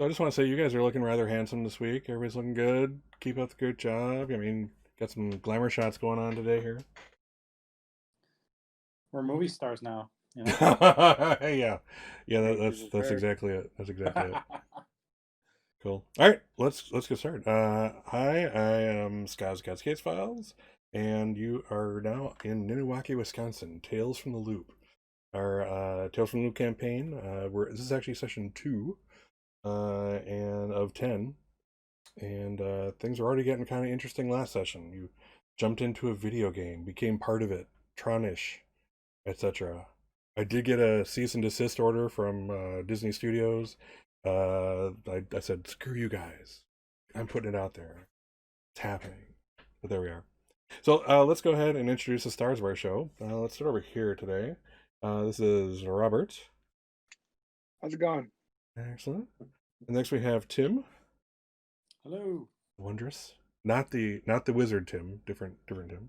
So I just want to say you guys are looking rather handsome this week. Everybody's looking good. Keep up the good job. I mean, got some glamour shots going on today here. We're movie stars now, you know. Yeah, yeah. Make That's people exactly it. That's exactly it. care. Cool. All right, let's get started. Hi, I am Skaz Cascades Files, and you are now in Ninawake, Wisconsin. Tales from the Loop. Our Tales from the Loop campaign. This is actually session 2, and of 10. And things were already getting kind of interesting last session. You jumped into a video game, became part of it, Tronish, etc. I did get a cease and desist order from Disney Studios. I said, screw you guys. I'm putting it out there. It's happening. But there we are. So let's go ahead and introduce the Stars Wars show. Let's start over here today. This is Robert. How's it going? Excellent. And next we have Tim. Hello. Wondrous. Not the wizard Tim, different Tim.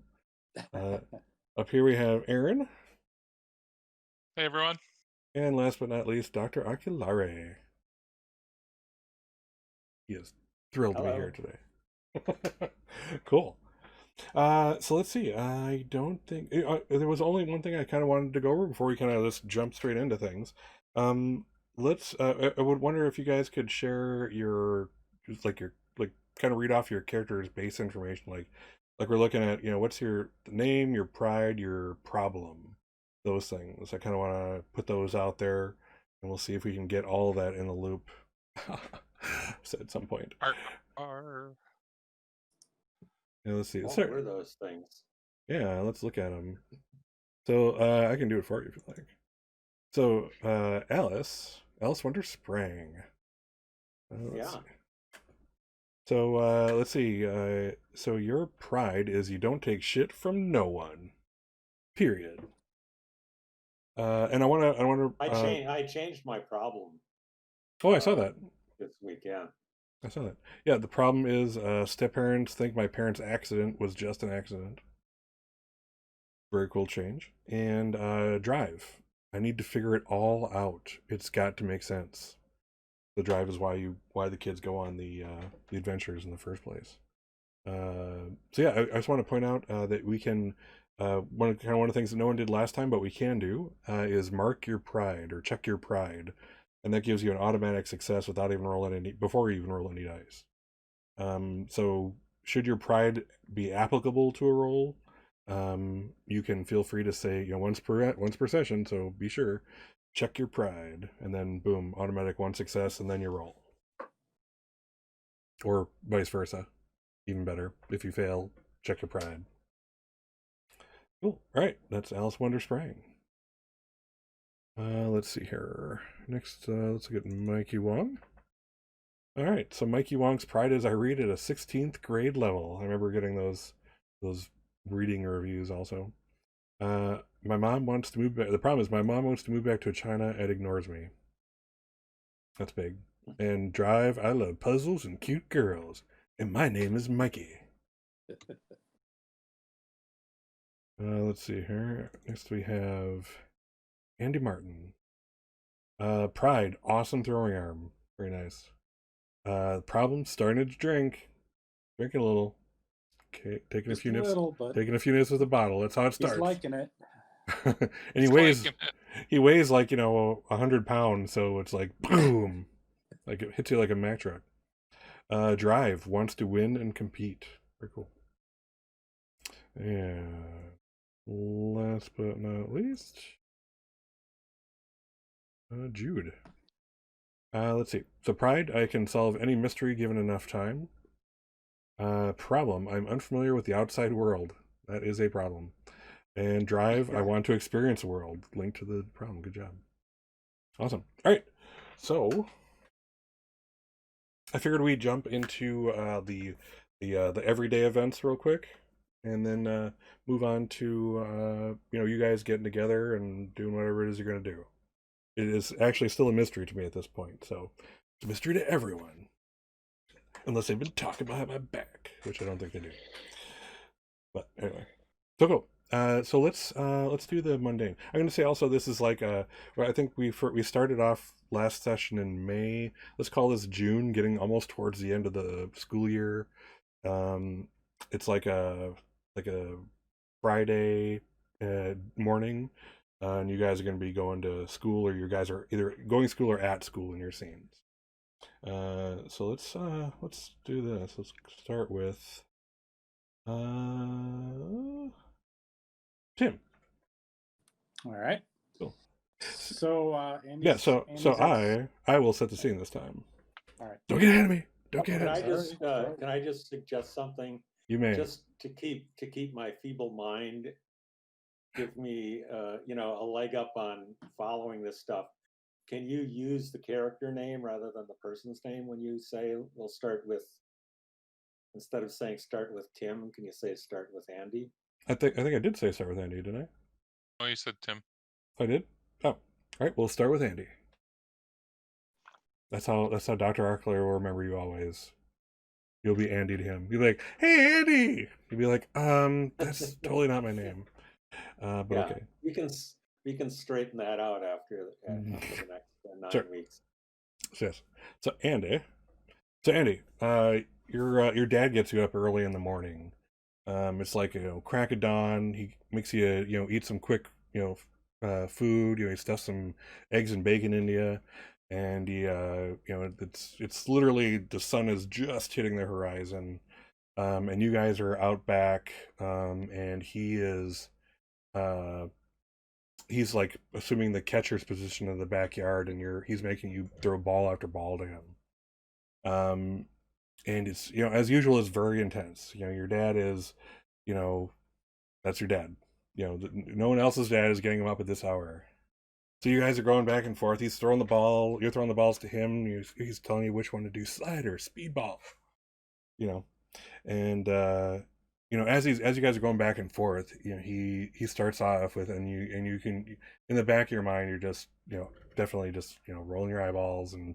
Up here we have Aaron, Hey everyone. and last but not least, Dr. Oculare. He is thrilled to be here today. Cool. So let's see. I don't think there was only one thing I kind of wanted to go over before we kind of just jump straight into things. Let's. I would wonder if you guys could share your just like your like kind of read off your character's base information, like we're looking at what's your name, your pride, your problem, those things. I kind of want to put those out there, and we'll see if we can get all of that in the loop. So at some point. Arr. Yeah, let's see. What were those things? Yeah, let's look at them. So I can do it for you if you like. So Alice Wonder Sprang. Yeah. See. So let's see. So your pride is you don't take shit from no one. Period. And I wanna. I changed my problem. Oh, I saw that This week. Yeah. I saw that. Yeah, the problem is step parents think my parents' accident was just an accident. Very cool change. And drive. I need to figure it all out. It's got to make sense. The drive is why the kids go on the adventures in the first place. So yeah, I just want to point out that we can one of the things that no one did last time, but we can do is mark your pride or check your pride, and that gives you an automatic success without even rolling any before you even roll any dice. So should your pride be applicable to a roll, you can feel free to say once per session. So be sure check your pride, and then boom, automatic one success, and then you roll, or vice versa. Even better, if you fail, check your pride. Cool. All right, that's Alice Wonder Sprang. Let's see here. Next, let's look at Mikey Wong. All right, so Mikey Wong's pride is I read at a 16th grade level. I remember getting those reading reviews also. My mom wants to move back. The problem is my mom wants to move back to China and ignores me. That's big. And drive, I love puzzles and cute girls. And my name is Mikey. Let's see here. Next we have Andy Martin. Pride, awesome throwing arm. Very nice. Problem, starting to drink. Drinking a little. Okay, taking a few nips with the bottle. That's how it starts. He's liking it. And he weighs like 100 pounds, so it's like boom, like it hits you like a Mack truck. Drive, wants to win and compete. Very cool. And last but not least, Jude. Let's see. So pride, I can solve any mystery given enough time. Problem, I'm unfamiliar with the outside world. That is a problem. And drive, I want to experience the world. Link to the problem. Good job. Awesome. All right. So I figured we'd jump into the everyday events real quick, and then move on to you guys getting together and doing whatever it is you're going to do. It is actually still a mystery to me at this point, so it's a mystery to everyone, unless they've been talking behind my back, which I don't think they do. But anyway, so cool. So let's do the mundane. I'm going to say also this is like well, I think we started off last session in May. Let's call this June, getting almost towards the end of the school year. Um, it's like a Friday morning, and you guys are going to be going to school, or you guys are either going to school or at school in your scenes. So let's do this. Let's start with Tim. All right. Cool. So, Andy's, Yeah, so Andy's I will set the scene this time. All right. Don't get ahead of me. Don't get Can ahead. I just can I just suggest something? You may. Just to keep my feeble mind, give me a leg up on following this stuff. Can you use the character name rather than the person's name when you say we'll start with, instead of saying start with Tim, can you say start with Andy? I think I did say start with Andy, didn't I? Oh, you said Tim. I did. Oh, all right. We'll start with Andy. That's how Dr. Arkler will remember you always. You'll be Andy to him. You'll be like, "Hey, Andy." You'll be like, that's totally not my name." But Yeah, okay. we can straighten that out after the next 9 Sure. weeks. Yes. So Andy, your dad gets you up early in the morning. It's like crack of dawn. He makes you eat some quick food. He stuffs some eggs and bacon into you, and he it's literally the sun is just hitting the horizon, and you guys are out back, and he's like assuming the catcher's position in the backyard, and he's making you throw ball after ball to him. And it's as usual, it's very intense. Your dad is, that's your dad. No one else's dad is getting him up at this hour. So you guys are going back and forth. He's throwing the ball. You're throwing the balls to him. He's telling you which one to do: slider, speedball. And as you guys are going back and forth, he starts off with, and you can, in the back of your mind, you're just definitely just rolling your eyeballs and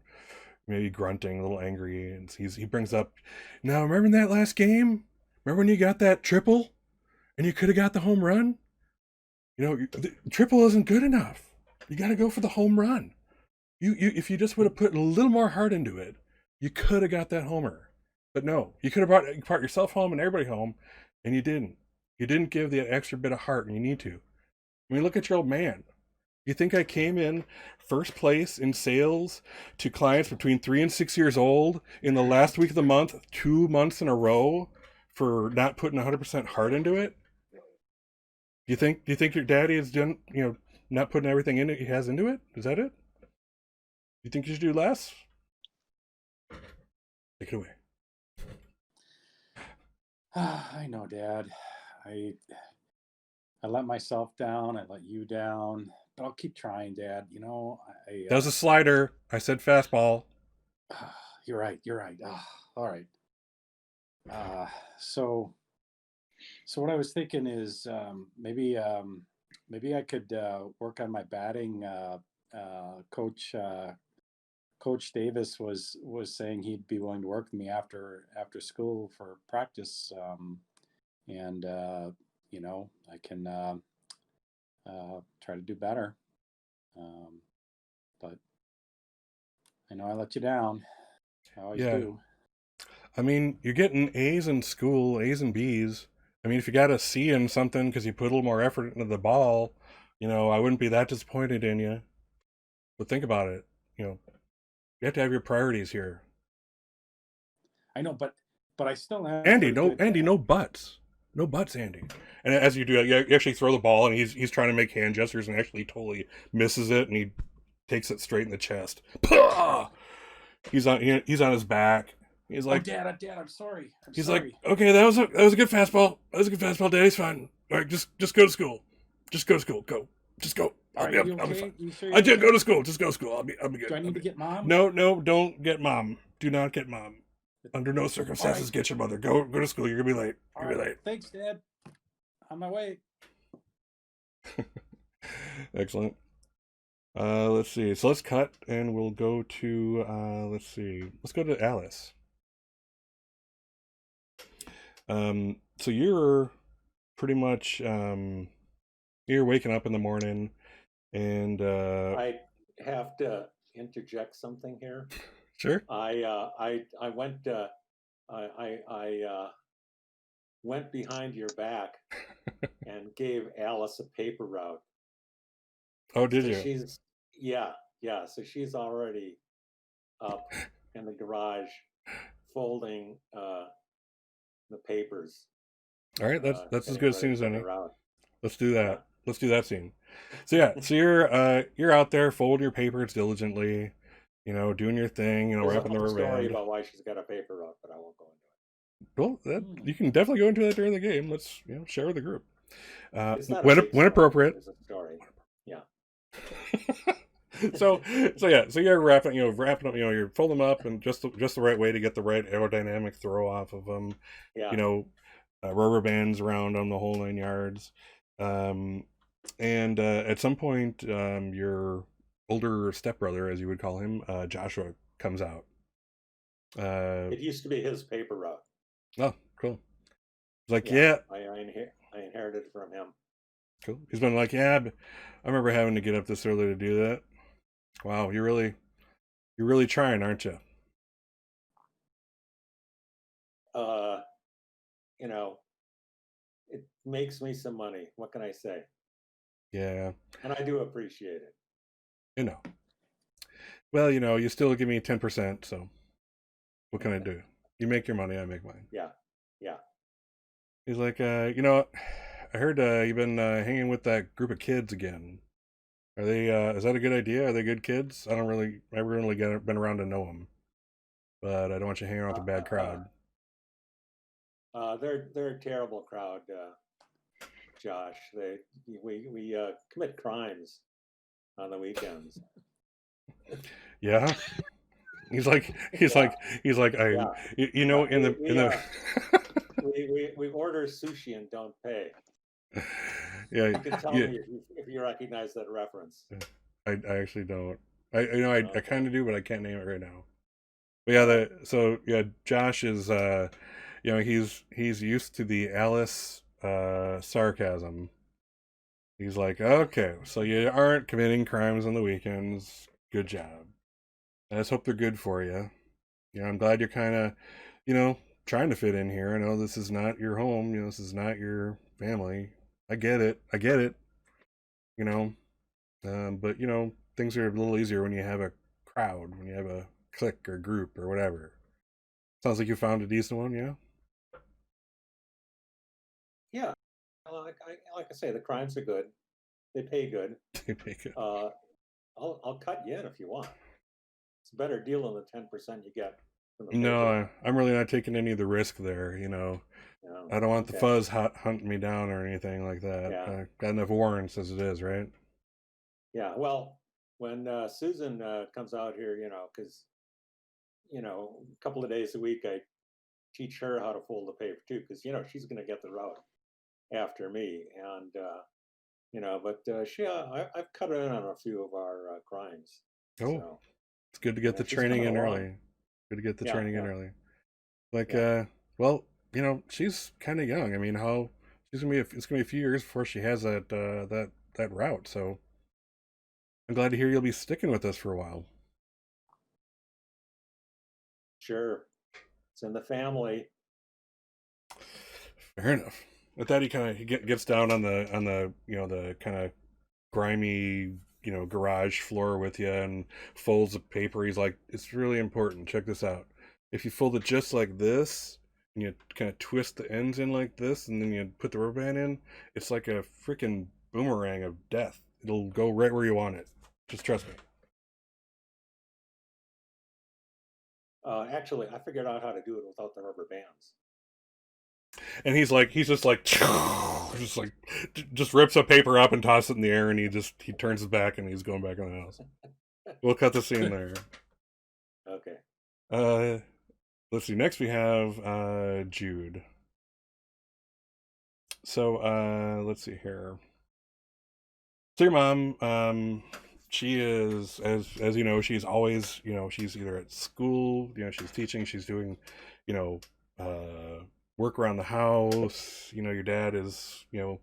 maybe grunting, a little angry, and he brings up, now remember that last game? Remember when you got that triple, and you could have got the home run? The triple isn't good enough. You got to go for the home run. You if you just would have put a little more heart into it, you could have got that homer. But no, you could have brought yourself home and everybody home, and you didn't. You didn't give the extra bit of heart, and you need to. I mean, look at your old man. You think I came in first place in sales to clients between 3 and 6 years old in the last week of the month, 2 months in a row, for not putting 100% heart into it? Do you think your daddy has done, not putting everything in it he has into it? Is that it? You think you should do less? Take it away. I know, Dad. I let myself down. I let you down. But I'll keep trying, Dad. That was a slider. I said fastball. You're right. All right. So what I was thinking is maybe I could work on my batting. Coach Davis was saying he'd be willing to work with me after school for practice, and I can try to do better. But I know I let you down. I always do. I mean, you're getting A's in school, A's and B's. I mean, if you got a C in something because you put a little more effort into the ball, I wouldn't be that disappointed in you. But think about it. You have to have your priorities here. I know, but I still have Andy, no buts. No buts, Andy. And as you do, you actually throw the ball, and he's trying to make hand gestures, and actually totally misses it, and he takes it straight in the chest. He's on his back. He's like, "Oh, Dad, I'm sorry." He's like, "Okay, that was a good fastball. That was a good fastball. Daddy's fine. All right, just go to school. Just go to school. Go. Just go. I'll be fine. You sure I did go to school. Just go to school. I'll be good. Do I need to get Mom? No, don't get Mom. Do not get Mom. Under no circumstances get your mother. Go to school. You're gonna be late. You're gonna be late. Thanks, Dad. On my way. Excellent. Let's see. So let's cut, and we'll go to let's see. Let's go to Alice. So you're pretty much you're waking up in the morning, and I have to interject something here. sure. I went behind your back and gave Alice a paper route. Oh, did So you? she's so she's already up in the garage folding the papers. All right, that's as getting good a ready scene as for any. her out. Let's do that. Yeah. Let's do that scene. So yeah, so you're out there folding your papers diligently, doing your thing, There's a wrapping the whole rubber story band. about why she's got a paper route, but I won't go into Well, you can definitely go into that during the game. Let's share with the group. it. It's not When a big when story, appropriate. It's a story. Yeah. so you're wrapping up, you're folding them up and just the right way to get the right aerodynamic throw off of them. Yeah. Rubber bands around them, the whole 9 yards. And at some point, your older stepbrother, as you would call him, Joshua, comes out. It used to be his paper route. Oh, cool. He's like, I inherited it from him. cool. He's been like, I remember having to get up this early to do that. Wow, you're really trying, aren't you? It makes me some money. What can I say? Yeah. And I do appreciate it. Well, you still give me 10%, so what can I do? You make your money, I make mine. Yeah. He's like, I heard you've been hanging with that group of kids again. Are they? Is that a good idea? Are they good kids? I haven't really been around to know them, but I don't want you hanging out with a bad crowd. They're a terrible crowd, Josh. We commit crimes on the weekends. Yeah. He's like, We order sushi and don't pay. Yeah. You can tell me if you recognize that reference. I actually don't. I kind of do, but I can't name it right now. But Josh is he's used to the Alice sarcasm. He's like, okay, so you aren't committing crimes on the weekends. Good job. I just hope they're good for you. I'm glad you're kind of, trying to fit in here. I know this is not your home. This is not your family. I get it. But things are a little easier when you have a crowd, when you have a clique or group or whatever. Sounds like you found a decent one, yeah? Yeah. Like I say, the crimes are good. They pay good. They pay good. I'll cut you in if you want. It's a better deal than the 10% you get from the No, I'm really not taking any of the risk there, I don't want the fuzz hunting me down or anything like that. Yeah. Got enough warrants as it is, right? Yeah, well, when Susan comes out here, because, a couple of days a week, I teach her how to fold the paper too, because, she's going to get the route after me. And, but I've cut in on a few of our crimes. Oh, so, it's good to get the training in early. Good to get the training in early. Like, well, she's kind of young. I mean, it's gonna be a few years before she has that route. So I'm glad to hear you'll be sticking with us for a while. Sure, it's in the family. Fair enough. With that, he gets down on the the kind of grimy garage floor with you and folds the paper. He's like, it's really important. Check this out. If you fold it just like this, and you kind of twist the ends in like this, and then you put the rubber band in, it's like a freaking boomerang of death. It'll go right where you want it. Just trust me. Actually, I figured out how to do it without the rubber bands. And he's just rips a paper up and tosses it in the air, and he turns his back and he's going back in the house. We'll cut the scene there. Okay. Let's see. Next we have Jude. So let's see here. So your mom, she is as you know, she's always she's either at school, she's teaching, she's doing, work around the house. You know, your dad is, you know,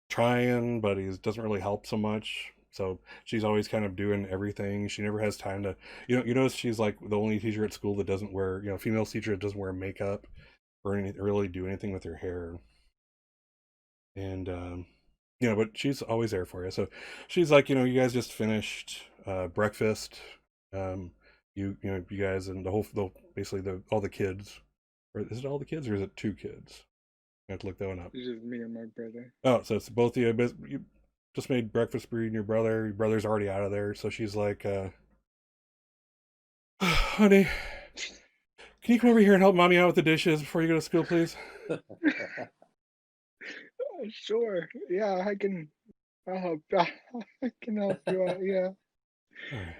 trying, but he doesn't really help so much. So she's always kind of doing everything. She never has time to, you notice she's like the only teacher at school that doesn't wear, you know, female teacher that doesn't wear makeup or really do anything with her hair. And, you know, but she's always there for you. So she's like, you know, you guys just finished breakfast. You guys and basically all the kids. Or is it all the kids or is it 2 kids? I have to look that one up. It's just me and my brother. Oh, so it's both of you. But you just made breakfast for you and your brother. Your brother's already out of there. So she's like, honey, can you come over here and help mommy out with the dishes before you go to school, please? Sure. Yeah, I can. I'll help. I can help you out. Yeah. All right.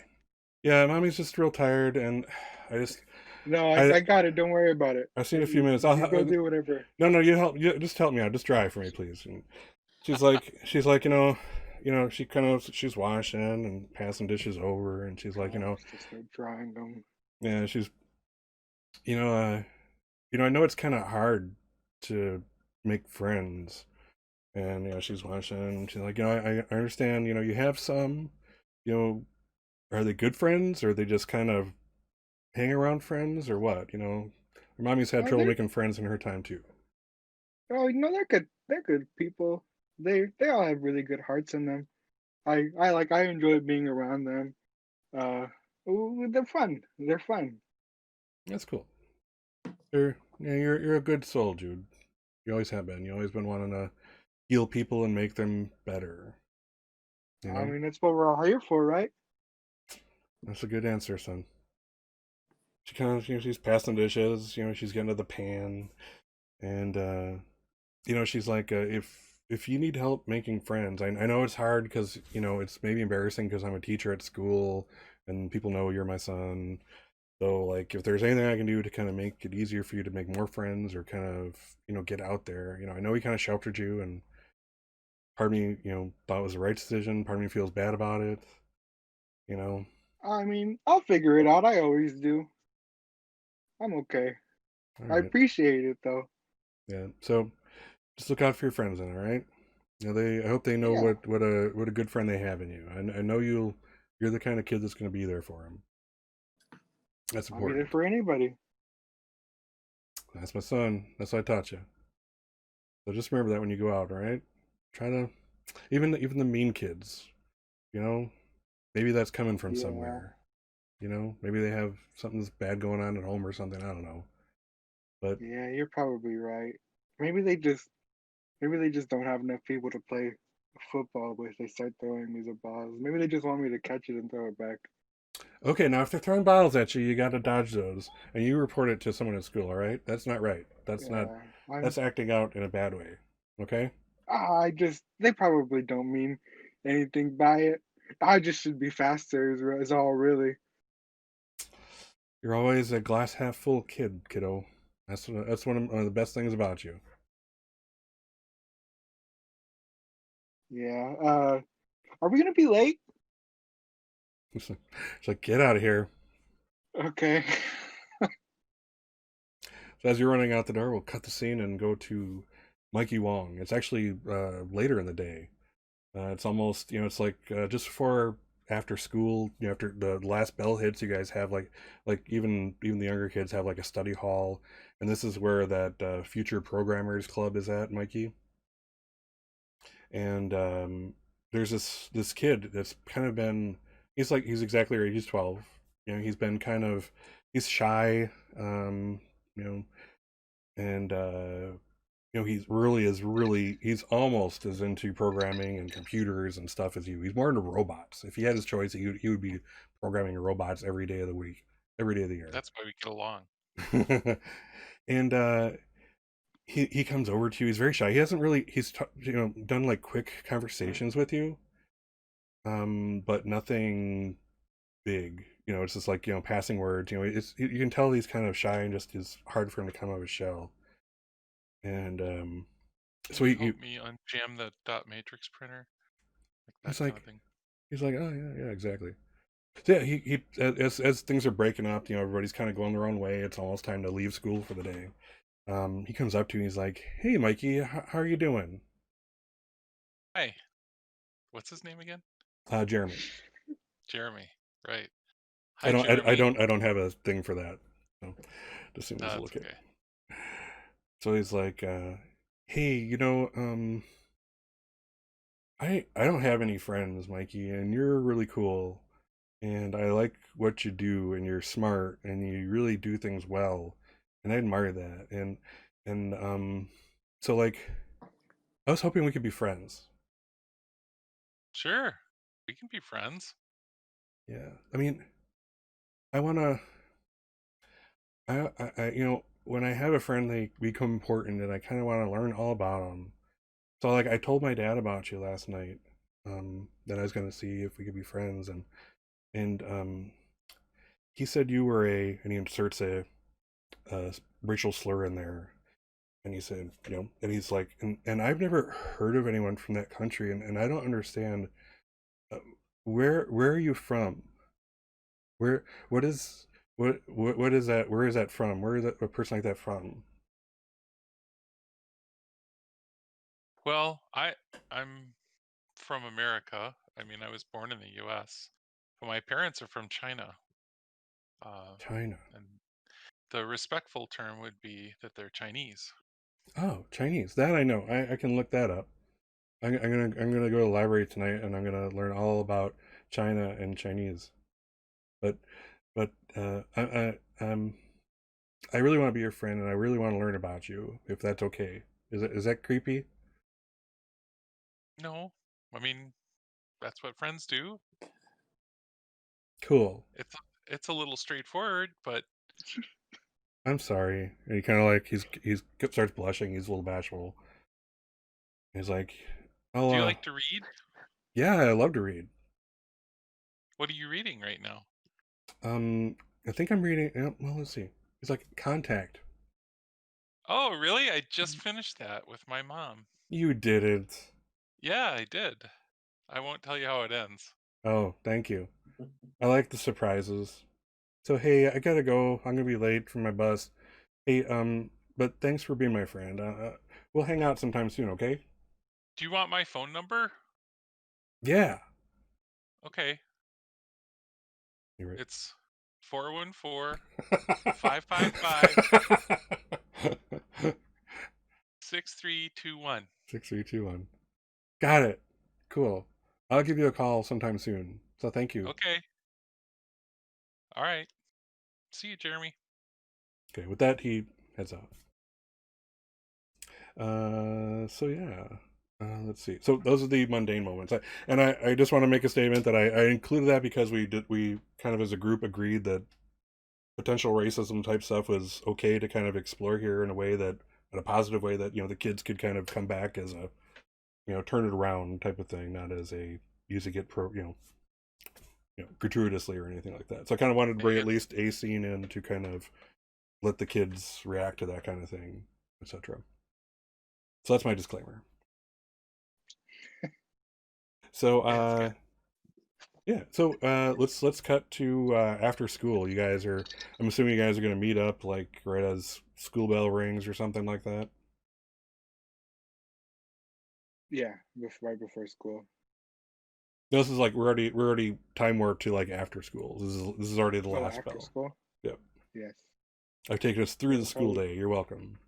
Yeah, mommy's just real tired, and I just No, I I got it. Don't worry about it. I've seen a few You, minutes. you go do whatever. No, you help. You just help me out. Just drive for me, please. And she's like, she's washing and passing dishes over, and she's like, Just start drying them. yeah, she's, you know, I know it's kind of hard to make friends, and she's washing, and she's like, I understand, you have some, you know, are they good friends, or are they just kind of hang around friends, or what? Her mommy's had Oh, trouble they're making friends in her time too. they're good. They're good people. They all have really good hearts in them. I enjoy being around them. Uh, they're fun. They're fun. That's cool. You're a good soul, Jude. You always have been. You always been wanting to heal people and make them better. I mean, that's what we're all here for, right? That's a good answer, son. She kind of, she's passing dishes. She's getting to the pan, and she's like, if you need help making friends, I know it's hard because it's maybe embarrassing because I'm a teacher at school and people know you're my son. So like, if there's anything I can do to kind of make it easier for you to make more friends or kind of get out there, I know he kind of sheltered you, and part of me thought it was the right decision. Part of me feels bad about it. I mean, I'll figure it out. I always do. I'm okay. All I right. appreciate it though. Yeah. So just look out for your friends then, all right? I hope they know Yeah. what a good friend they have in you. I know you're the kind of kid that's going to be there for them. That's I'll be there important. for anybody. That's my son. That's what I taught you. So just remember that when you go out, all right? Try to even the mean kids, maybe that's coming from Yeah. somewhere. Maybe they have something that's bad going on at home or something. I don't know. But Yeah, you're probably right. Maybe they just don't have enough people to play football with. They start throwing me the balls. Maybe they just want me to catch it and throw it back. okay, now if they're throwing bottles at you, you got to dodge those, and you report it to someone at school. All right? That's not right. Yeah, That's acting out in a bad way. Okay? they probably don't mean anything by it. I just should be faster is all really. You're always a glass half full kid, kiddo. That's one of the best things about you. Yeah. Are we gonna be late? It's like, get out of here. Okay. So as you're running out the door, we'll cut the scene and go to Mikey Wong. It's actually later in the day. It's almost, it's like just before after school, after the last bell hits, you guys have like even the younger kids have like a study hall, and this is where that future programmers club is at, Mikey. And there's this kid that's kind of been, he's exactly right. He's 12. He's been he's shy, you know, and he's almost as into programming and computers and stuff as you. He's more into robots. If he had his choice, he would be programming robots every day of the week, every day of the year. That's why we get along. And he comes over to you. He's very shy. He hasn't really done like quick conversations with you, but nothing big. It's just like passing words. You can tell he's kind of shy and just is hard for him to come out of his shell. And so Can you help me unjam the dot matrix printer? Like that kind of thing. He's like, oh yeah, exactly. So yeah, he as things are breaking up, everybody's kind of going their own way. It's almost time to leave school for the day. he comes up to me. He's like, "Hey, Mikey, how are you doing?" Hey, what's his name again? Jeremy. Jeremy. Right. I Hi, don't. I Jeremy. don't. I don't have a thing for that. So, just assume he's a little That's kid. okay. So he's like, "Hey, I don't have any friends, Mikey, and you're really cool, and I like what you do, and you're smart, and you really do things well, and I admire that, and so like, I was hoping we could be friends. Sure. We can be friends. Yeah, I mean, I wanna, when I have a friend, they become important, and I kind of want to learn all about them. So like, I told my dad about you last night, that I was gonna see if we could be friends, and he said you were and he inserts a racial slur in there, and he said, and he's like, and I've never heard of anyone from that country, and I don't understand, uh, where are you from? Where what is what is that? Where is that from? Where is that a person like that from? Well, I'm from America. I mean, I was born in the U.S., but my parents are from China. China. And the respectful term would be that they're Chinese. Oh, Chinese. That I know. I can look that up. I'm gonna go to the library tonight, and I'm gonna learn all about China and Chinese. But I I really want to be your friend, and I really want to learn about you, if that's okay. Is that creepy? No, I mean, that's what friends do. Cool. It's it's a little straightforward, but I'm sorry. And he kind of like he's starts blushing. He's a little bashful. He's like, "Oh, do you like to read? yeah, I love to read. What are you reading right now? Um, I think I'm reading. Well, let's see. It's like Contact. Oh, really? I just finished that with my mom. You didn't. Yeah, I did. I won't tell you how it ends. Oh, thank you. I like the surprises. So hey, I gotta go. I'm gonna be late for my bus. Hey, but thanks for being my friend. We'll hang out sometime soon, okay? Do you want my phone number? Yeah. Okay. You're right. It's 414-555-6321. 6321. Got it. Cool. I'll give you a call sometime soon. So thank you. Okay. All right. See you, Jeremy. Okay, with that, he heads out. So yeah. Let's see. So those are the mundane moments. I just want to make a statement that I included that because we kind of as a group agreed that potential racism type stuff was okay to kind of explore here in a way that in a positive way that the kids could kind of come back as a turn it around type of thing, not as a using it gratuitously or anything like that. So I kind of wanted to bring at least a scene in to kind of let the kids react to that kind of thing, etc. So that's my disclaimer. So yeah, so let's cut to after school. I'm assuming you guys are going to meet up like right as school bell rings or something like that. Yeah, right before school. No, this is like we're already time warped to like after school. This is already the Oh, last after bell. school? Yep. Yes. I've taken us through Yeah, the we'll school probably, day. You're welcome.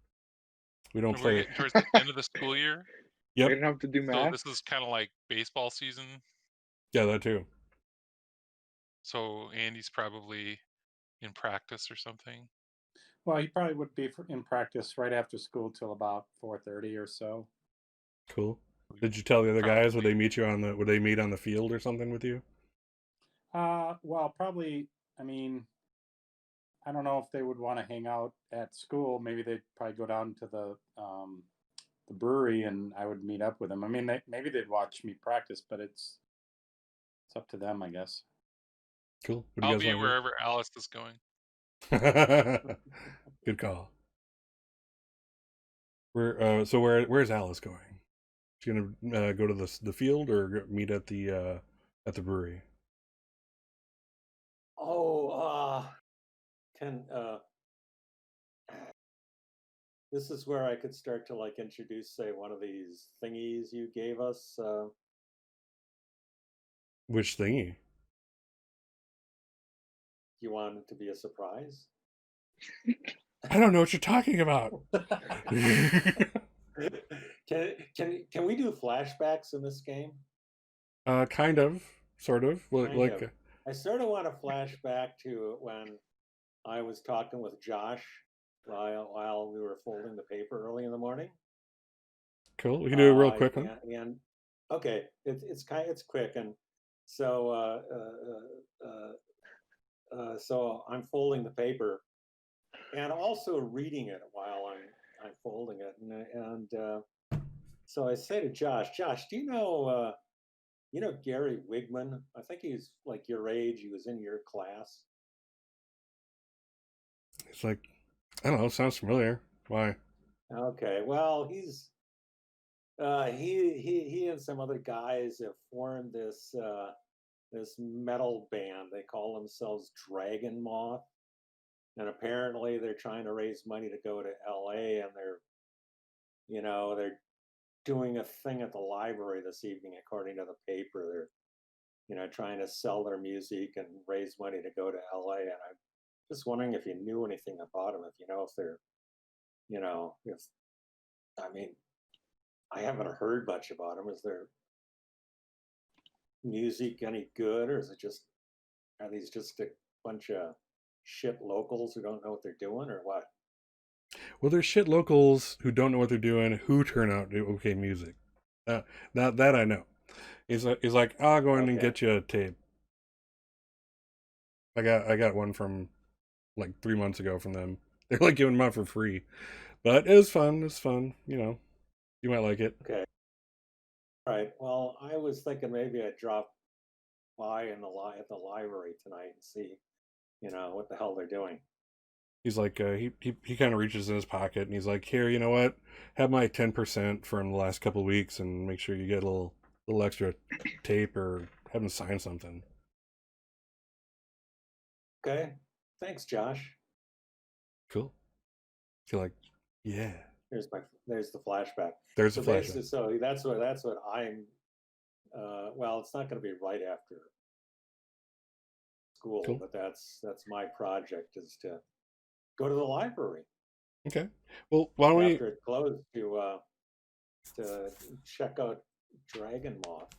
We don't We're play. getting towards the end of the school year. we Yep. didn't have to do So math. this is kind of like baseball season. Yeah, that too. So Andy's probably in practice or something. Well, he probably would be in practice right after school till about 4:30 or so. Cool. Did you tell the other guys? Would Probably. they meet you on the? Would they meet on the field or something with you? Well, probably. I mean, I don't know if they would want to hang out at school. Maybe they'd probably go down to the brewery, and I would meet up with them. I mean, maybe they'd watch me practice, but it's up to them, I guess. Cool. What do you I'll guys be want to wherever Alice is going. do? Good call. Where's Alice going? She gonna go to the field or meet at the brewery? Oh, can this is where I could start to like introduce, say, one of these thingies you gave us. Which thingy? You want it to be a surprise? I don't know what you're talking about. Can we do flashbacks in this game? Kind of, sort of. Kind of. I sort of want to flash back to when I was talking with Josh while we were folding the paper early in the morning. Cool. We can do a real quick one. And okay, it's quick, and so so I'm folding the paper and also reading it while I'm folding it, and so I say to Josh, do you know Gary Wigman? I think he's like your age. He was in your class. It's like, I don't know. Sounds familiar. Why? Okay, well, he's he and some other guys have formed this this metal band. They call themselves Dragon Moth, and apparently they're trying to raise money to go to L.A. and they're doing a thing at the library this evening, according to the paper. They're trying to sell their music and raise money to go to LA. And I'm just wondering if you knew anything about them, if they're, if, I mean, I haven't heard much about them. Is their music any good, or are these just a bunch of shit locals who don't know what they're doing, or what? Well, there's shit locals who don't know what they're doing who turn out to do okay music. That I know. He's like, I'll go in and get you a tape. I got one from like 3 months ago from them. They're like giving them out for free, but it was fun. It's fun. You might like it. Okay. All right. Well, I was thinking maybe I'd drop by at the library tonight and see, what the hell they're doing. He's like, he kind of reaches in his pocket and he's like, here, you know what? Have my 10% from the last couple of weeks and make sure you get a little extra tape or have him sign something. Okay. Thanks, Josh. Cool. Feel like, yeah. There's the flashback. There's a flashback. So that's what I'm. Well, it's not going to be right after school, Cool. but that's my project is to go to the library. Okay. Well, why don't we after it closed to check out Dragon Moth.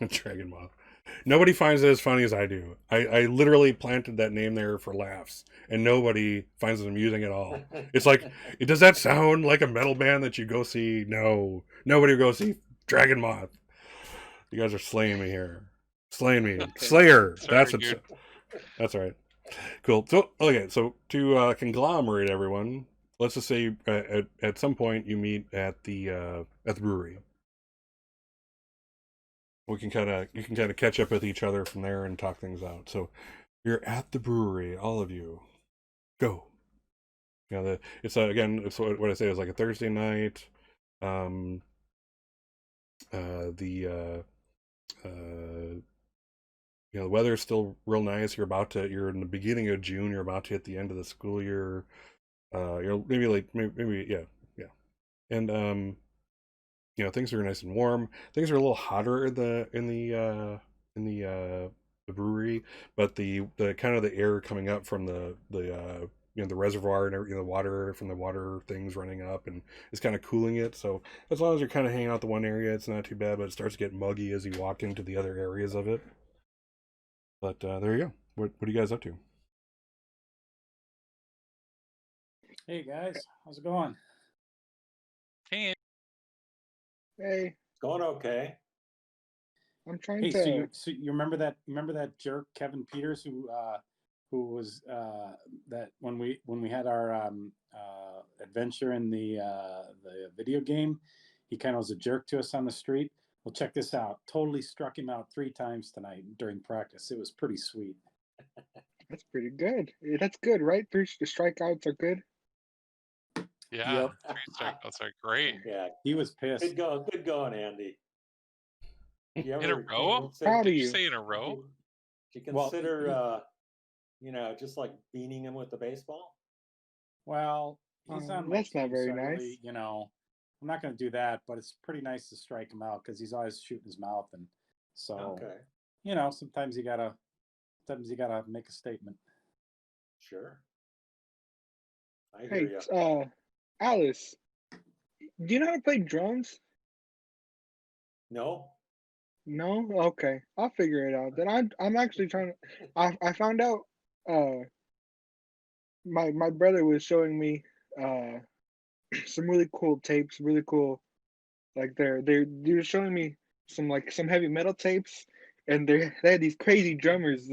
Dragon Moth. Nobody finds it as funny as I do. I literally planted that name there for laughs, and nobody finds it amusing at all. It's like, does that sound like a metal band that you go see? No. Nobody will go see Dragon Moth. You guys are slaying me here. Slaying me. Slayer. That's all right. Cool. So, okay, so to conglomerate everyone, let's just say at some point you meet at the brewery. You can kind of catch up with each other from there and talk things out. So you're at the brewery, all of you. Go. It's again, it's what I say is like a Thursday night. The weather's still real nice. You're in the beginning of June. You're about to hit the end of the school year. Maybe yeah. And things are nice and warm. Things are a little hotter in the brewery, but the kind of the air coming up from the reservoir and the water from the water things running up and it's kind of cooling it. So as long as you're kind of hanging out the one area, it's not too bad. But it starts to get muggy as you walk into the other areas of it. But there you go. What are you guys up to? Hey guys, how's it going? Hey. Hey, It's going okay. I'm trying Hey, to. so you remember that jerk Kevin Peters who was that when we had our adventure in the video game, he kind of was a jerk to us on the street. Well, check this out. Totally struck him out 3 times tonight during practice. It was pretty sweet. That's pretty good. That's good, right? 3 strikeouts are good. Yeah, Yep. 3 strikeouts are great. Yeah. He was pissed. Good going, Andy. In a row? Proud of Did you you. say in a row? Do you consider, just like beaning him with the baseball? Well, he's on my That's not team, very so I nice. really, I'm not going to do that. But it's pretty nice to strike him out because he's always shooting his mouth, and so Okay, sometimes you gotta make a statement. sure. I hear Hey, you. Alice, do you know how to play drums? No. No? Okay. I'll figure it out. Then I'm actually trying to I found out uh my brother was showing me uh some really cool tapes, really cool like they were showing me some heavy metal tapes and they had these crazy drummers,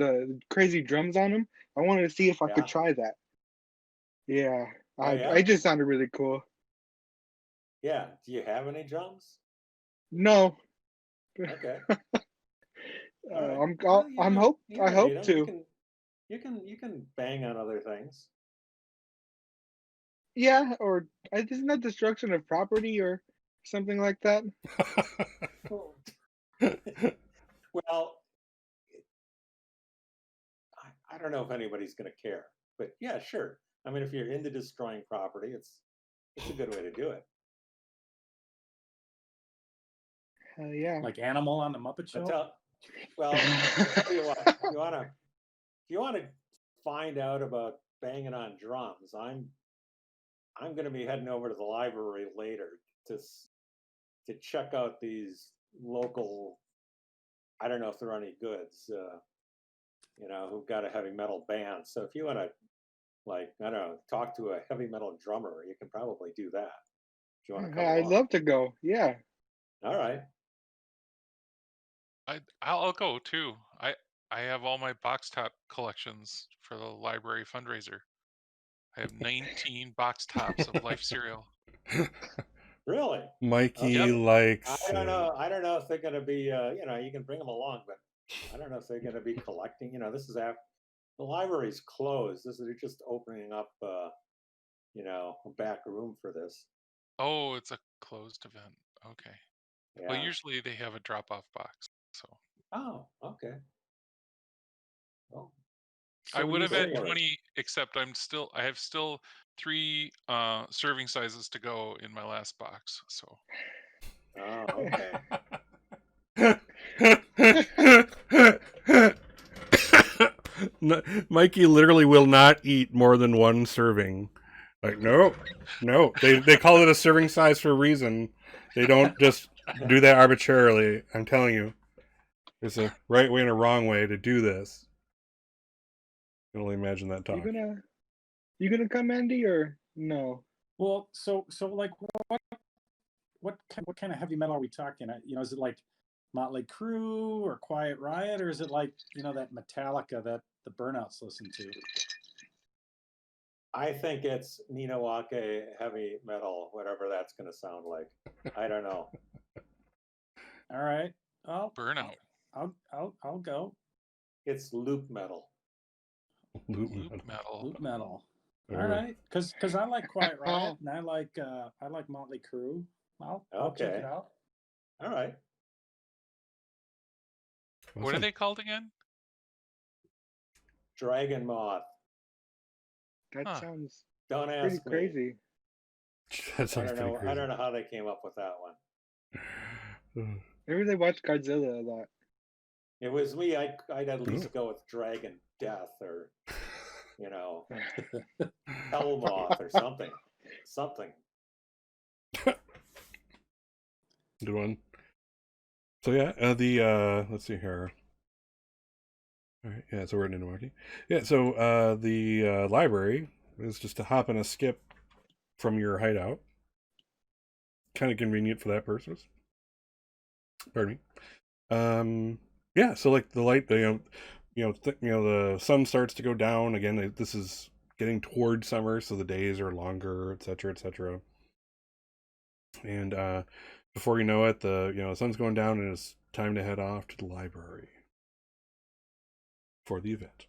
crazy drums on them. I wanted to see if I could Yeah. try that. Yeah. Oh I yeah. just sounded really cool. Yeah. Do you have any drums? No. Okay. All right. I'm Well, you I'm don't hope you I don't need hope them. to. You can bang on other things. Yeah, or isn't that destruction of property or something like that? Well, well, I don't know if anybody's going to care, but yeah, sure. I mean, if you're into destroying property, it's a good way to do it. Yeah. Like Animal on the Muppet I Show. tell, well, I tell you what, if you want to find out about banging on drums, I'm going to be heading over to the library later to check out these local. I don't know if they're any goods. Who've got a heavy metal band. So if you want to, like, I don't know, talk to a heavy metal drummer, you can probably do that if you want to come I'd along. love to go. Yeah. All right. I'll go too. I have all my box top collections for the library fundraiser. I have 19 box tops of Life cereal. Really? Mikey Okay. likes I don't it. know. I don't know if they're going to be, you can bring them along, but I don't know if they're going to be collecting. This is after the library's closed. They're just opening up, a back room for this. Oh, it's a closed event. Okay. Well, Yeah. usually they have a drop-off box. So Oh, okay. Well, So I would you have had say 20, except I have still 3 serving sizes to go in my last box. So oh, okay. Mikey literally will not eat more than one serving. Like, no. They call it a serving size for a reason. They don't just do that arbitrarily. I'm telling you. There's a right way and a wrong way to do this. I can only imagine that you talk. gonna come, Andy, or no? well, so like what kind of heavy metal are we talking? Is it like Motley Crue or Quiet Riot, or is it like that Metallica that the Burnouts listen to? I think it's Ninawake heavy metal, whatever that's going to sound like. I don't know. All right, burnout. I'll go It's loop metal. Loop metal. loop metal. All right, because I like Quiet Riot and I like Motley Crue. I'll check Okay. it out. All right. What are Awesome. they called again? Dragon Moth. That Huh. sounds Don't pretty ask me. crazy. That I sounds don't pretty know. crazy. I don't know how they came up with that one. Maybe they watch Godzilla a lot. It was me. I'd at least go with Dragon Death or, Hell Moth or something. Something. Good one. So yeah, let's see here. All right, yeah, so we're in Ninawake. Yeah, so the library is just a hop and a skip from your hideout. Kind of convenient for that purpose. Pardon me. Yeah, so like the light, the sun starts to go down again. This is getting toward summer, so the days are longer, etc., etc. And before you know it, the sun's going down, and it's time to head off to the library for the event.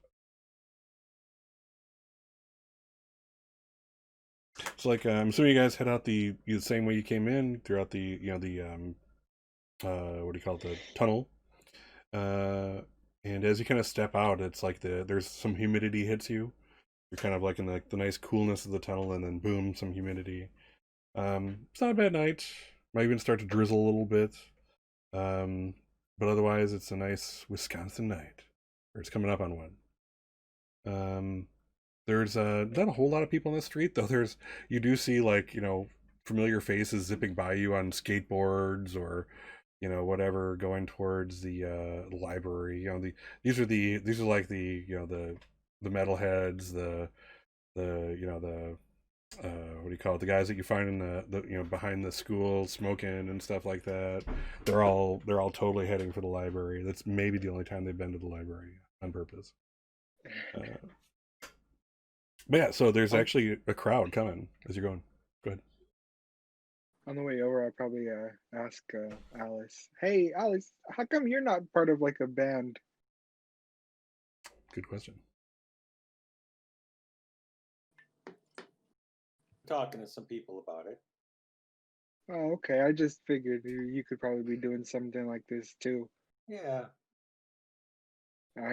So like I'm assuming you guys head out the same way you came in throughout the what do you call it, the tunnel, and as you kind of step out, it's like there's some humidity hits you. You're kind of like in the nice coolness of the tunnel, and then boom, some humidity. It's not a bad night. Might even start to drizzle a little bit. But otherwise, it's a nice Wisconsin night. Or it's coming up on one. There's not a whole lot of people on the street, though. You do see, like, familiar faces zipping by you on skateboards or, whatever, going towards the library. These are like the metalheads, the what do you call it? The guys that you find in the behind the school smoking and stuff like that. They're all totally heading for the library. That's maybe the only time they've been to the library on purpose. But yeah, so there's actually a crowd coming as you're going. Go ahead. On the way over, I'll probably ask Alice. Hey, Alice, how come you're not part of like a band? Good question. Talking to some people about it. Oh, okay. I just figured you could probably be doing something like this too. Yeah.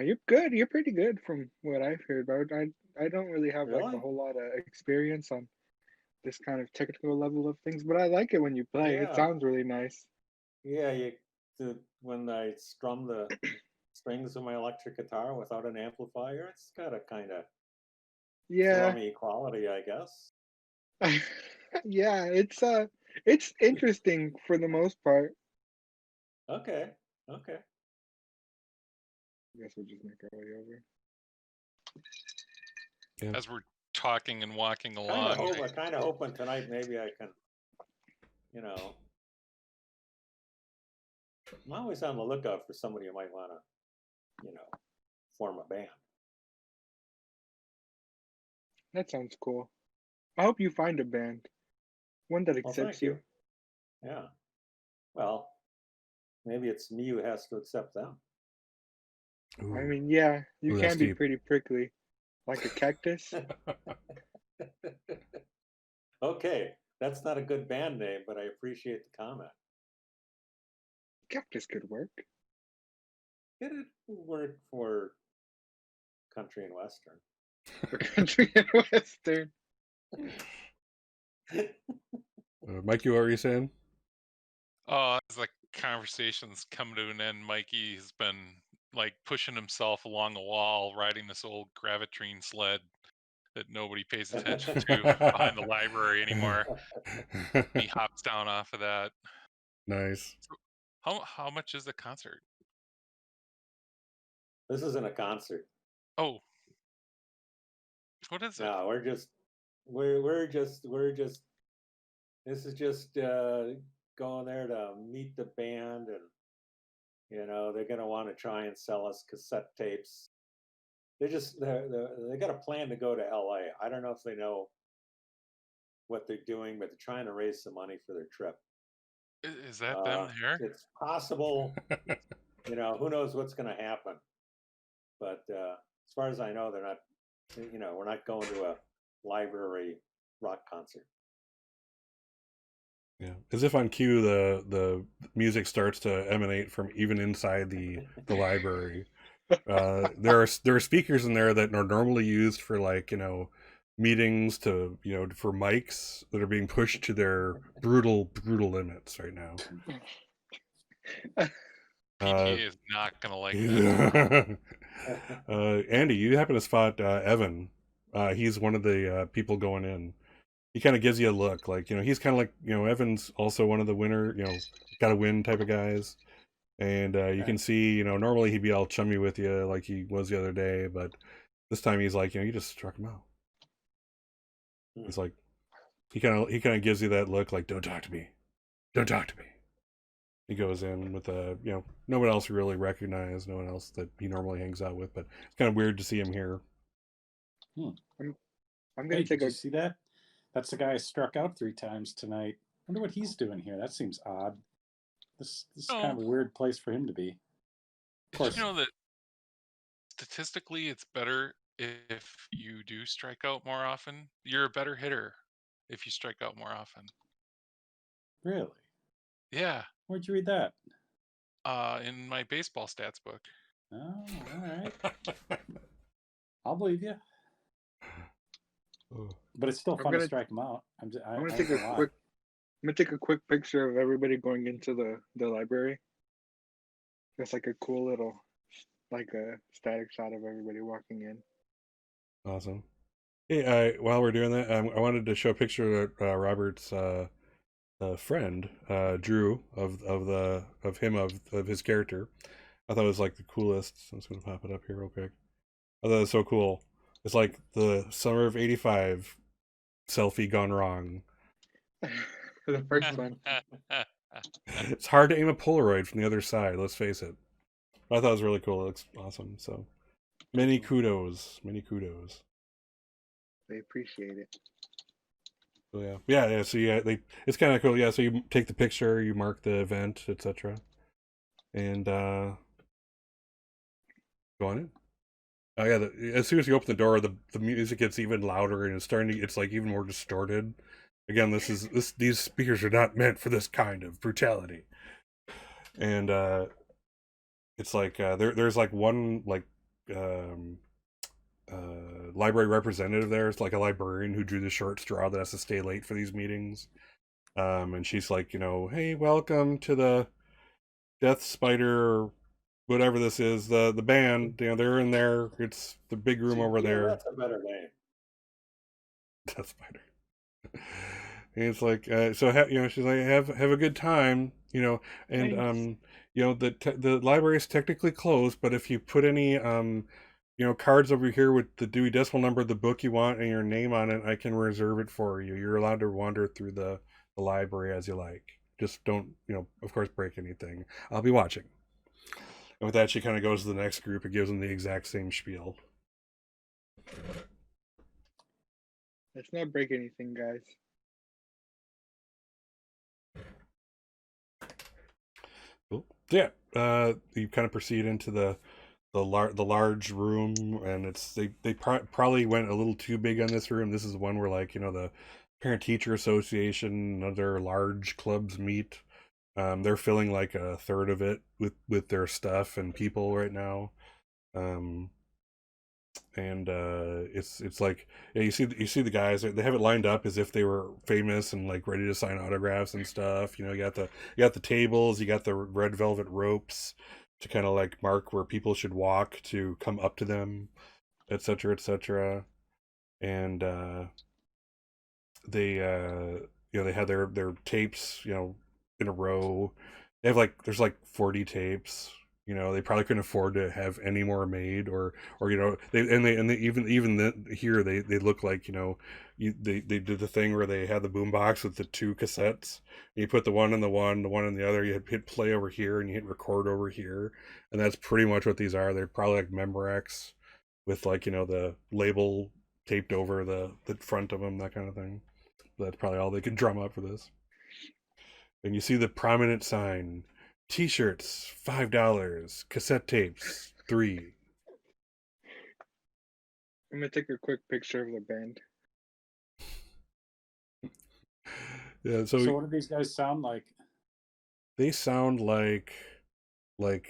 You're good. You're pretty good from what I've heard, but I don't really have like a Really? whole lot of experience on this kind of technical level of things, but I like it when you play. It Yeah. sounds really nice. Yeah, when I strum the strings of my electric guitar without an amplifier, it's got a kind of Yeah. thrummy quality, I guess. Yeah, it's interesting for the most part. Okay. I guess we'll just make our way over. Yeah. As we're talking and walking I along, kind of hoping tonight maybe I can, I'm always on the lookout for somebody who might want to, form a band. That sounds cool. I hope you find a band, one that Well, accepts thank you. Yeah. Well, maybe it's me who has to accept them. Ooh. I mean, yeah, you Ooh, that's can be deep. pretty prickly, like a cactus. Okay, that's not a good band name, but I appreciate the comment. Cactus could work. It'd work for country and western. For country and western. Mike, what were you saying? as the conversation's come to an end, Mikey has been like pushing himself along the wall, riding this old Gravitrine sled that nobody pays attention to behind the library anymore. He hops down off of that. Nice. How much is the concert? This isn't a concert. Oh, what is it? No, we're just. This is just going there to meet the band, and they're going to want to try and sell us cassette tapes. They got a plan to go to LA. I don't know if they know what they're doing, but they're trying to raise some money for their trip. Is that them there? It's possible. Who knows what's going to happen? But as far as I know, they're not. We're not going to a library rock concert. Yeah, as if on cue, the music starts to emanate from even inside the library. There are speakers in there that are normally used for meetings for mics that are being pushed to their brutal limits right now. PTA is not gonna like that. Andy, you happen to spot Evan. He's one of the people going in. He kind of gives you a look, he's kind of like, Evan's also one of the winner, gotta win type of guys. And you can see, normally he'd be all chummy with you like he was the other day, but this time he's like, you just struck him out. It's like he kind of gives you that look, like, don't talk to me. He goes in with no one else really recognized, no one else that he normally hangs out with, but it's kind of weird to see him here. I'm gonna Hey, take did you see that? That's the guy I struck out 3 times tonight. Wonder what he's doing here. That seems odd. This is kind of a weird place for him to be. Of course. Did you know that statistically it's better if you do strike out more often? You're a better hitter if you strike out more often. Really? Yeah. Where'd you read that? In my baseball stats book. Oh, all right. I'll believe you. Oh. But it's still I'm fun to gonna strike them out. I I'm gonna ain't take a gonna lie. quick I'm gonna take a quick picture of everybody going into the library. That's like a cool little like a static shot of everybody walking in. Awesome. Hey, while we're doing that, I wanted to show a picture of Robert's friend, Drew, of his character. I thought it was like the coolest. I'm just gonna pop it up here real quick. I thought it was so cool. It's like the summer of '85 selfie gone wrong. The first one. It's hard to aim a Polaroid from the other side. Let's face it. But I thought it was really cool. It looks awesome. So many kudos. Many kudos. They appreciate it. So yeah. So it's kind of cool. Yeah. So you take the picture, you mark the event, etc., and go on in. Oh yeah. As soon as you open the door, the music gets even louder and it's like even more distorted. Again, these speakers are not meant for this kind of brutality. And it's like there's like one like um library representative there. It's like a librarian who drew the short straw that has to stay late for these meetings. And she's like, hey, welcome to the Death Spider, whatever this is, the band. They're in there. It's the big room over there. That's a better name. Death Spider. And it's like, she's like, have a good time, and Thanks. the library is technically closed, but if you put any cards over here with the Dewey Decimal Number of the book you want and your name on it, I can reserve it for you. You're allowed to wander through the library as you like. Just don't, of course, break anything. I'll be watching. And with that, she kind of goes to the next group and gives them the exact same spiel. Let's not break anything, guys. Cool. Yeah, you kind of proceed into the large room, and they probably went a little too big on this room. This is one where the parent teacher association and other large clubs meet. They're filling like a third of it with their stuff and people right now. And it's like, yeah, you see the guys, they have it lined up as if they were famous and like ready to sign autographs and stuff. You got the tables, you got the red velvet ropes to kind of like mark where people should walk to come up to them, etc., etc. And they they have their tapes in a row. They have there's like 40 tapes. They probably couldn't afford to have any more made, or they even here they look like they did the thing where they had the boombox with the two cassettes. You put the one in the one in the other. You hit play over here and you hit record over here, and that's pretty much what these are. They're probably like Memorex with the label taped over the front of them, that kind of thing. That's probably all they could drum up for this. And you see the prominent sign: T-shirts $5, cassette tapes $3. I'm gonna take a quick picture of the band. Yeah, So what do these guys sound like? They sound like they're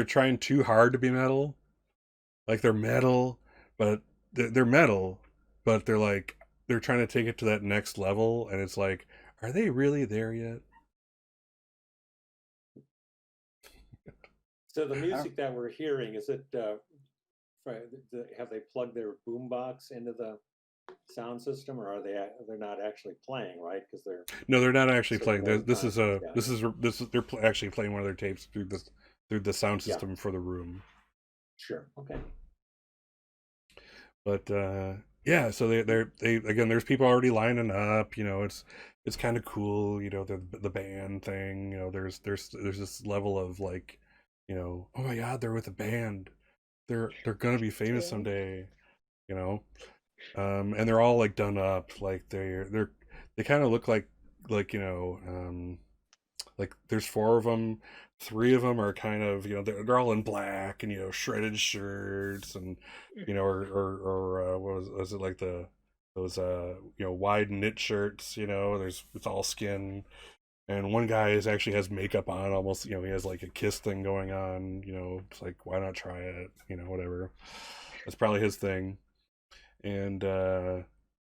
trying too hard to be metal. Like they're metal, but they're metal, but they're trying to take it to that next level, and it's like, are they really there yet? So the music that we're hearing, is it? Have they plugged their boombox into the sound system, or they're not actually playing, right? Because they're not actually playing. They're actually playing one of their tapes through the sound system for the room. Sure. Okay. But yeah, so they again, there's people already lining up. It's kind of cool. The band thing. There's this level of like, oh my God, they're with a band. They're gonna be famous someday. And they're all like done up. Like they kind of look like like there's 4 of them. 3 of them are kind of they're all in black and shredded shirts and or what was it, like those wide knit shirts. It's all skin, and one guy actually has makeup on, almost he has like a kiss thing going on. It's like, why not try it? Whatever. That's probably his thing. and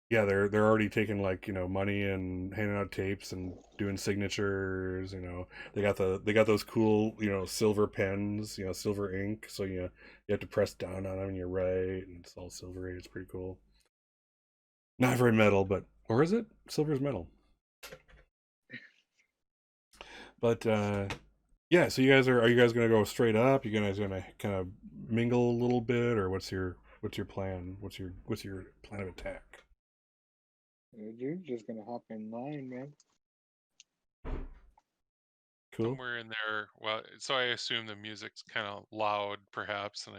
yeah, they're already taking like money and handing out tapes and doing signatures. They got those cool silver pens, silver ink. So you have to press down on them and you write, and it's all silvery. It's pretty cool. Not very metal, but or is it? Silver's metal. But yeah, so are you guys gonna go straight up? You guys gonna kind of mingle a little bit, or what's your plan? What's your plan of attack? You're just gonna hop in line, man. Cool. Somewhere in there. Well, so I assume the music's kind of loud, perhaps, and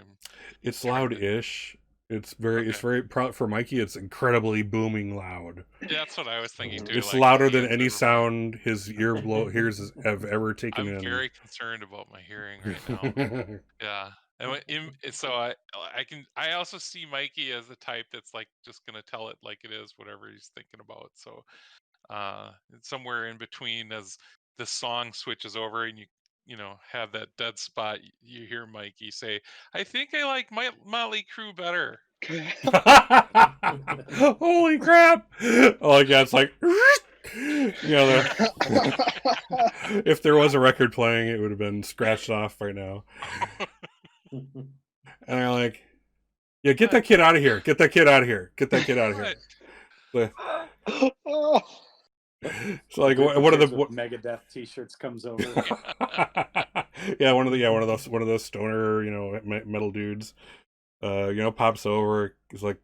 It's trying to- loud-ish. It's very for Mikey. It's incredibly booming loud. Yeah, that's what I was thinking too. It's like, louder than hands any over sound his ears have ever taken I'm in. very concerned about my hearing right now. Yeah. So I also see Mikey as the type that's like just gonna tell it like it is, whatever he's thinking about. So it's somewhere in between as the song switches over and you have that dead spot, you hear Mikey say, "I think I like my Motley Crue better." Holy crap! Oh yeah, it's like if there was a record playing, it would have been scratched off right now. And I'm like, yeah, get that kid out of here! Get that kid out of here! Get that kid out of here! So like one of the Megadeth T-shirts comes over. yeah, one of those stoner metal dudes, pops over. He's like,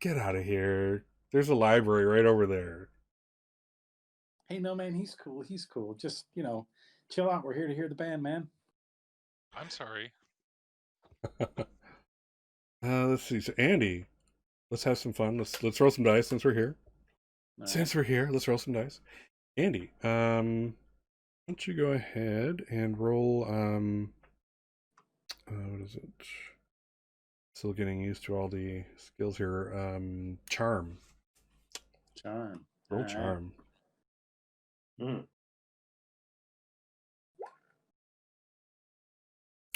get out of here! There's a library right over there. Hey, no man, he's cool. He's cool. Just chill out. We're here to hear the band, man. I'm sorry. Let's see. So Andy, let's have some fun. Let's roll some dice since we're here. Since we're here, let's roll some dice. Andy, why don't you go ahead and roll what is it? Still getting used to all the skills here. Charm. Charm. Roll All charm. Mm.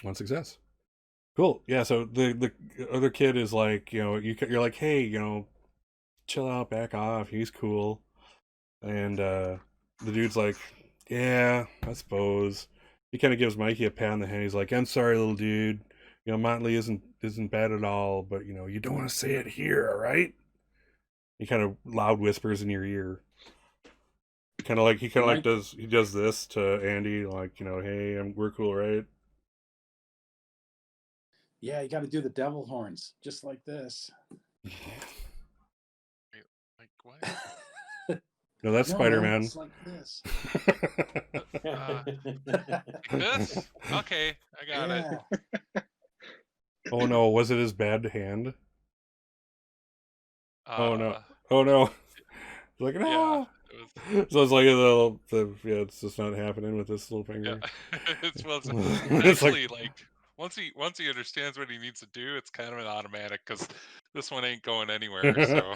One success. Cool. Yeah, so the other kid is like, you're like, hey, chill out, back off. He's cool. And the dude's like, yeah, I suppose. He kind of gives Mikey a pat on the head. He's like, I'm sorry, little dude. Motley isn't bad at all, but you don't want to say it here, all right? He kind of loud whispers in your ear. He does this to Andy, like, hey, we're cool, right? Yeah, you got to do the devil horns, just like this. Like what? No, that's Spider-Man. It's like this. Like this? Okay, I got it. Oh no, was it his bad hand? Oh no. It's like, no. Yeah, So it's like it's just not happening with this little finger. yeah. It's It's actually like once he understands what he needs to do, it's kind of an automatic because this one ain't going anywhere. So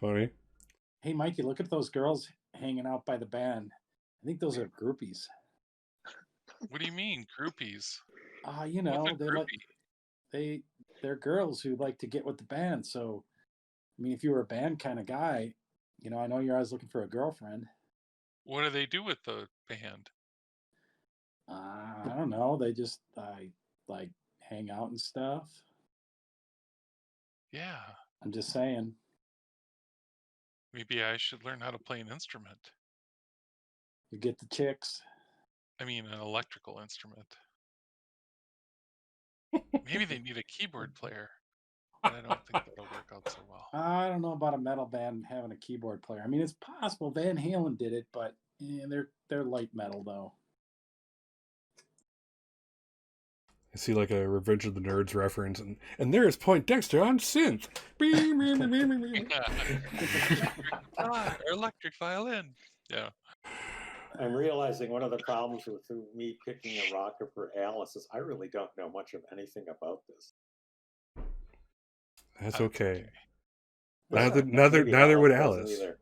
Funny. Hey, Mikey, look at those girls hanging out by the band. I think those are groupies. what do you mean groupies? They're like Groupie? they're girls who like to get with the band. So, I mean, if you were a band kind of guy, I know you're always looking for a girlfriend. What do they do with the band? I don't know. They just like hang out and stuff. Yeah, I'm just saying. maybe I should learn how to play an instrument. You get the chicks. I mean, an electrical instrument. Maybe they need a keyboard player, but I don't think that'll work out so well. I don't know about a metal band having a keyboard player. I mean, it's possible Van Halen did it, but they're light metal though. I see like a Revenge of the Nerds reference, and there's Point Dexter on synth. Or electric violin. Yeah. I'm realizing one of the problems with me picking a rocker for Alice is I really don't know much of anything about this. That's okay. Well, Neither maybe would doesn't Alice. either.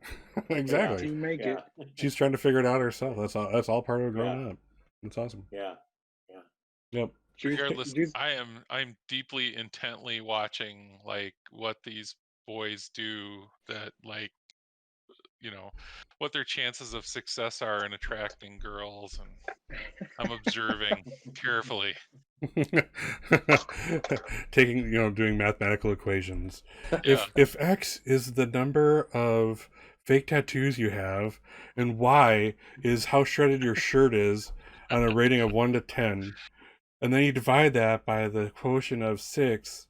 Exactly. You make it. She's trying to figure it out herself. That's all part of growing up. That's awesome. Yeah. Yep. regardless, Jude's I'm deeply intently watching like what these boys do that like what their chances of success are in attracting girls, and I'm observing carefully. Taking, doing mathematical equations. Yeah. If X is the number of fake tattoos you have, and Y is how shredded your shirt is on a rating of 1 to 10, and then you divide that by the quotient of 6,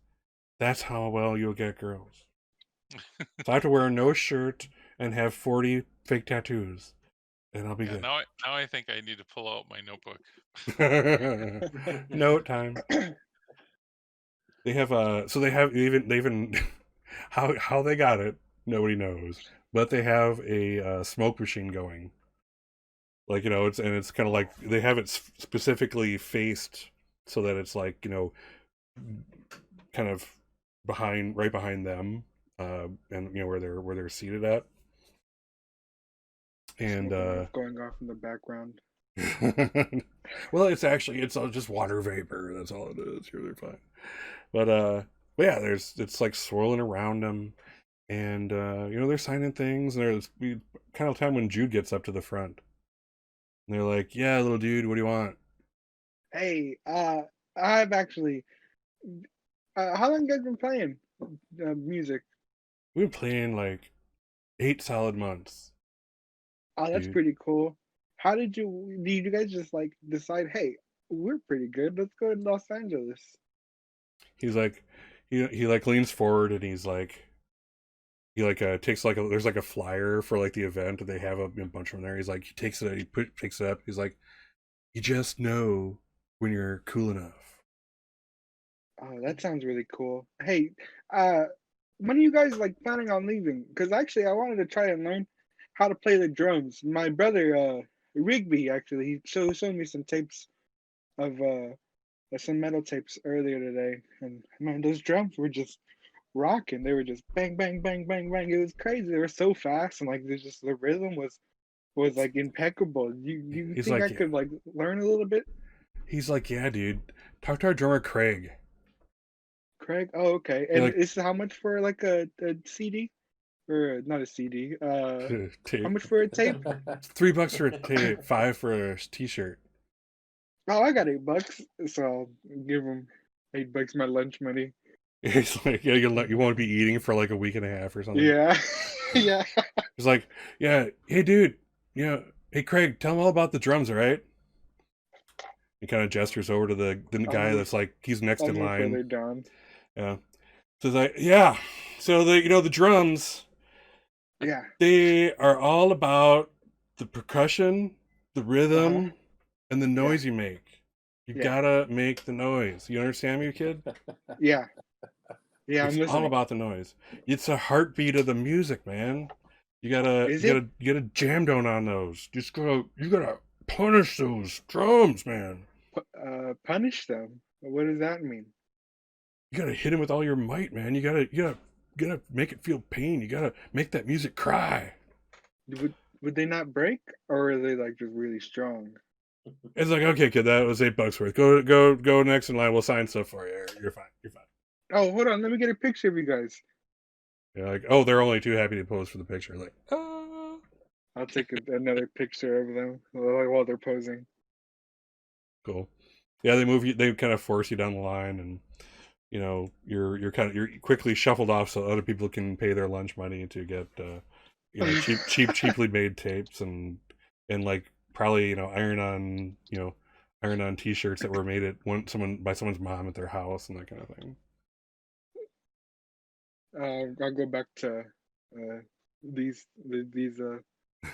that's how well you'll get girls. So I have to wear no shirt and have 40 fake tattoos, and I'll be Yeah, good. now I think I need to pull out my notebook. Note time. They have so they even how they got it, nobody knows, but they have a smoke machine going. Like, it's kind of like they have it specifically faced so that it's like, kind of right behind them, and where they're seated at. And smoke alarms going off in the background. well, it's all just water vapor. That's all it is. You're fine. But yeah, it's like swirling around them, and they're signing things. And there's kind of time when Jude gets up to the front, and they're like, "Yeah, little dude, what do you want?" Hey, I've actually. How long you guys been playing music? We've been playing like 8 solid months, Oh, that's dude. pretty cool. How did you guys just like decide, hey, we're pretty good, let's go to Los Angeles? He's like, he like leans forward and he's like, he like takes like there's like a flyer for like the event, and they have a bunch of them there. He's like, he takes it, picks it up. He's like, you just know when you're cool enough. Oh, that sounds really cool. Hey, uh, when are you guys like planning on leaving? Because actually, I wanted to try and learn how to play the drums. My brother, Rigby, actually, he showed me some tapes of some metal tapes earlier today, and man, those drums were just rocking. They were just bang, bang, bang, bang, bang. It was crazy. They were so fast, and like there's just the rhythm was like impeccable. You He's think I like, could like learn a little bit? yeah, dude. Talk to our drummer Craig. Craig? Oh, okay. You're And like, is how much for like a CD? Or not a CD. How tape. much for a tape? It's $3 for a tape, 5 for a t-shirt. Oh, I got $8, so I'll give him $8 my lunch money. He's like, yeah, you won't be eating for like a week and a half or something. Yeah, yeah. He's like, yeah, hey dude, hey Craig, tell him all about the drums, all right? He kind of gestures over to the I'll guy move. that's like, he's next I'll in move line. further down. Yeah. So he's like, yeah. So the drums, Yeah. they are all about the percussion, the Uh huh. rhythm, and the Yeah. noise you make. You Yeah. gotta make the noise. You understand me, kid? Yeah. Yeah. It's I'm all listening. about the noise. It's a heartbeat of the music, man. You gotta Is you it? gotta you gotta jam down on those. You gotta punish those drums, man. Punish them? What does that mean? You gotta hit him with all your might, man. You gotta make it feel pain. You gotta make that music cry. Would they not break, or are they like just really strong? It's like, okay, kid, that was $8 worth. Go next in line. We'll sign stuff for you. You're fine. You're fine. Oh, hold on. Let me get a picture of you guys. You're like, oh, they're only too happy to pose for the picture. Like, I'll take another picture of them while they're posing. cool. Yeah, they move you. They kind of force you down the line, and you're quickly shuffled off so other people can pay their lunch money to get cheaply made tapes, and like probably iron on t-shirts that were made by someone's mom at their house and that kind of thing. I'll go back to these These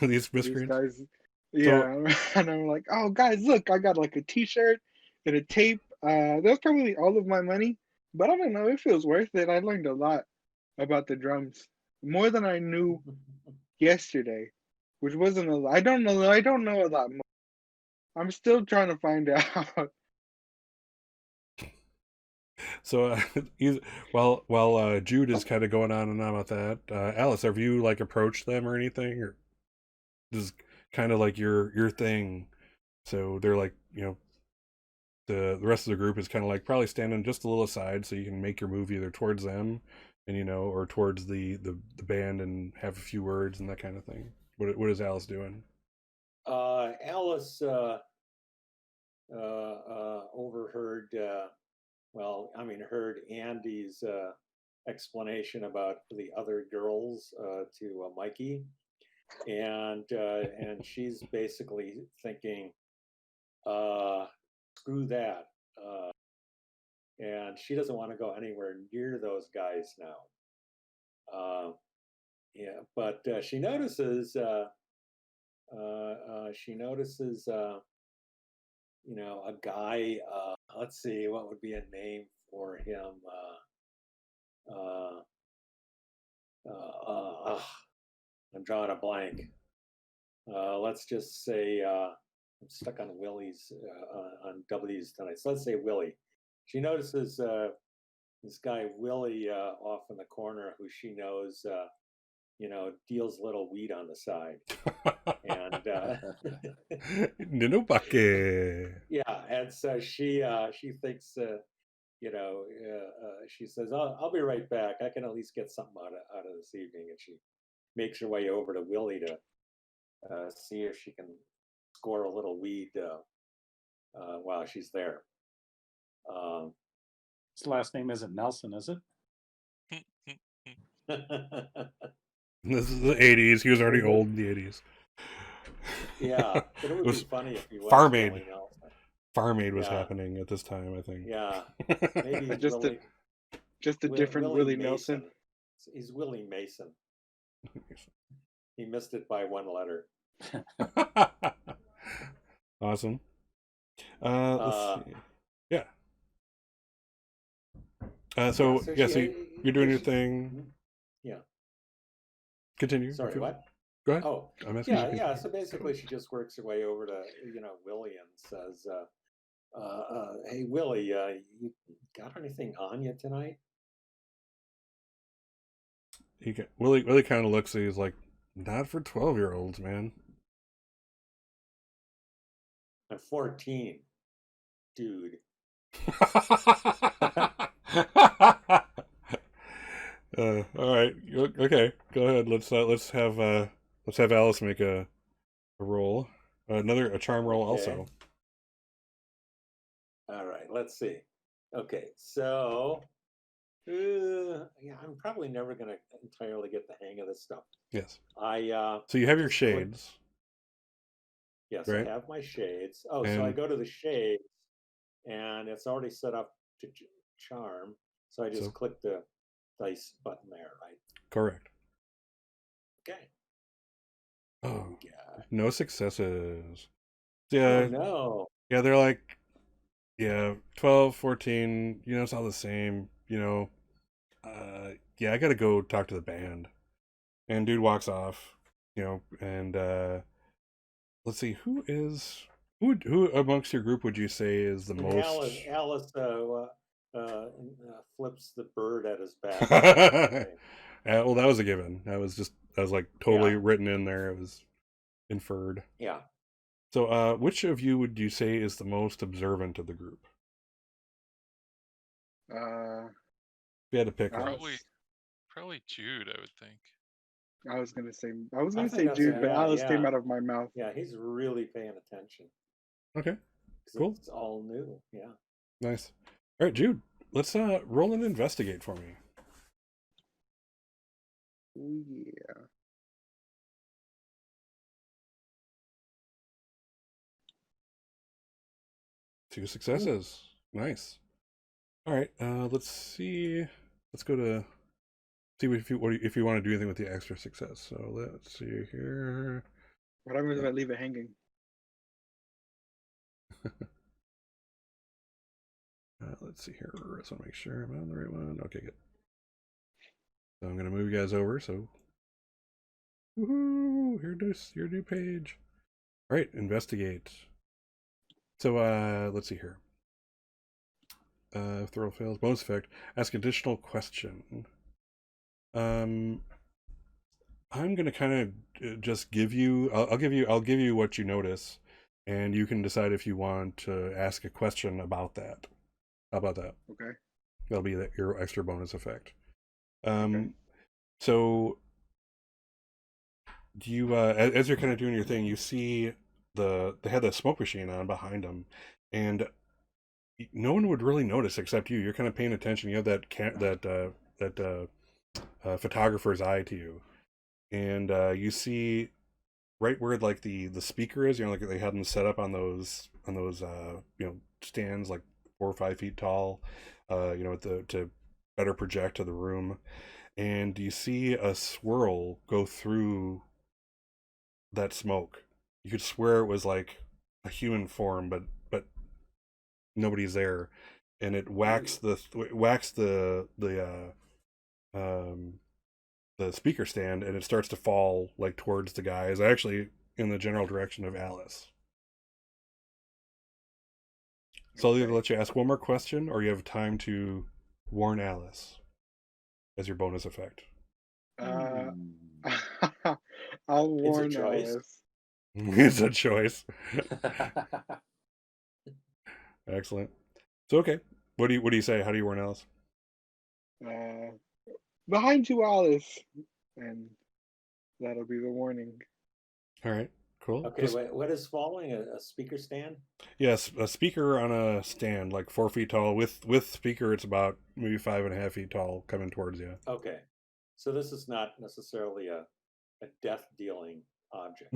these miscreants. guys. So Yeah, and I'm like, oh guys, look, I got like a T-shirt and a tape. That's probably all of my money, but I don't know. It feels worth it. I learned a lot about the drums, more than I knew yesterday, which wasn't a lot. I don't know. I don't know a lot more. I'm still trying to find out. he's while Jude is kind of going on and on about that. Alice, have you like approached them or anything, or this is kind of like your thing? So they're like, the rest of the group is kind of like probably standing just a little aside so you can make your move either towards them and or towards the band and have a few words and that kind of thing. What is Alice doing? Alice overheard, heard Andy's explanation about the other girls to Mikey, and she's basically thinking, screw that, and she doesn't want to go anywhere near those guys now. Yeah, but she notices a guy. Let's see, what would be a name for him? I'm drawing a blank. Let's just say I'm stuck on Willie's on W's tonight. So let's say Willie. She notices this guy Willie off in the corner, who she knows, deals little weed on the side, and Ninawake. yeah, and so she thinks, she says, I'll be right back. I can at least get something out of this evening, and she makes her way over to Willie to see if she can score a little weed while she's there. His last name isn't Nelson, is it? This is the 80s. He was already old in the 80s. Yeah, but it would was be funny if he was Farm Aid. Willie Nelson. Farm Aid was Yeah. happening at this time, I think. Yeah, maybe he's Just a- Just a different Willie Nelson. Mason. He's Willie Mason. He missed it by one letter. Awesome. Let's see. Yeah. So you're doing your thing. Yeah. Continue. Sorry, what? Go ahead. Oh, I'm asking you. yeah. So basically, she just works her way over to Willie and says, "Hey Willie, you got anything on you tonight?" Willie kind of looks at you, he's like, not for 12-year-olds, man. I'm 14, dude. All right. Okay. Go ahead. Let's have Alice make a roll. A charm roll Okay. also. All right. Let's see. Okay. So, I'm probably never gonna entirely get the hang of this stuff. Yes. So you have your shades. Yes, right? I have my shades. Oh, so I go to the shades, and it's already set up to charm. So I just click the dice button there, right? Correct. Okay. Oh, God. no successes. Oh, Yeah. no. Yeah, they're like, 12, 14, it's all the same, I gotta go talk to the band. And dude walks off, and let's see, who amongst your group would you say is the most? Alice flips the bird at his back. Well, that was a given. That was like totally written in there. It was inferred. Yeah. So, which of you would you say is the most observant of the group? If you had to pick one. Probably Jude, I would think. I was gonna say think Jude, but Alice yeah. came out of my mouth. Yeah, he's really paying attention. Okay. Cool. It's all new. Yeah. Nice. All right, Jude. Let's roll and investigate for me. Oh yeah. Two successes. Nice. All right. Let's see. Let's go to see if you want to do anything with the extra success. So let's see here. What happens if I leave it hanging? Let's see here. I just want to make sure I'm on the right one. Okay, good. So I'm going to move you guys over. So, woohoo! Here's your new page. All right, investigate. So let's see here. Throw fails. Bonus effect. Ask additional question. I'm going to kind of just give you. I'll give you what you notice, and you can decide if you want to ask a question about that. How about that? Okay. That'll be your extra bonus effect. Okay. So do you, as you're kind of doing your thing, you see they had the smoke machine on behind them, and no one would really notice except you. You're kind of paying attention. You have that photographer's eye to you, and you see right where like the speaker is. You know, like they had them set up on those stands like 4 or 5 feet tall. To better project to the room, and you see a swirl go through that smoke. You could swear it was like a human form, but nobody's there, and it whacks the speaker stand, and it starts to fall like towards the guys, actually in the general direction of Alice. So I'll either let you ask one more question, or you have time to warn Alice as your bonus effect. I'll It's a warn choice. Alice. It's a choice. Excellent. So okay, what do you say? How do you warn Alice? Behind you, Alice, and that'll be the warning. All right, cool. Okay, what is following a speaker stand? Yes, a speaker on a stand, like 4 feet tall. With speaker, it's about maybe 5.5 feet tall, coming towards you. Okay, so this is not necessarily a death dealing object.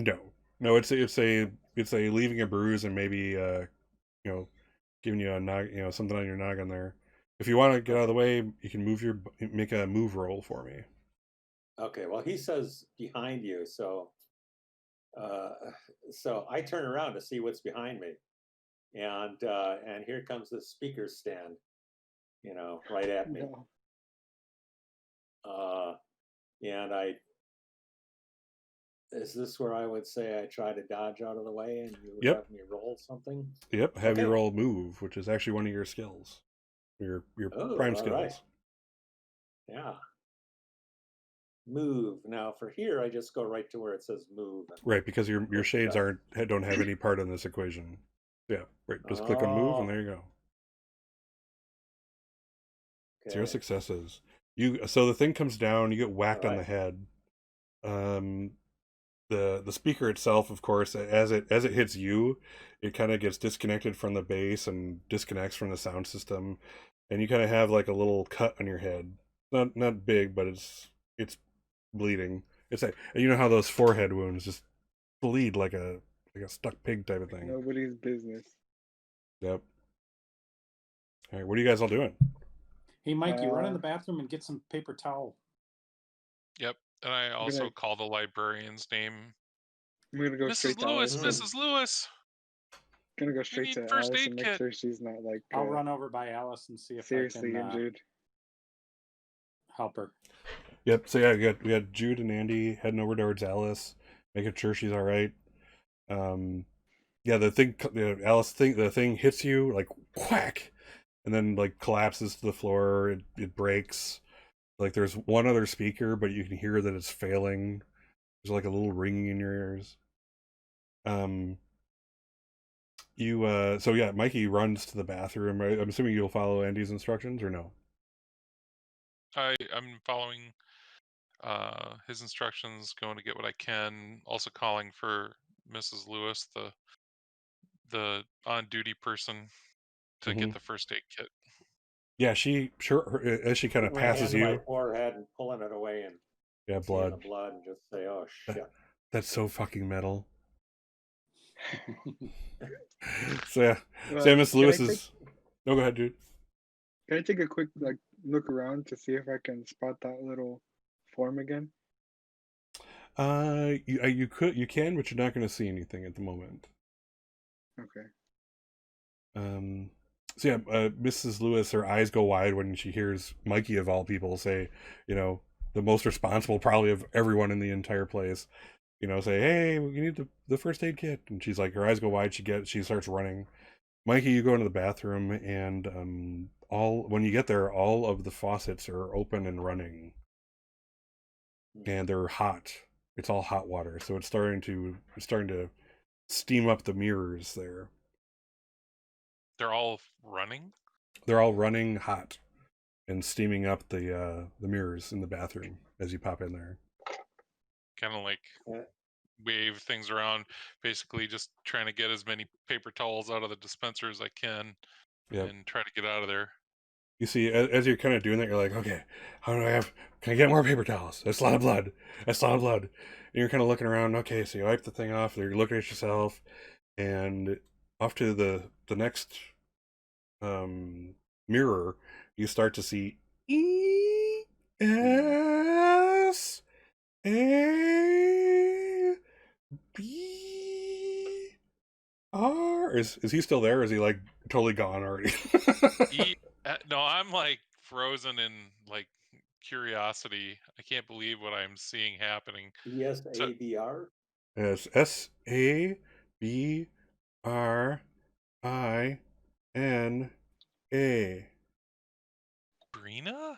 No, it's a leaving a bruise and maybe giving you something on your noggin there. If you want to get out of the way, you can make a move roll for me. Okay, well he says behind you, so I turn around to see what's behind me, and here comes the speaker stand, right at me. No. And is this where I would say I try to dodge out of the way and you would have me roll something? Yep, have you Okay. roll move, which is actually one of your skills, your prime skills. Right. Yeah. Move. Now for here, I just go right to where it says move. Right, because your shades don't have any part in this equation. Yeah, right. Just click on move, and there you go. Okay. 0 successes. So the thing comes down. You get whacked on the Right. head. The speaker itself, of course, as it hits you, it kind of gets disconnected from the base and disconnects from the sound system, and you kind of have like a little cut on your head. Not big, but it's bleeding. It's like, you know how those forehead wounds just bleed like a stuck pig type of thing. Nobody's business. Yep. All right, what are you guys all doing? Hey, Mike, you run in the bathroom and get some paper towel. Yep, and I also call the librarian's name. I'm gonna go straight to Alice. Mrs. Lewis. Gonna go straight to first Alice aid and make kit. sure she's not like I'll run over by Alice and see if seriously I can injured. help her. Yep. So yeah, we got Jude and Andy heading over towards Alice, making sure she's all right. Yeah, the thing hits you like whack, and then like collapses to the floor. It breaks. Like there's one other speaker, but you can hear that it's failing. There's like a little ringing in your ears. So yeah, Mikey runs to the bathroom. Right? I'm assuming you'll follow Andy's instructions, or no? I'm following his instructions, going to get what I can. Also calling for Mrs. Lewis, the on-duty person, to get the first aid kit. Yeah, as she kind of passes you, my forehead and pulling it away and blood, the blood, and just say, "Oh shit." That's so fucking metal. So yeah, Miss Lewis is. No, go ahead, dude. Can I take a quick look around to see if I can spot that little form again? You can, but you're not going to see anything at the moment. Okay. So yeah, Mrs. Lewis, her eyes go wide when she hears Mikey of all people say, the most responsible probably of everyone in the entire place, say, "Hey, you need the first aid kit," and she's like, her eyes go wide. She starts running. Mikey, you go into the bathroom, and when you get there, all of the faucets are open and running, and they're hot. It's all hot water, so it's starting to steam up the mirrors there. They're all running. They're all running hot and steaming up the mirrors in the bathroom as you pop in there. Kind of like Yeah. wave things around, basically just trying to get as many paper towels out of the dispenser as I can, Yep. and try to get out of there. You see, as you're kind of doing that, you're like, okay, how do I have? Can I get more paper towels? That's a lot of blood. That's a lot of blood. And you're kind of looking around. Okay, so you wipe the thing off. You're looking at yourself, and off to the next mirror, you start to see ESABR. Is he still there? Or is he like totally gone already? No, I'm like frozen in like curiosity. I can't believe what I'm seeing happening. ESABR? Yes, SABRINA. Brina?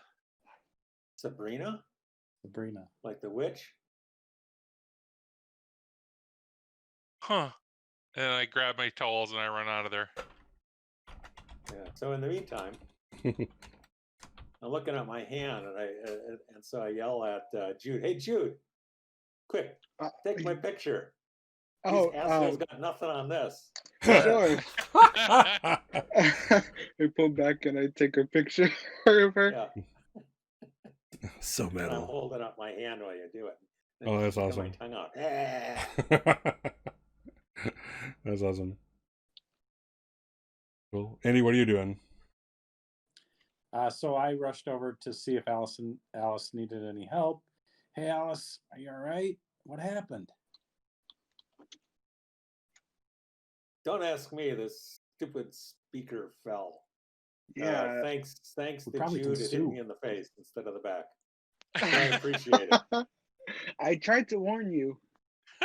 Sabrina? Sabrina. Like the witch? Huh. And I grab my towels and I run out of there. Yeah. So in the meantime, I'm looking at my hand, and so I yell at Jude, "Hey Jude, quick, take my picture. These assholes got nothing on this." Sure. I pull back and I take a picture of her. Yeah. So And I'm metal. holding up my hand while you do it. And Oh, that's sticking awesome. my tongue out. That's awesome. Cool. Andy, what are you doing? So I rushed over to see if Alice needed any help. Hey, Alice, are you all right? What happened? Don't ask me. This stupid speaker fell. Yeah. Thanks We to probably Jude, can it hit sue. me in the face instead of the back. I appreciate it. I tried to warn you.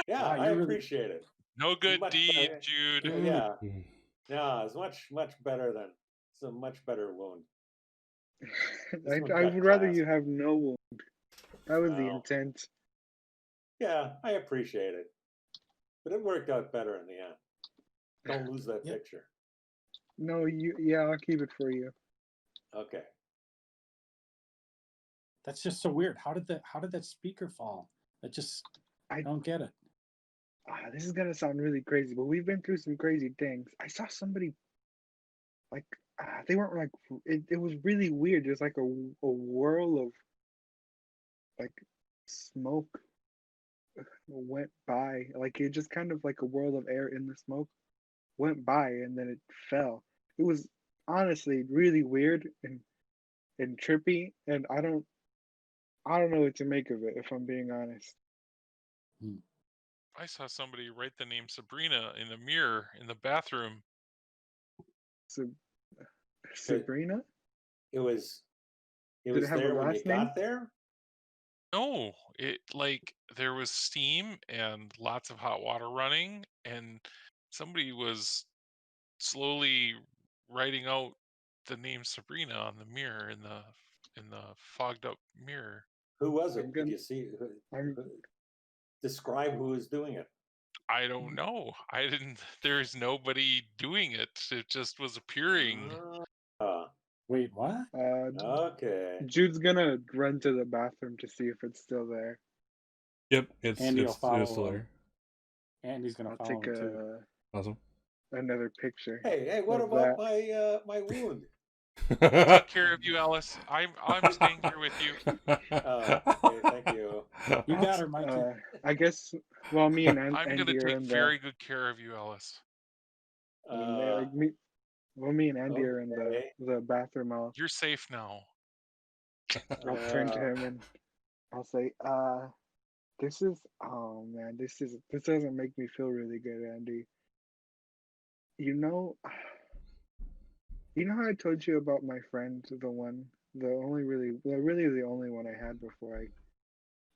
Yeah, Wow, I you're really- appreciate it. No good Much deed, better. Jude. Yeah. No, it's much better than it's a much better wound. This one's I got would rather class. you have no wound. That was the Wow. intent. Yeah, I appreciate it. But it worked out better in the end. Don't lose that Yep. picture. No, yeah, I'll keep it for you. Okay. That's just so weird. How did that speaker fall? I don't get it. This is gonna sound really crazy, but we've been through some crazy things. I saw somebody like they weren't like it was really weird. There's like a whirl of like smoke went by. Like it just kind of like a whirl of air in the smoke went by and then it fell. It was honestly really weird and trippy, and I don't know what to make of it if I'm being honest. I saw somebody write the name Sabrina in the mirror in the bathroom. Sabrina? It was Did it have a there when you last name? got there? No, it like there was steam and lots of hot water running, and somebody was slowly writing out the name Sabrina on the mirror in the fogged up mirror. Who was it? I'm Did gonna- you see? I'm- Describe who was doing it. I don't know. I didn't. There's nobody doing it. It just was appearing. Wait, what? Okay. Jude's gonna run to the bathroom to see if it's still there. Yep, it's Andy will follow still him. there. Andy's gonna I'll follow take him too. Awesome. another picture. Hey, what of about that. my wound? Take care of you, Alice. I'm staying here with you. Okay, thank you. You got her, Mikey. I guess. Well, me and I'm Andy gonna are take in very good care of you, Alice. me and Andy are in okay. the bathroom. You're safe now. I'll turn to him and I'll say, this is, oh man, this doesn't make me feel really good, Andy. You know how I told you about my friend, the really the only one I had before I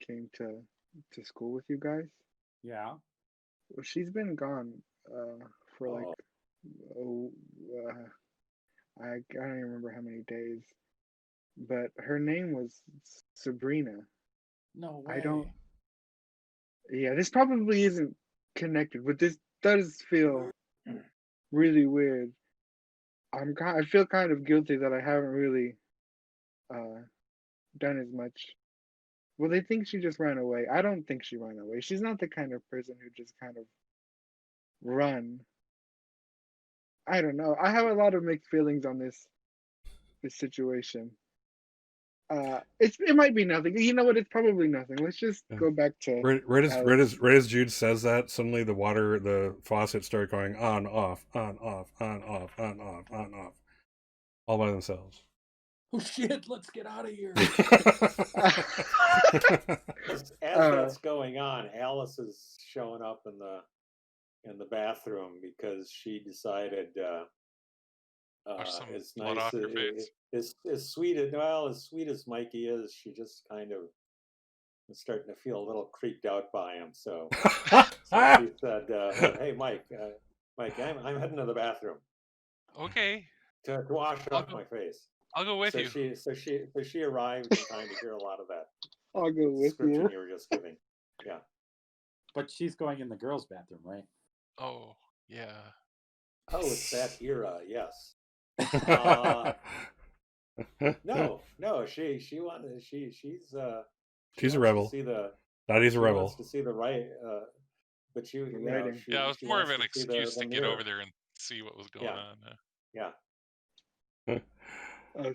came to school with you guys? Yeah. Well, she's been gone for like I don't even remember how many days, but her name was Sabrina. No way. I don't. Yeah, this probably isn't connected, but does feel really weird. I feel kind of guilty that I haven't really done as much. Well, they think she just ran away. I don't think she ran away. She's not the kind of person who just kind of run. I don't know. I have a lot of mixed feelings on this situation. It might be nothing. You know what? It's probably nothing. Let's just go back to Alice. Right as Jude says that, suddenly the faucets start going on, off, on, off, on, off, on, off, on, off, all by themselves. Oh shit! Let's get out of here. As that's going on, Alice is showing up in the bathroom because she decided some as blood nice off her face. as sweet as Mikey is, she just kind of was starting to feel a little creeped out by him. So she said, "Hey, Mike, I'm heading to the bathroom Okay, to wash off my face." I'll go with you. She arrived in time to hear a lot of that I'll go with description you. you were just giving. Yeah. But she's going in the girls' bathroom, right? Oh, yeah. Oh, it's that era. Yes. No. She wanted. She's a rebel. Dottie's a rebel. Wants to see the right. But writing. Yeah, it was she more of wants an to see excuse to get mirror. over there and see what was going on. Yeah.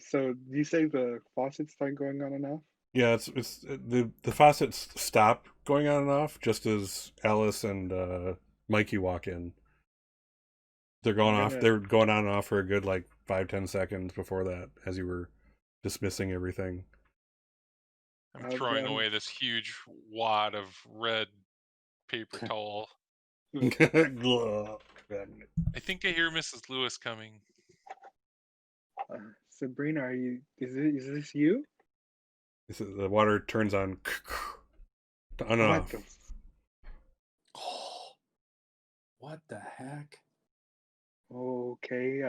So you say the faucets start going on and off? Yeah, it's the faucets stop going on and off just as Alice and Mikey walk in. They're going off. They're going on and off for a good 5-10 seconds before that, as you were dismissing everything. I'm throwing away this huge wad of red paper towel. I think I hear Mrs. Lewis coming. Sabrina, is this you? The water turns on and off. What the heck? Okay.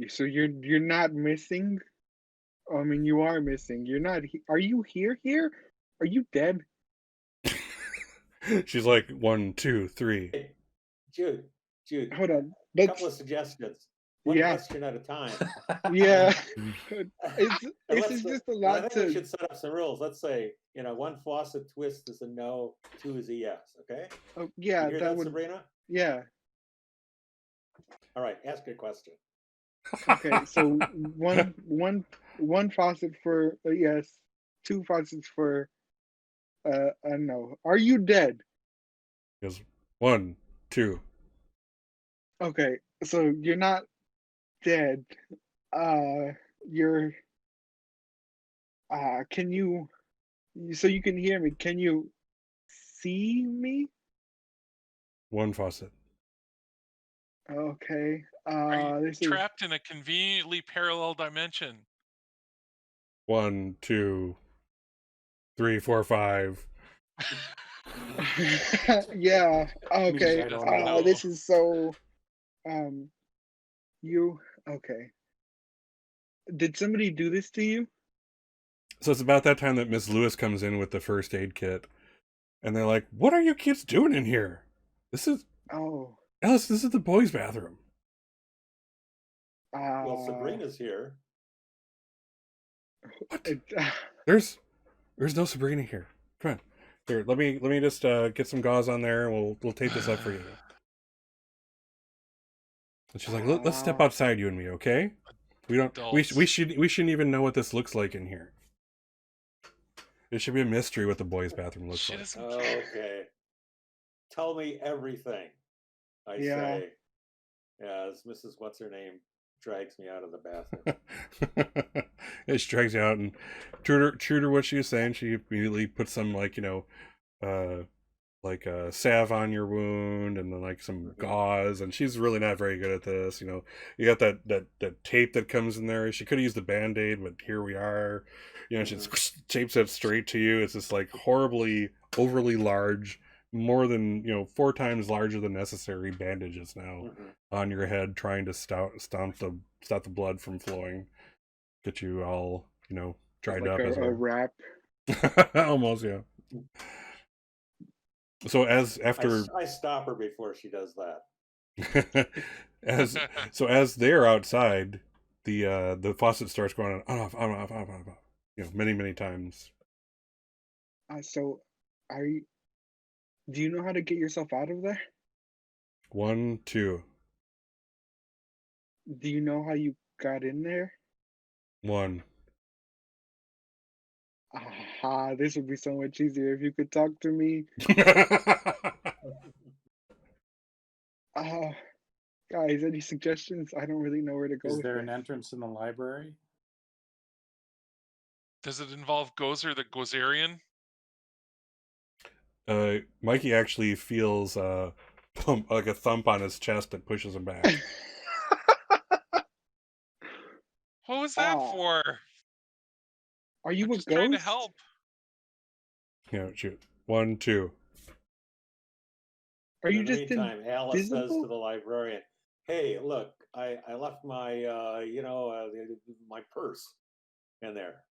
So you're not missing? I mean, you are missing. You're not. Are you here? Here? Are you dead? She's like 1, 2, 3. Hey, Jude. Hold on. A couple of suggestions. One question at a time. Yeah. This is just a lot I think we should set up some rules. Let's say, one faucet twist is a no, 2 is a yes. Okay. Oh yeah. You hear that, Sabrina? Yeah. All right. Ask your question. Okay. So one faucet for a yes, 2 faucets for a no. Are you dead? Yes. 1, 2. Okay. So you're not dead. You're. Can you? So you can hear me. Can you see me? 1 faucet. Okay. Are you this trapped in a conveniently parallel dimension? 1, 2, 3, 4, 5. Yeah. Okay. She doesn't know. This is so. You okay? Did somebody do this to you? So it's about that time that Miss Lewis comes in with the first aid kit, and they're like, "What are you kids doing in here? This is Alice. This is the boys' bathroom." Well, Sabrina's here. What? There's no Sabrina here. Come on, here. Let me just get some gauze on there, and we'll tape this up for you. And she's like, "Let's step outside, you and me, okay? We shouldn't even know what this looks like in here. It should be a mystery what the boys' bathroom looks like." Okay. Tell me everything. I say, as Mrs. What's her name drags me out of the bathroom. She drags you out, and true to what she was saying, she immediately puts some salve on your wound, and then some gauze, and she's really not very good at this. You got that tape that comes in there. She could have used the Band-Aid, but here we are. She tapes it straight to you. It's this horribly overly large, more than 4 times larger than necessary bandages now on your head, trying to stop the blood from flowing, get you all dried up as a wrap. almost, yeah. So as I, after I stop her before she does that. as they're outside, the faucet starts going on off, on off, on off, many times. So, are you? Do you know how to get yourself out of there? 1, 2, Do you know how you got in there? 1. Aha, this would be so much easier if you could talk to me. Uh, guys, any suggestions? I don't really know where to go Is with there this. an entrance in the library? Does it involve Gozer the Gozerian? Mikey actually feels like a thump on his chest that pushes him back. What was that Ah, for? are you I'm a just trying to ghost? help. Shoot. 1, 2. Are you In the just meantime, Alice says to invisible? the librarian, "Hey, look, I left my my purse in there."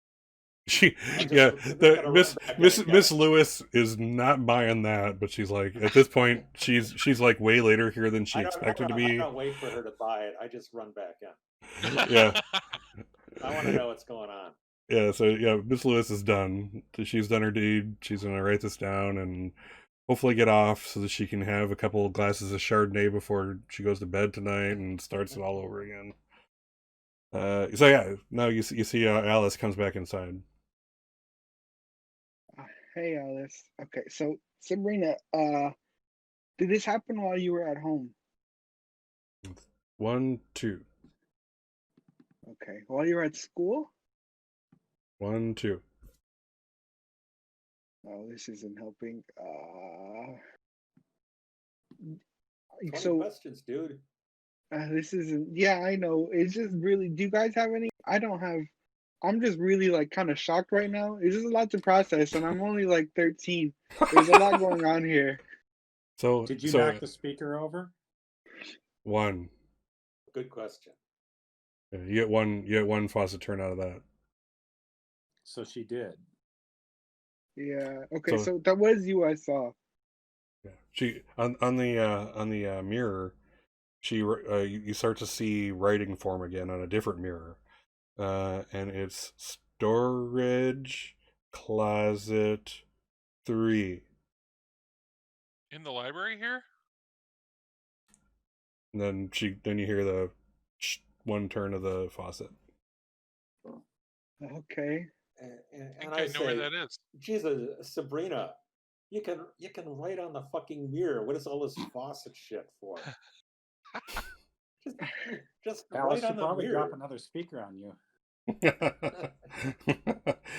She, I'm yeah, just the gonna run Miss back in Miss and get Miss it. Lewis is not buying that, but she's like, at this point, she's like way later here than she I don't expected to I be. don't wait for her to buy it. I just run back in. Yeah, I want to know what's going on. yeah. So yeah, Miss Lewis is done. She's done her deed. She's gonna write this down and hopefully get off so that she can have a couple of glasses of Chardonnay before she goes to bed tonight and starts it all over again. So yeah, now you see Alice comes back inside. Hey, Alice. Okay, so Sabrina, did this happen while you were at home? 1, 2, Okay, while you were at school? 1, 2. Oh, this isn't helping. 20 So questions, dude. this isn't. Yeah, I know. It's just really. Do you guys have any? I don't have. I'm just really like kind of shocked right now. It's just a lot to process, and I'm only like 13. There's a lot going on here. So Did you so knock the speaker over? 1. Good question. Yeah, you get one faucet turn out of that. So she did. Yeah. Okay. So So that was you I saw. yeah, she on the mirror, you start to see writing form again on a different mirror, and it's storage closet 3, In the library here? and then you hear the one turn of the faucet. Okay. And I think I I know where say, that is. Jesus, Sabrina, you can write on the fucking mirror. What is all this faucet shit for? Just, just Alice write on should the probably drop mirror. another speaker on you.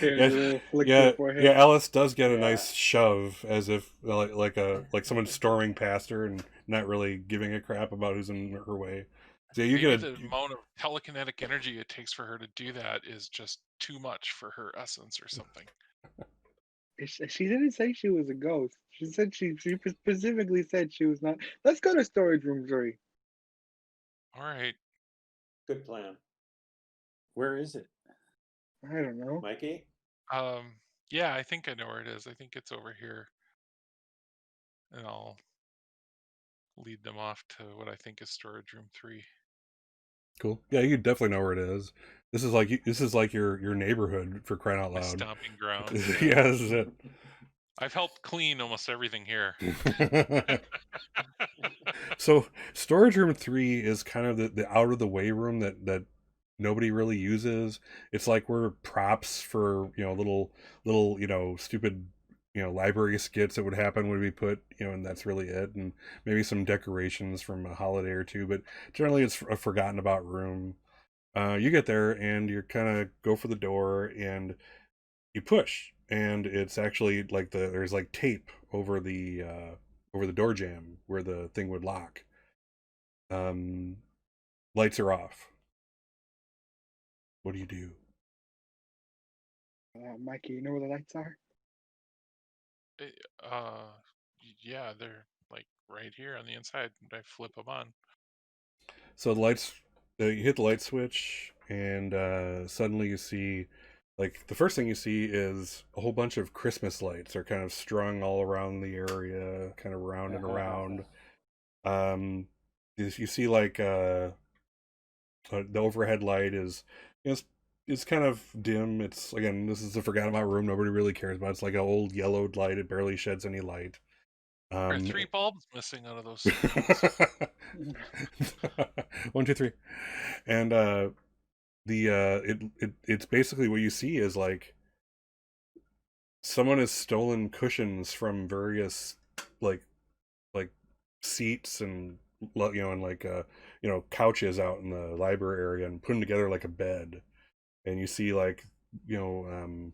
Here's a Yeah, little flicker for yeah. him. Alice does get a Yeah. nice shove, as if like someone storming past her and not really giving a crap about who's in her way. So yeah, you Maybe get the amount of telekinetic energy it takes for her to do that is just too much for her essence or something. She didn't say she was a ghost. She said she specifically said she was not. Let's go to storage room 3. All right. Good plan. Where is it? I don't know. Mikey? Yeah, I think I know where it is. I think it's over here. And I'll lead them off to what I think is storage room 3. cool. Yeah, you definitely know where it is. This is like your neighborhood, for crying out My loud. stomping grounds. Yeah, this is it. I've helped clean almost everything here. So storage room 3 is kind of the out of the way room that nobody really uses. It's like we're props for little stupid library skits that would happen when we put and that's really it, and maybe some decorations from a holiday or two, but generally it's a forgotten about room. You get there and you kind of go for the door and you push, and it's actually like there's like tape over the door jamb where the thing would lock. um Lights are off. What do you do? Mikey, you know where the lights are? Eh, Uh, yeah, they're like right here on the inside. I flip them on. So the lights, you hit the light switch, and suddenly you see like the first thing you see is a whole bunch of Christmas lights are kind of strung all around the area, kind of round and around. You see like the overhead light is, you know, it's kind of dim. It's, again, this is a forgotten about room. Nobody really cares about it. It's like an old yellowed light. It barely sheds any light. There are 3 bulbs missing out of those 3 bulbs. 1, 2, 3, and it's basically what you see is like someone has stolen cushions from various like like seats and and like couches out in the library area and put them together like a bed, and you see like you know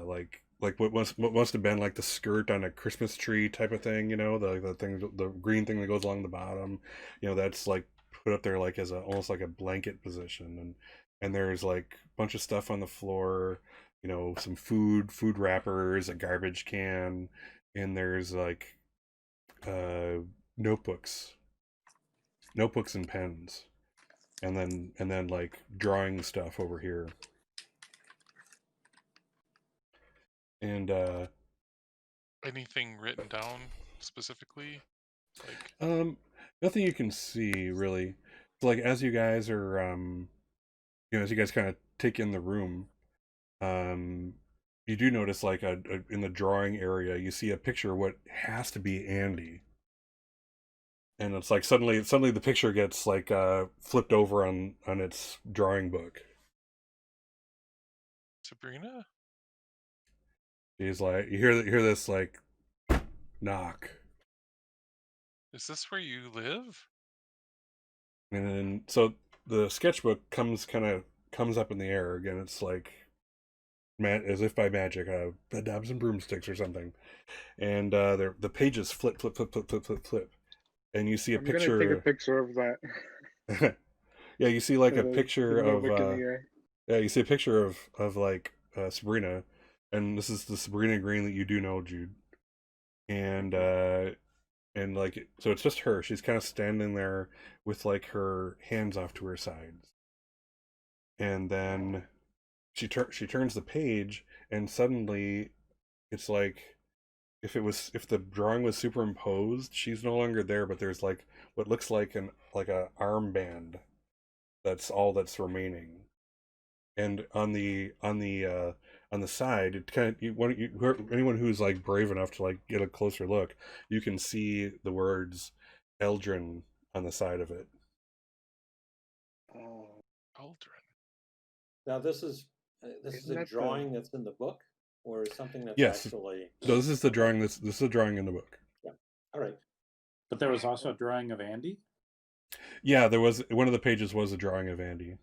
like what must have been like the skirt on a Christmas tree type of thing, the thing, the green thing that goes along the bottom, that's like put up there like as a almost like a blanket position, and there's like a bunch of stuff on the floor, some food wrappers, a garbage can, and there's like uh notebooks and pens, and then like drawing stuff over here. And Anything written down specifically? Like nothing you can see really. So, like, as you guys are as you guys kind of take in the room, you do notice like in the drawing area you see a picture of what has to be Andy. And it's like suddenly the picture gets like flipped over on its drawing book. Sabrina? He's like, you hear this like knock, Is this where you live? and then so the sketchbook comes up in the air again. It's like as if by magic, dabs and broomsticks or something, and the pages flip, and you see a I'm picture. gonna take a picture of that. Yeah, you see like a The picture of notebook in the air. yeah, you see a picture of like Sabrina, and this is the Sabrina Green that you do know, Jude, and like so it's just her. She's kind of standing there with like her hands off to her sides, and then she turns the page, and suddenly it's like if the drawing was superimposed, she's no longer there, but there's like what looks like a armband. That's all that's remaining. And on the side, it kind of anyone who's like brave enough to like get a closer look, you can see the words Eldrin on the side of it. Oh, Aldrin. Now this is Isn't a that drawing that's in the book, or is something that's Yes. actually. No, this is the Okay. drawing. This is the drawing in the book. Yeah. All right. But there was also a drawing of Andy. Yeah, there was one of the pages was a drawing of Andy,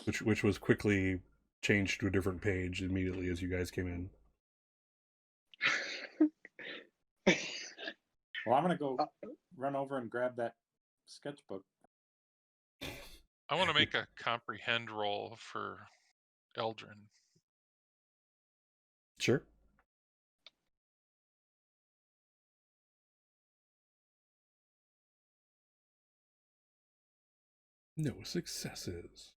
which was quickly changed to a different page immediately as you guys came in. Well, I'm gonna go run over and grab that sketchbook. I want to make a comprehend roll for Eldrin. Sure. No successes.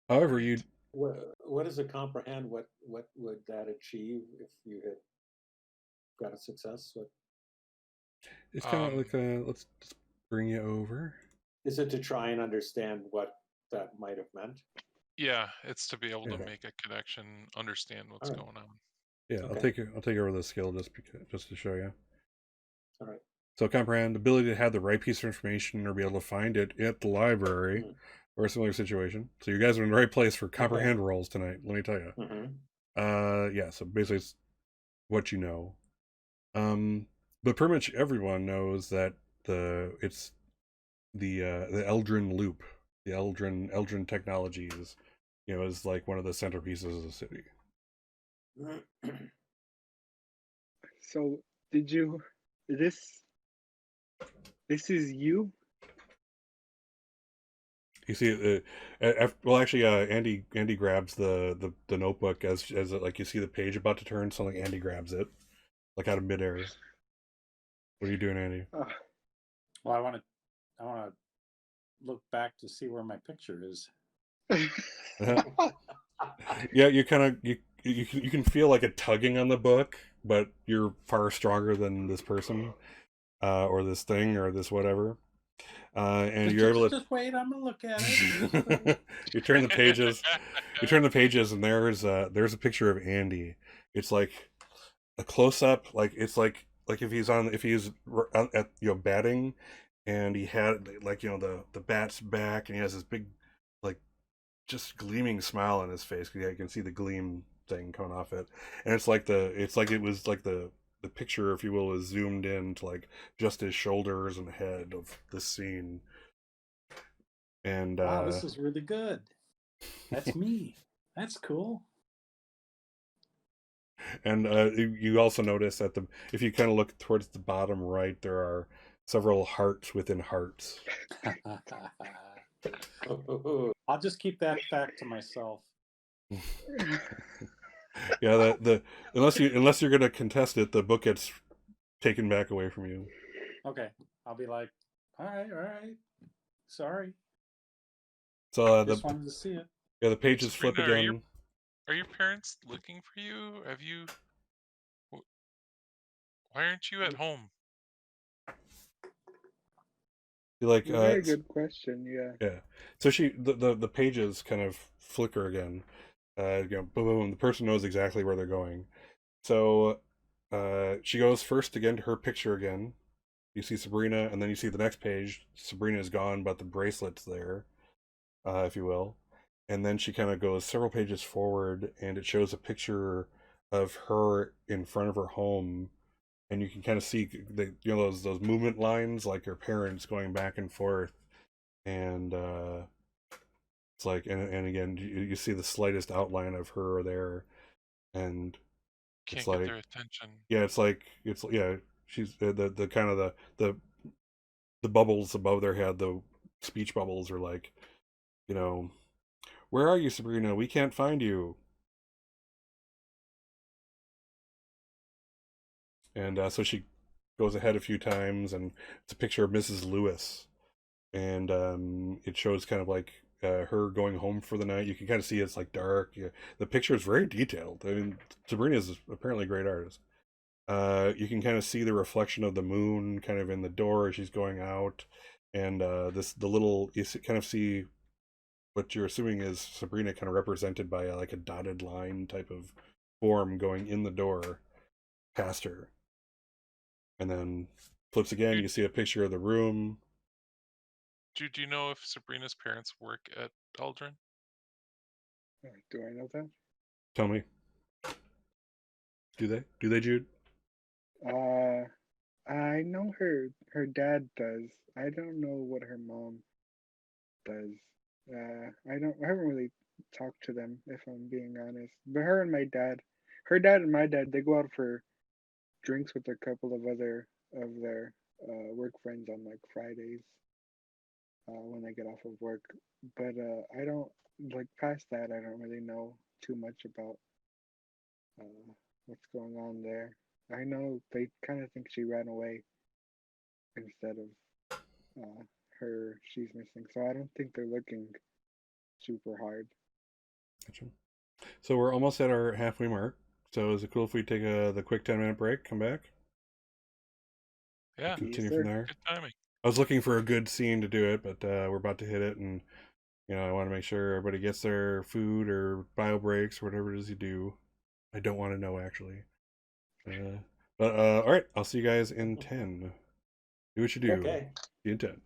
However, you What does it comprehend? What would that achieve if you had got a success? What it's kind of like let's just bring you over. is it to try and understand what that might have meant? Yeah, it's to be able to Okay. make a connection, understand what's Alright. going on. Yeah, Okay. I'll take over the skill just to show you. All right. So comprehend, ability to have the right piece of information or be able to find it at the library or a similar situation. So you guys are in the right place for comprehend rolls tonight. Let me tell you. Yeah. So basically, it's what you know. But pretty much everyone knows that it's the Eldrin loop, the Eldrin technologies, is like one of the centerpieces of the city. So did you? This is you? You see, well, actually, Andy grabs the notebook as like you see the page about to turn. So like Andy grabs it, like out of midair. What are you doing, Andy? Well, I want to look back to see where my picture is. Yeah, you kind of you can feel like a tugging on the book, but you're far stronger than this person, or this thing, or this whatever. And you're able Just wait. I'm gonna look at it. Just wait. to. You turn the pages. You turn the pages, and there's a picture of Andy. It's like a close up, like it's like if he's at batting, and he had like the bat's back, and he has this big like just gleaming smile on his face. Yeah, you can see the gleam thing coming off it, and it's like it was like the picture, if you will, is zoomed in to like just his shoulders and head of this scene. And Wow, this is really good. That's me. That's cool. and you also notice that if you kind of look towards the bottom right, there are several hearts within hearts. I'll just keep that fact to myself. Yeah, the unless you're gonna contest it, the book gets taken back away from you. Okay, I'll be like, all right, sorry. So Just wanted to see it. yeah, the pages flip Sabrina, again. Are your parents looking for you? Why aren't you at home? You like Very good question. Yeah. yeah. So the pages kind of flicker again. Boom, boom. The person knows exactly where they're going. So she goes first again to her picture again. You see Sabrina, and then you see the next page. Sabrina is gone, but the bracelet's there, if you will. And then she kind of goes several pages forward, and it shows a picture of her in front of her home, and you can kind of see those movement lines, like her parents going back and forth, and it's like, and again, you see the slightest outline of her there, and Can't it's get like, their attention. yeah, she's the kind of the bubbles above their head, the speech bubbles are like, where are you, Sabrina? We can't find you. And so she goes ahead a few times, and it's a picture of Mrs. Lewis, and it shows kind of like her going home for the night. You can kind of see it's like dark. Yeah. The picture is very detailed. I mean, Sabrina is apparently a great artist. You can kind of see the reflection of the moon kind of in the door as she's going out, and you kind of see what you're assuming is Sabrina kind of represented by like a dotted line type of form going in the door past her. And then flips again, you see a picture of the room. Do you know if Sabrina's parents work at Aldrin? Do I know that? Tell me. Do they? Do they, Jude? I know her dad does. I don't know what her mom does. I haven't really talked to them, if I'm being honest. But her dad and my dad, they go out for drinks with a couple of other of their work friends on like Fridays when they get off of work. But I don't like past that. I don't really know too much about what's going on there. I know they kind of think she ran away instead of her. She's missing, so I don't think they're looking super hard. Gotcha. So we're almost at our halfway mark. So is it cool if we take the quick 10-minute break, come back? Yeah. Continue Yes, from there. Good timing. I was looking for a good scene to do it, but we're about to hit it, and I want to make sure everybody gets their food or bio breaks or whatever it is you do. I don't want to know actually. But all right, I'll see you guys in 10. Do what you do. Okay. See you in 10.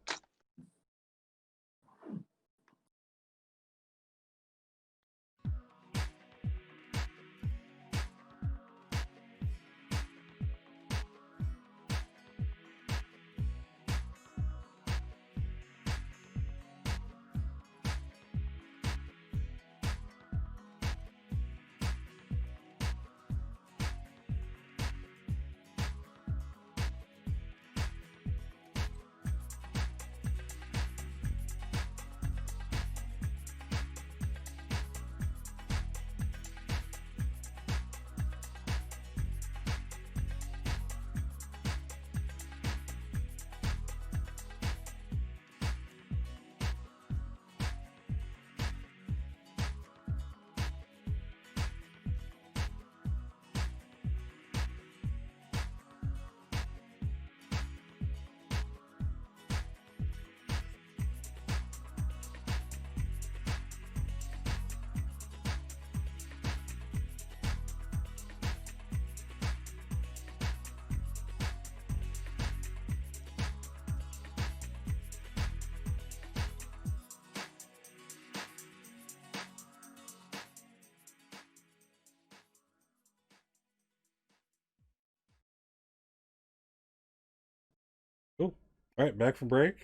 All right, back from break.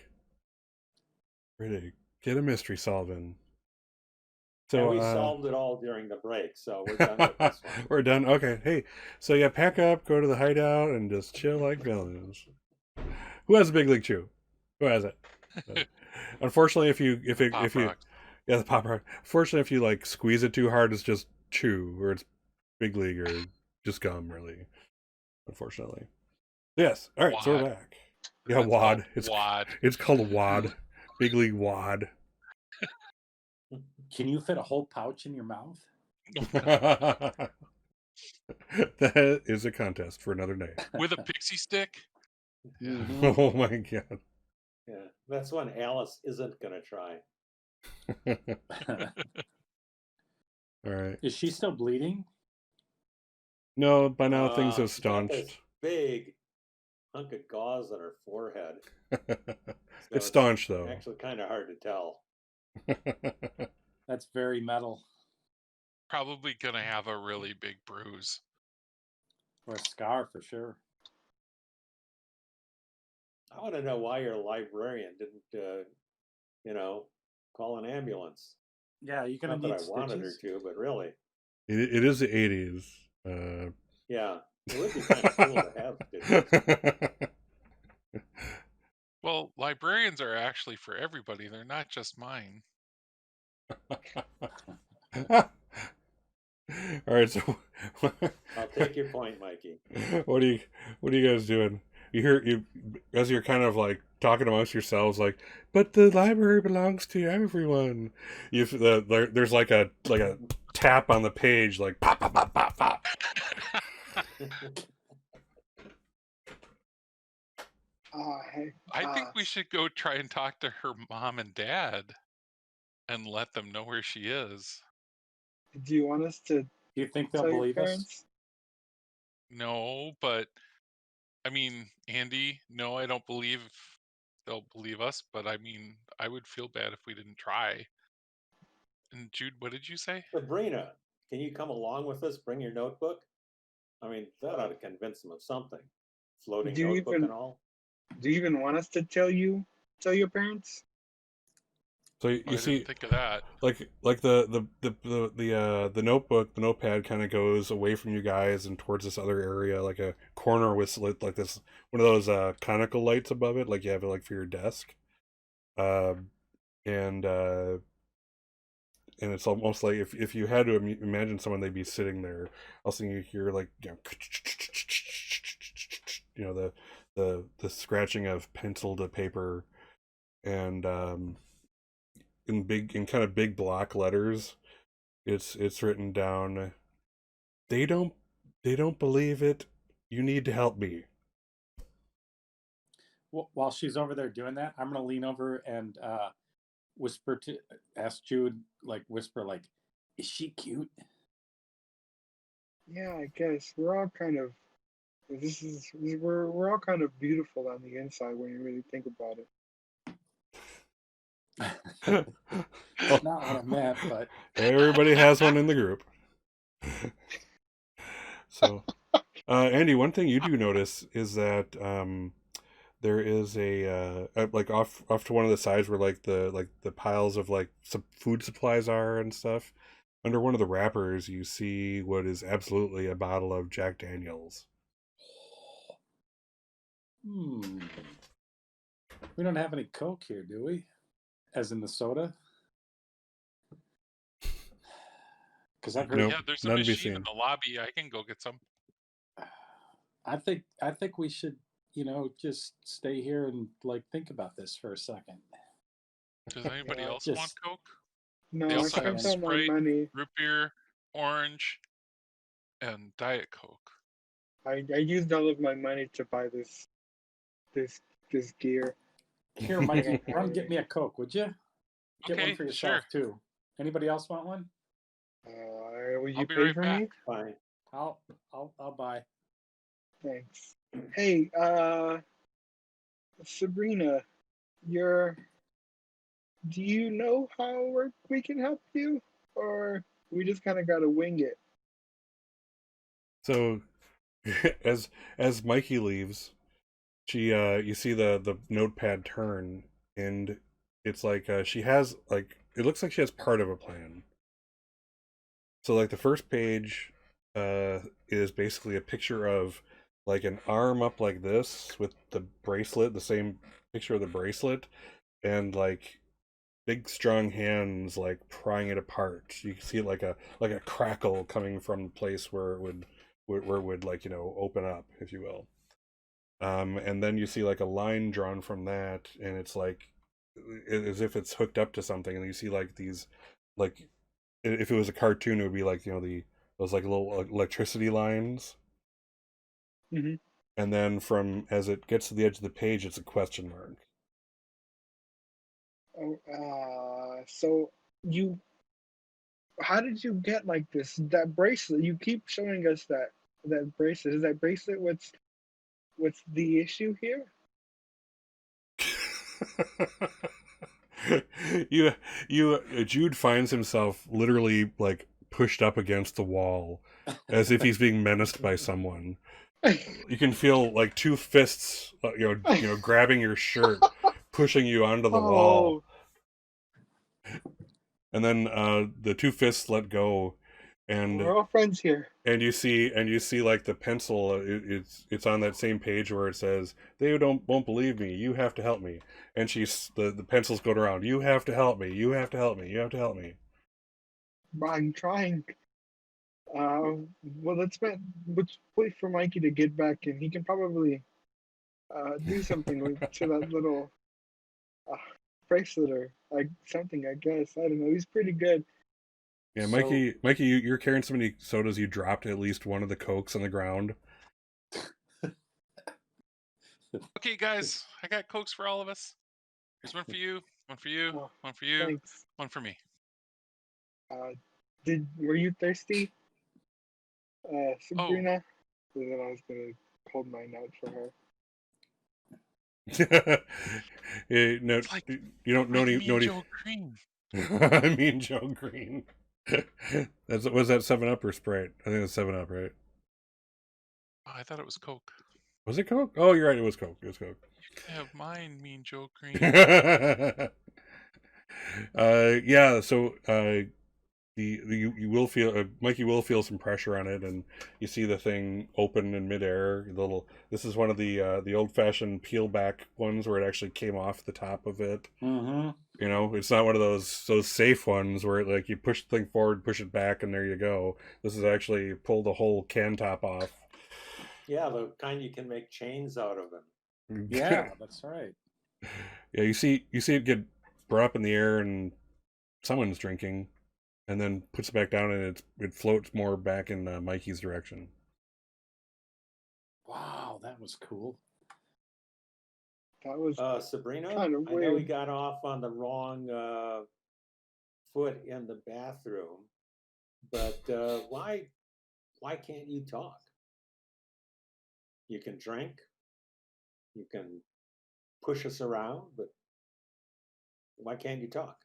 Ready to get a mystery solving. And So we solved it all during the break, so we're done with this one. we're done. Okay, hey, so yeah, pack up, go to the hideout, and just chill like villains. Who has a big league chew? Who has it? Unfortunately, if you yeah, the pop rock. Fortunately, if you like squeeze it too hard, it's just chew, or it's big league, or just gum. Really, unfortunately. Yes. All right, so we're Wad. back. Yeah, It's wad. called It's wad. it's called wad. Big league wad. Can you fit a whole pouch in your mouth? That is a contest for another day. With a pixie stick? Mhm. Oh my god. Yeah, that's one Alice isn't going to try. All right. Is she still bleeding? No, by now things have She's got this staunched. big hunk of gauze on her forehead. So It's staunch though. actually kind of hard to tell. That's very metal. Probably gonna have a really big bruise. Or a scar for sure. I want to know why your librarian didn't, call an ambulance. Yeah, you're gonna Not that need I wanted her stitches. to, but really, It is the 80s. yeah, it would be kind of cool to have stitches. Well, librarians are actually for everybody. They're not just mine. All right, so I'll take your point, Mikey. what are you guys doing? You as you're kind of like talking amongst yourselves, like, but the library belongs to everyone. There's like a tap on the page, like pop pop pop pop pop. I think we should go try and talk to her mom and dad and let them know where she is. Do you want us to Do you think they'll tell your believe us? parents? No, but I mean, Andy, no, I don't believe they'll believe us, but I mean, I would feel bad if we didn't try. And Jude, what did you say? Sabrina, can you come along with us? Bring your notebook. I mean, that ought to convince them of something. Floating Do you notebook even and all. do you even want us to tell your parents? So I you didn't see, think of that. like the notebook, the notepad kind of goes away from you guys and towards this other area, like a corner with like this one of those conical lights above it, like you have it like for your desk. Um, and and it's almost like if you had to imagine someone, they'd be sitting there. Also, you hear like the scratching of pencil to paper, and in kind of big block letters, it's written down. They don't believe it. You need to help me. While she's over there doing that, I'm gonna lean over and whisper to ask Jude, like whisper, like, "Is she cute?" Yeah, I guess we're all kind of. We're all kind of beautiful on the inside when you really think about it. Not what I meant, but Everybody has one in the group. So, Andy, one thing you do notice is that there is like off to one of the sides where like the piles of like some food supplies are and stuff. Under one of the wrappers, you see what is absolutely a bottle of Jack Daniels. we don't have any Coke here, do we? As in the soda? Because I've heard. Nope, Yeah, there's a none to be machine in seen. the lobby. I can go get some. I think we should, just stay here and like think about this for a second. Does anybody else want Just Coke? No, They I also have spent all my Sprite, money. root beer, orange, and Diet Coke. I used all of my money to buy this gear. Here, Mikey, run get me a Coke, would you? Get Okay, one for yourself sure. too. Anybody else want one? Will you I'll be pay right for back. me? Fine. I'll buy. Thanks. Hey, Sabrina, do you know how we can help you, or we just kind of gotta wing it? So, as Mikey leaves, you see the notepad turn, and it's like she has like it looks like she has part of a plan. So like the first page is basically a picture of like an arm up like this with the bracelet, the same picture of the bracelet, and like big strong hands like prying it apart. You can see it like a crackle coming from the place where it would like, you know, open up, if you will. And then you see like a line drawn from that, and it's like as if it's hooked up to something, and you see like these like if it was a cartoon, it would be like, you know, those like little electricity lines. Mm-hmm. And then from as it gets to the edge of the page, it's a question mark. So you, how did you get like this? That bracelet, you keep showing us that bracelet. Is that bracelet what's the issue here? Jude finds himself literally like pushed up against the wall as if he's being menaced by someone. You can feel like two fists, grabbing your shirt, pushing you onto the wall. And then the two fists let go, and We're all friends here. and you see like the pencil. It's on that same page where it says, "They won't believe me. You have to help me." And the pencil's going around. You have to help me. You have to help me. You have to help me. I'm trying. Well, let's wait for Mikey to get back, and he can probably do something to that little bracelet or like something. I guess I don't know. He's pretty good. Yeah, So- Mikey, you're carrying so many sodas. You dropped at least one of the Cokes on the ground. Okay, guys, I got Cokes for all of us. Here's one for you, one for you, Oh, one for you, Thanks. one for me. Were you thirsty, Oh, Sabrina? And then I was gonna hold mine out for her. No, it's like you don't know Mean any. Joe Green. I mean Joe Green. Was that 7-Up or Sprite? I think it was 7-Up, right? Oh, I thought it was Coke. Was it Coke? Oh, you're right. It was Coke. It was Coke. You can have mine, Mean Joe Green. Yeah. So, you will feel Mikey will feel some pressure on it, and you see the thing open in midair. This is one of the old fashioned peel back ones where it actually came off the top of it. Mm-hmm. You know, it's not one of those safe ones where like you push the thing forward, push it back, and there you go. This is actually pull the whole can top off. Yeah, the kind you can make chains out of them. Yeah, that's right. Yeah, you see it get brought up in the air, and someone's drinking, and then puts it back down, and it floats more back in Mikey's direction. Wow, that was cool. That was Sabrina, kind of I know we weird. got off on the wrong foot in the bathroom, but why can't you talk? You can drink, you can push us around, but why can't you talk?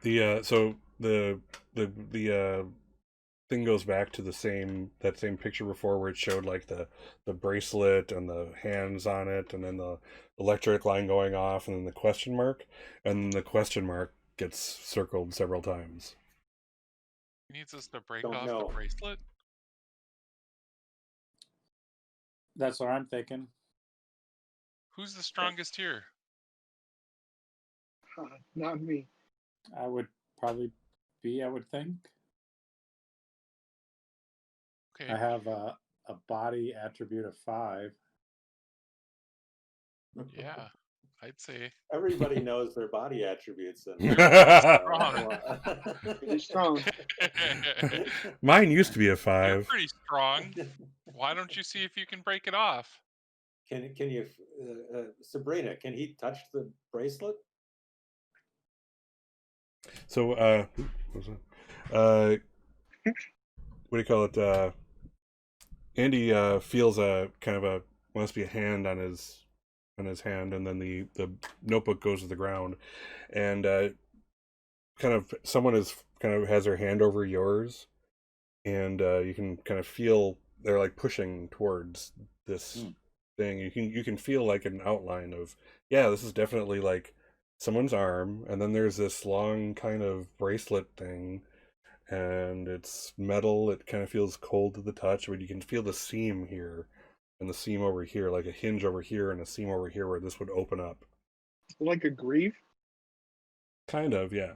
So the thing goes back to that same picture before where it showed like the bracelet and the hands on it, and then the electric line going off, and then the question mark, and the question mark gets circled several times. He needs us to break Don't off know. the bracelet. That's what I'm thinking. Who's the strongest here? Not me. I would probably be, I would think. Okay. I have a body attribute of 5. Yeah, I'd say. Everybody knows their body attributes. And Pretty strong. Mine used to be a You're 5. pretty strong. Why don't you see if you can break it off? Can you, Sabrina? Can he touch the bracelet? So what was it? What do you call it? Andy feels a kind of a must be a hand on his hand, and then the notebook goes to the ground, and kind of someone has their hand over yours, and you can kind of feel they're like pushing towards this thing, you can feel like an outline of, yeah, this is definitely like someone's arm, and then there's this long kind of bracelet thing, and it's metal. It kind of feels cold to the touch, but you can feel the seam here and the seam over here, like a hinge over here and a seam over here where this would open up. Like a grief. Kind of, yeah.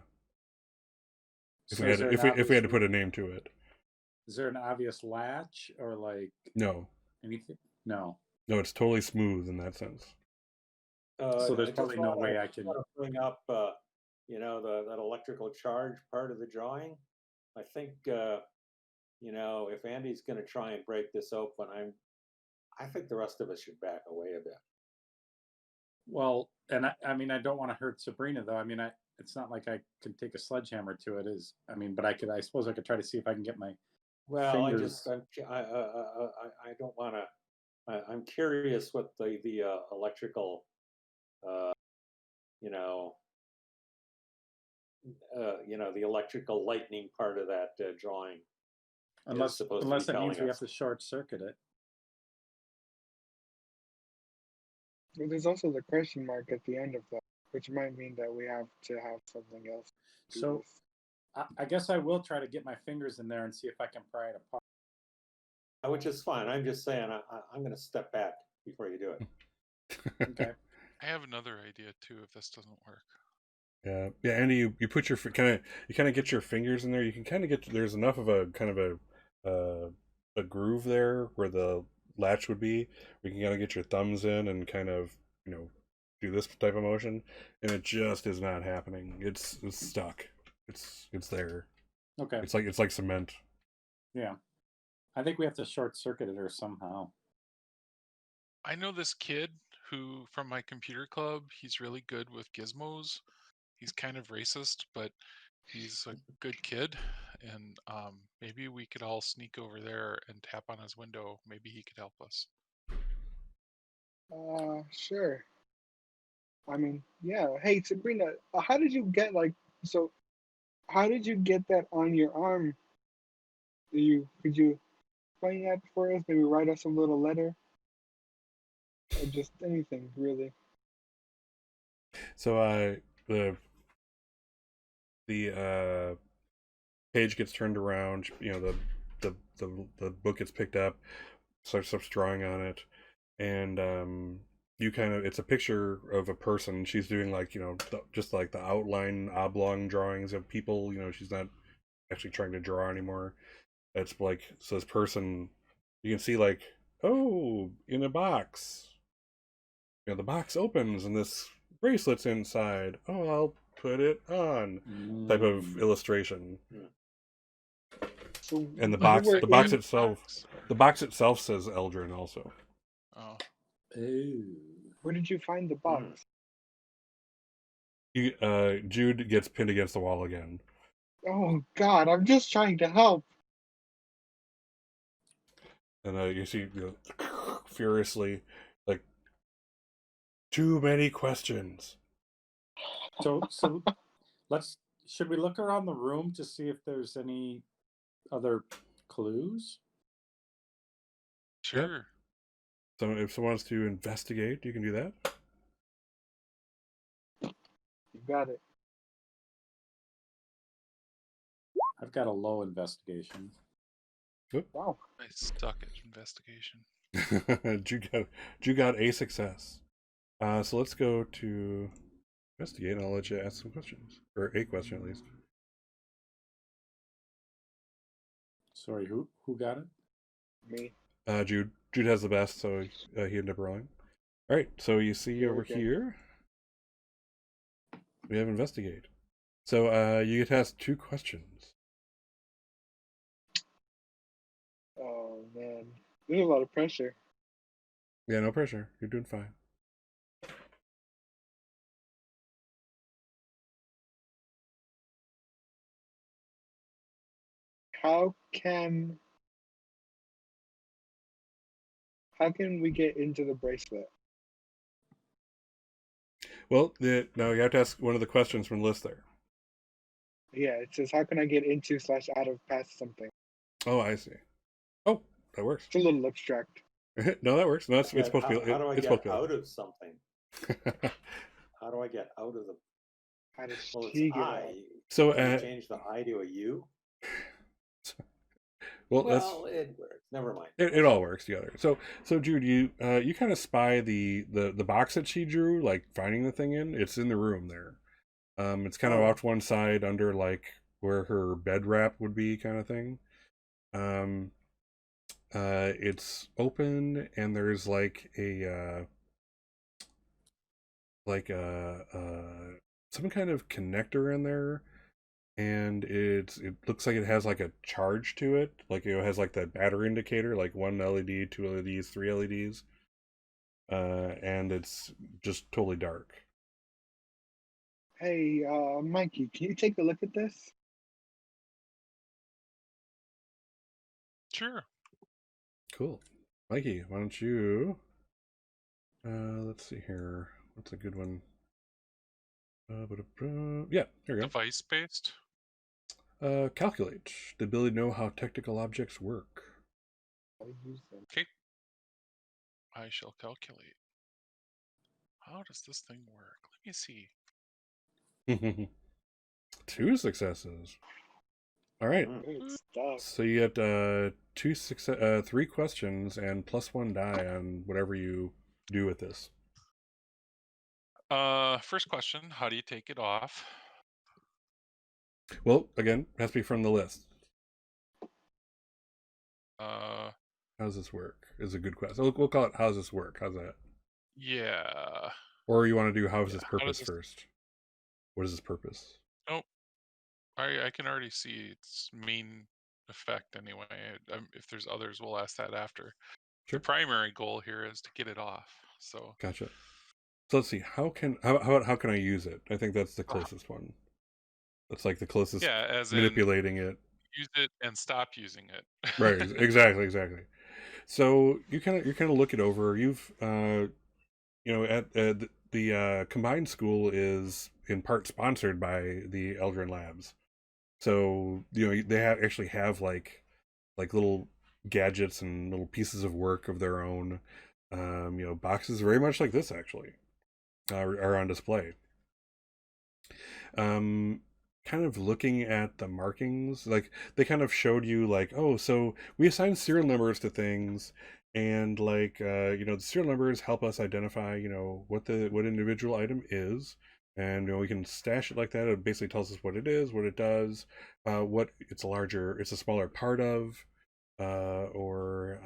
So is there an If we had to obvious, put a name to it. is there an obvious latch or like No. anything? No. No, it's totally smooth in that sense. So there's I just probably no wanna- way I can. wanna bring up, that electrical charge part of the drawing. I think, if Andy's going to try and break this open, I think the rest of us should back away a bit. Well, and I mean, I don't want to hurt Sabrina though. I mean, it's not like I can take a sledgehammer to it. But I suppose I could try to see if I can get my. Well, Fingers. I don't want to. I'm curious what the electrical, the electrical lightning part of that drawing. Unless supposed to be that means telling we have us. to short circuit it. But there's also the question mark at the end of that, which might mean that we have to have something else. do So this. I guess I will try to get my fingers in there and see if I can pry it apart. Which is fine. I'm just saying I'm going to step back before you do it. Okay. I have another idea too if this doesn't work. Yeah, yeah, Andy, you put your kind of get your fingers in there. You can kind of get there's enough of a kind of a groove there where the latch would be. We can kind of get your thumbs in and kind of do this type of motion, and it just is not happening. It's stuck. It's there. Okay. It's like cement. Yeah. I think we have to short circuit it or somehow. I know this kid who, from my computer club, he's really good with gizmos. He's kind of racist, but he's a good kid. And maybe we could all sneak over there and tap on his window. Maybe he could help us. Sure. I mean, yeah. Hey, Sabrina, how did you get how did you get that on your arm? Could you explain that for us? Maybe write us a little letter, or just anything really. So the page gets turned around. The book gets picked up, starts drawing on it, and it's a picture of a person. She's doing just like the outline oblong drawings of people. She's not actually trying to draw anymore. It's like, so this person, you can see like, oh, in a box. The box opens and this bracelet's inside. Oh, I'll put it on. Type of illustration. So And the you were box in- itself says Eldrin also. Oh, Ooh. Where did you find the box? Jude gets pinned against the wall again. Oh God, I'm just trying to help. And you see furiously, like, too many questions. So should we look around the room to see if there's any other clues? sure. So if someone wants to investigate, you can do that. You got it. I've got a low investigation. Wow. I suck at investigation. Jude got a success. So let's go to investigate, and I'll let you ask some questions, or a question at least. Sorry, who got it? Me. Jude has the best, so he ended up rolling. All right, so you see over Okay. here, we have investigate. So you get to ask 2 questions. Oh man, there's a lot of pressure. Yeah, no pressure. You're doing fine. How can we get into the bracelet? Well, now you have to ask one of the questions from the list there. Yeah, it says how can I get into / out of past something. Oh, I see. Oh, that works. It's a little abstract. No, that works. No, it's supposed to be. How do I It's get supposed to out of something? be. How do I get out of the? How does Well, it's she get I. out? So, Can you change the I to a U? well, Well, it works. Never mind. it all works together. So Jude, you kind of spy the box that she drew, like finding the thing in. It's in the room there. It's kind of Oh, off to one side under like where her bed wrap would be, kind of thing. Um, it's open and there's like some kind of connector in there, and it looks like it has like a charge to it, like it has like that battery indicator, like one LED, two LEDs, three LEDs, and it's just totally dark. Hey, Mikey, can you take a look at this? Sure. Cool. Mikey, why don't you let's see here, what's a good one? Yeah, here we Device based. go. Calculate the ability to know how technical objects work. Okay. I shall calculate. How does this thing work? Let me see. 2 successes. All right. Good stuff. So you get 3 questions and +1 die on whatever you do with this. First question, how do you take it off? Well, again, it has to be from the list. Uh, How does this work? Is a good question. We'll call it how does this work? How's that? yeah. Or you want to do how is Yeah, this how purpose does this... first? What is this purpose? Nope. I can already see its main effect anyway. If there's others, we'll ask that after. Sure. The primary goal here is to get it off. So Gotcha. So let's see. How can I use it? I think that's the closest one. That's like the closest. yeah, as manipulating it. Use it and stop using it. Right. Exactly. So you kind of look it over. You've at the combined school is in part sponsored by the Eldrin Labs. So they actually have like little gadgets and little pieces of work of their own. Boxes very much like this actually are on display. Kind of looking at the markings, like they kind of showed you like, oh, so we assign serial numbers to things, and like the serial numbers help us identify what individual item is, and we can stash it like that. It basically tells us what it is, what it does, what it's a smaller part of, or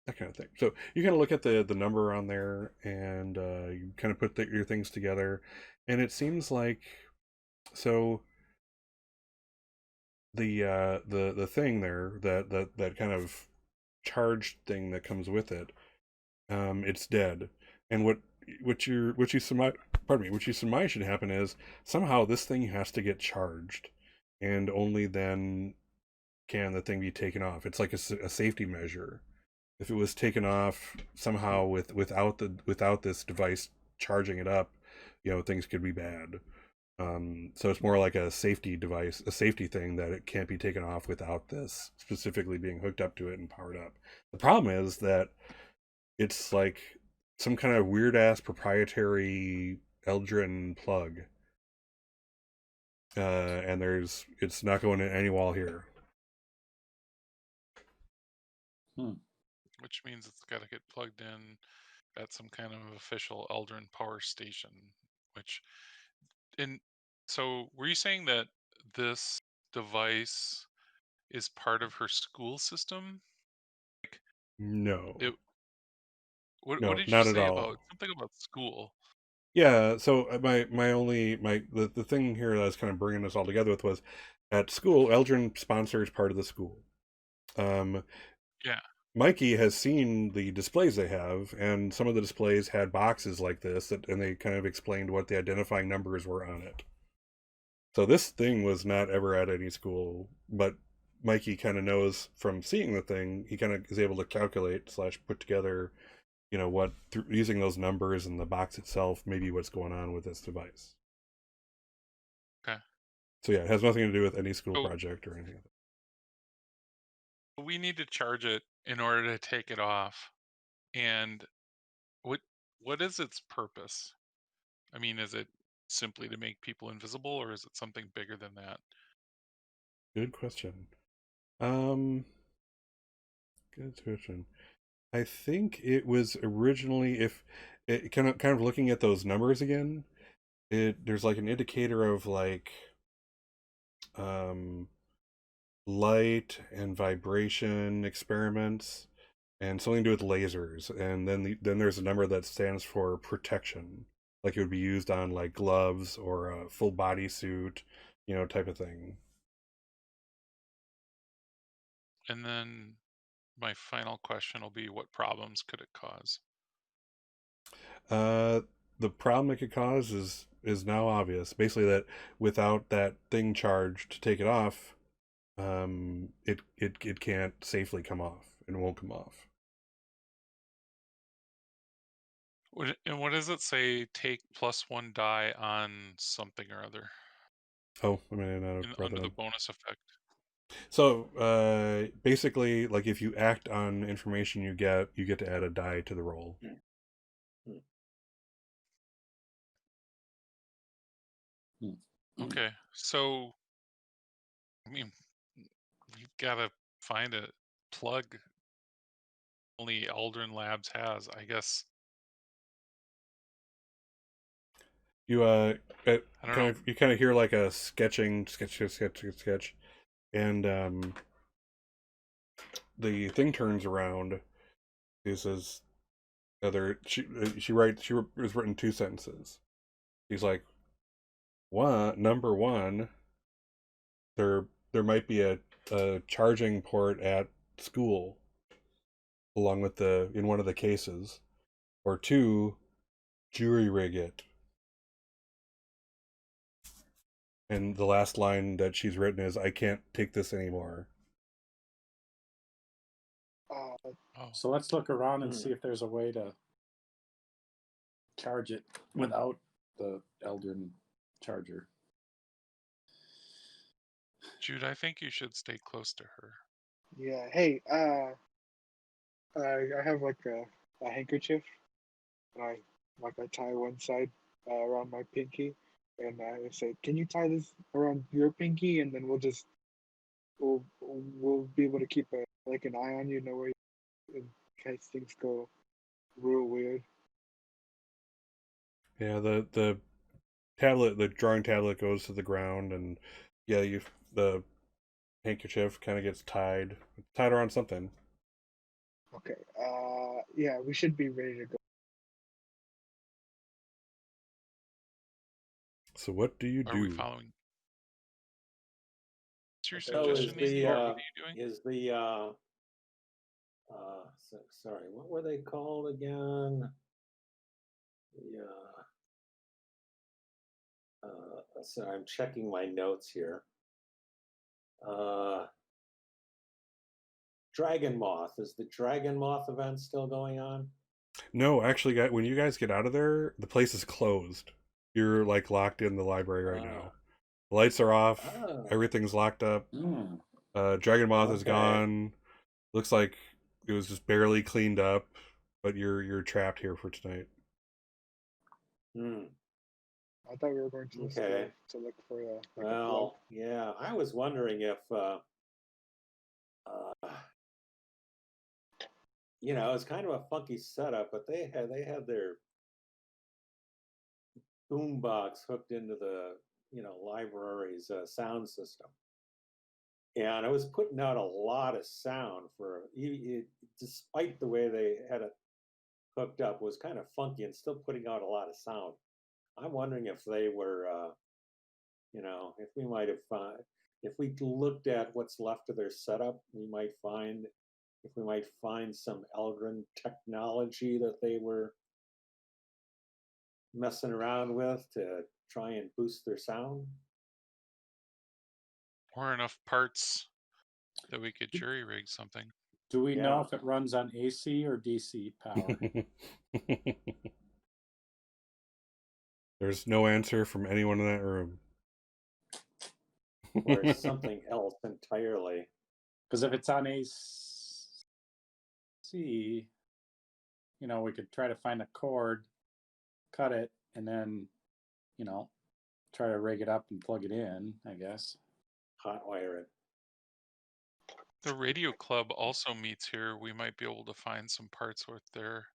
that kind of thing. So you kind of look at the number on there, and you kind of put your things together, and it seems like so the thing there, that kind of charged thing that comes with it, it's dead. And what you surmise, pardon me, what you surmise should happen is somehow this thing has to get charged, and only then can the thing be taken off. It's like a safety measure. If it was taken off somehow without this device charging it up, things could be bad. So it's more like a safety device, a safety thing, that it can't be taken off without this specifically being hooked up to it and powered up. The problem is that it's like some kind of weird ass proprietary Eldrin plug, and it's not going in any wall here. Which means it's got to get plugged in at some kind of official Eldrin power station. So were you saying that this device is part of her school system? No, What did you not at say all. about something about school? Yeah, so the thing here that I was kind of bringing this all together with was, at school, Eldrin sponsors part of the school. Yeah. Mikey has seen the displays they have, and some of the displays had boxes like this, and they kind of explained what the identifying numbers were on it. So this thing was not ever at any school, but Mikey kind of knows from seeing the thing, he kind of is able to calculate / put together, using those numbers and the box itself, maybe what's going on with this device. Okay. So yeah, it has nothing to do with any school So- project or anything. we need to charge it in order to take it off. And what is its purpose? I mean, is it simply to make people invisible, or is it something bigger than that? Good question. Good question. I think it was originally, if it kind of looking at those numbers again, there's like an indicator of like um light and vibration experiments and something to do with lasers, and then there's a number that stands for protection, like it would be used on like gloves or a full body suit, type of thing. And then my final question will be, what problems could it cause? uh the problem it could cause is now obvious, basically that without that thing charged to take it off, it can't safely come off and won't come off. And what does it say? Take +1 die on something or other Oh, I mean, I brought under that the up. bonus effect. So basically, like if you act on information you get to add a die to the roll. Okay, so I mean, we've got to find a plug only Eldrin Labs has, I guess. You I don't know. you kind of hear like a sketch, and the thing turns around. He says, she was written two sentences. He's like, number one, there might be a charging port at school, along with in one of the cases, or two, jury rig it. And the last line that she's written is, "I can't take this anymore." Uh, Oh, So let's look around and see if there's a way to charge it without the Eldrin charger. Jude, I think you should stay close to her. yeah. Hey, I have like a handkerchief, and I tie one side around my pinky, and I say, "Can you tie this around your pinky?" And then we'll be able to keep an eye on you, know where in case things go real weird. Yeah, the drawing tablet goes to the ground, and yeah, the handkerchief kind of gets tied around something. Okay. Yeah, we should be ready to go. So what do you Are we do? following? What's your So is suggestion, Ethan? What are you doing? sorry, what were they called again? So I'm checking my notes here. Dragon Moth. Is the Dragon Moth event still going on? No, actually, when you guys get out of there, the place is closed. You're like locked in the library right now. The lights are off. Everything's locked up. Dragon Moth is gone. Looks like it was just barely cleaned up, but you're trapped here for tonight. I thought we were going to the store to look for a plug. Yeah, I was wondering if it's kind of a funky setup, but they had their boombox hooked into the library's sound system, and it was putting out a lot of sound despite the way they had it hooked up. It was kind of funky and still putting out a lot of sound. I'm wondering if they were if we might have if we looked at what's left of their setup, we might find some Eldrin technology that they were messing around with to try and boost their sound. Or enough parts that we could jury rig something. Do we know if it runs on AC or DC power? There's no answer from anyone in that room. Or something else entirely. Because if it's on AC, we could try to find a cord, cut it, and then, try to rig it up and plug it in, I guess. Hotwire it. The radio club also meets here. We might be able to find some parts with their.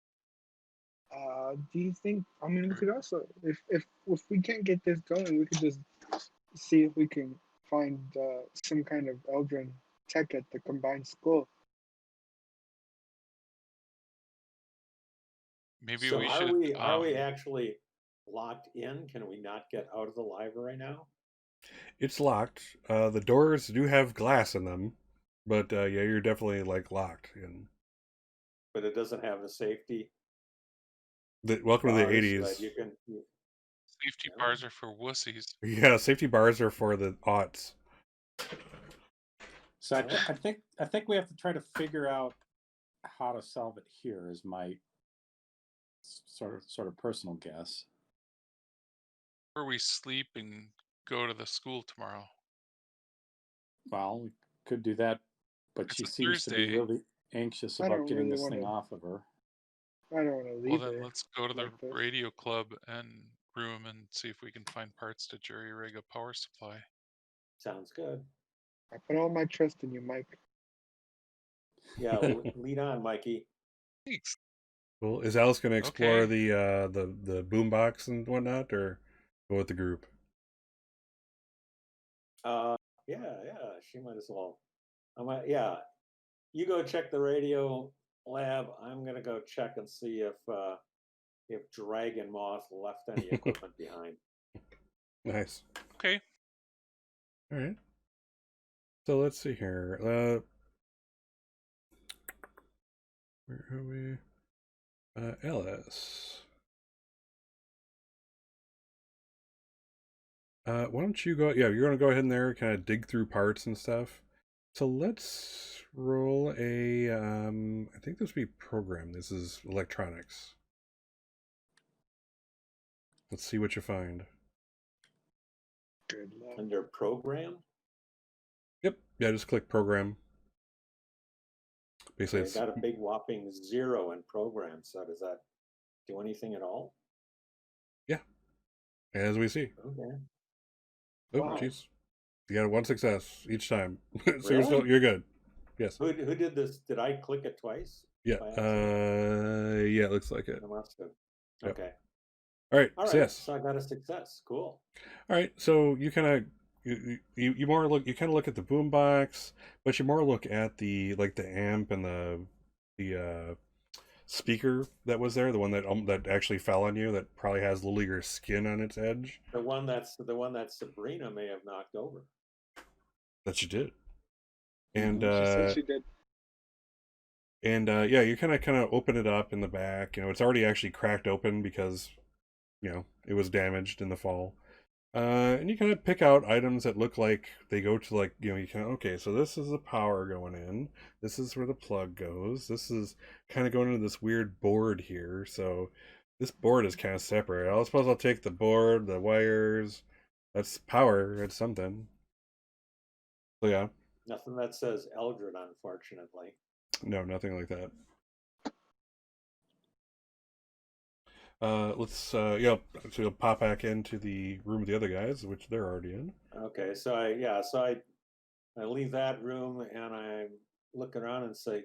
Do you think? I mean, we could also, if we can't get this going, we could just see if we can find some kind of Eldrin tech at the combined school. Maybe So we are should. are we actually locked in? Can we not get out of the library now? It's locked. The doors do have glass in them, but yeah, you're definitely like locked in. But it doesn't have the safety. Welcome to the bars '80s. that you can. Safety bars are for wussies. Yeah, safety bars are for the aughts. So I think we have to try to figure out how to solve it here. Is my sort of personal guess. Or we sleep and go to the school tomorrow. Well, we could do that, but It's she a seems to be Thursday. really anxious I about don't getting really this thing wanna- off of her. I don't want to Well, leave then it. let's go to the like this. radio club and room and see if we can find parts to jury rig a power supply. Sounds good. I put all my trust in you, Mike. Yeah, lead on, Mikey. Thanks. Well, is Alice going to explore Okay. the boombox and whatnot, or go with the group? Yeah, she might as well. Yeah, you go check the radio lab. I'm gonna go check and see if Dragon Moth left any equipment behind. Nice. Okay. All right. So let's see here. Where are we? Alice. Why don't you go? Yeah, you're gonna go ahead and there, kind of dig through parts and stuff. So let's roll a. I think this would be program. This is electronics. Let's see what you find. Good luck. Under program, Yep. Yeah, just click program. Basically, they it's got a big whopping 0 in program. So does that do anything at all? as we see. Okay. Oh, Wow. jeez. You got one success each time, so Really? you're good. Yes. Who did this? Did I click it twice? Yeah. by accident? Yeah, it looks like it. I must have. Yep. Okay. All right. All So right. yes. So I got a success. Cool. All right. So you kind of you more look, you kind of look at the boombox, but you more look at the amp and the speaker that was there, the one that actually fell on you, that probably has little your skin on its edge. The one that Sabrina may have knocked over. That you did. And She said she did. And yeah, you kind of open it up in the back. It's already actually cracked open because it was damaged in the fall. And you kind of pick out items that look like they go to you kind of, okay, so this is the power going in. This is where the plug goes. This is kind of going into this weird board here. So this board is kind of separate. I suppose I'll take the board, the wires. That's power. It's something. So yeah. Nothing that says Eldred, unfortunately. No, nothing like that. So you'll pop back into the room with the other guys, which they're already in. Okay, so I leave that room and I look around and say,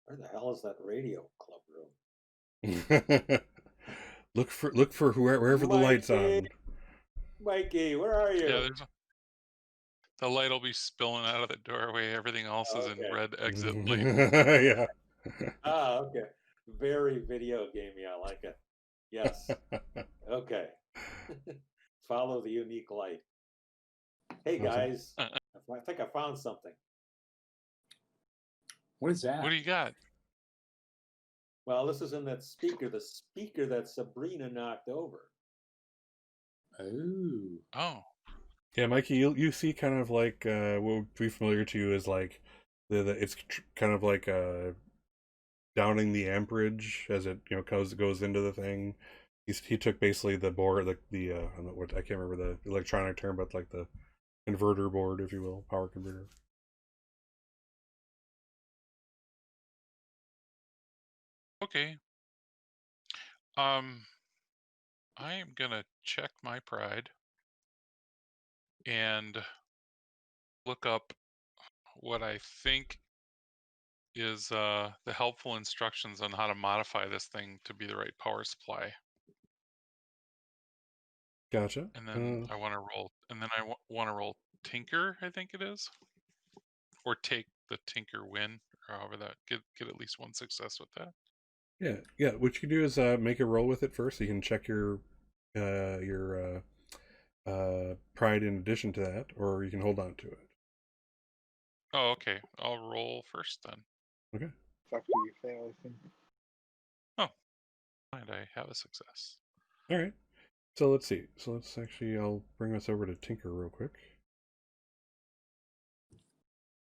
where the hell is that radio club room? look for wherever the light's on. Mikey, where are you? Yeah, the light will be spilling out of the doorway. Everything else is in red exit label. Yeah. Okay. Very video gamey. I like it. Yes. Okay. Follow the unique light. Hey guys, I think I found something. What is that? What do you got? Well, this is in that speaker, the speaker that Sabrina knocked over. Oh. Yeah, Mikey, you see kind of like what would be familiar to you is like it's kind of like downing the amperage as it goes into the thing. He took basically the board, the I don't know what, I can't remember the electronic term, but like the converter board, if you will, power converter. Okay. I am gonna check my pride and look up what I think is the helpful instructions on how to modify this thing to be the right power supply. Gotcha. And then I want to roll, and then I want to roll Tinker, I think it is, or take the Tinker win, or however that get at least one success with that. Yeah. What you can do is make a roll with it first, so you can check your pride in addition to that, or you can hold on to it. Oh, okay. I'll roll first then. Okay. It's after you fail, I think. Oh, and I have a success. All right. So let's see. So let's actually, I'll bring us over to Tinker real quick.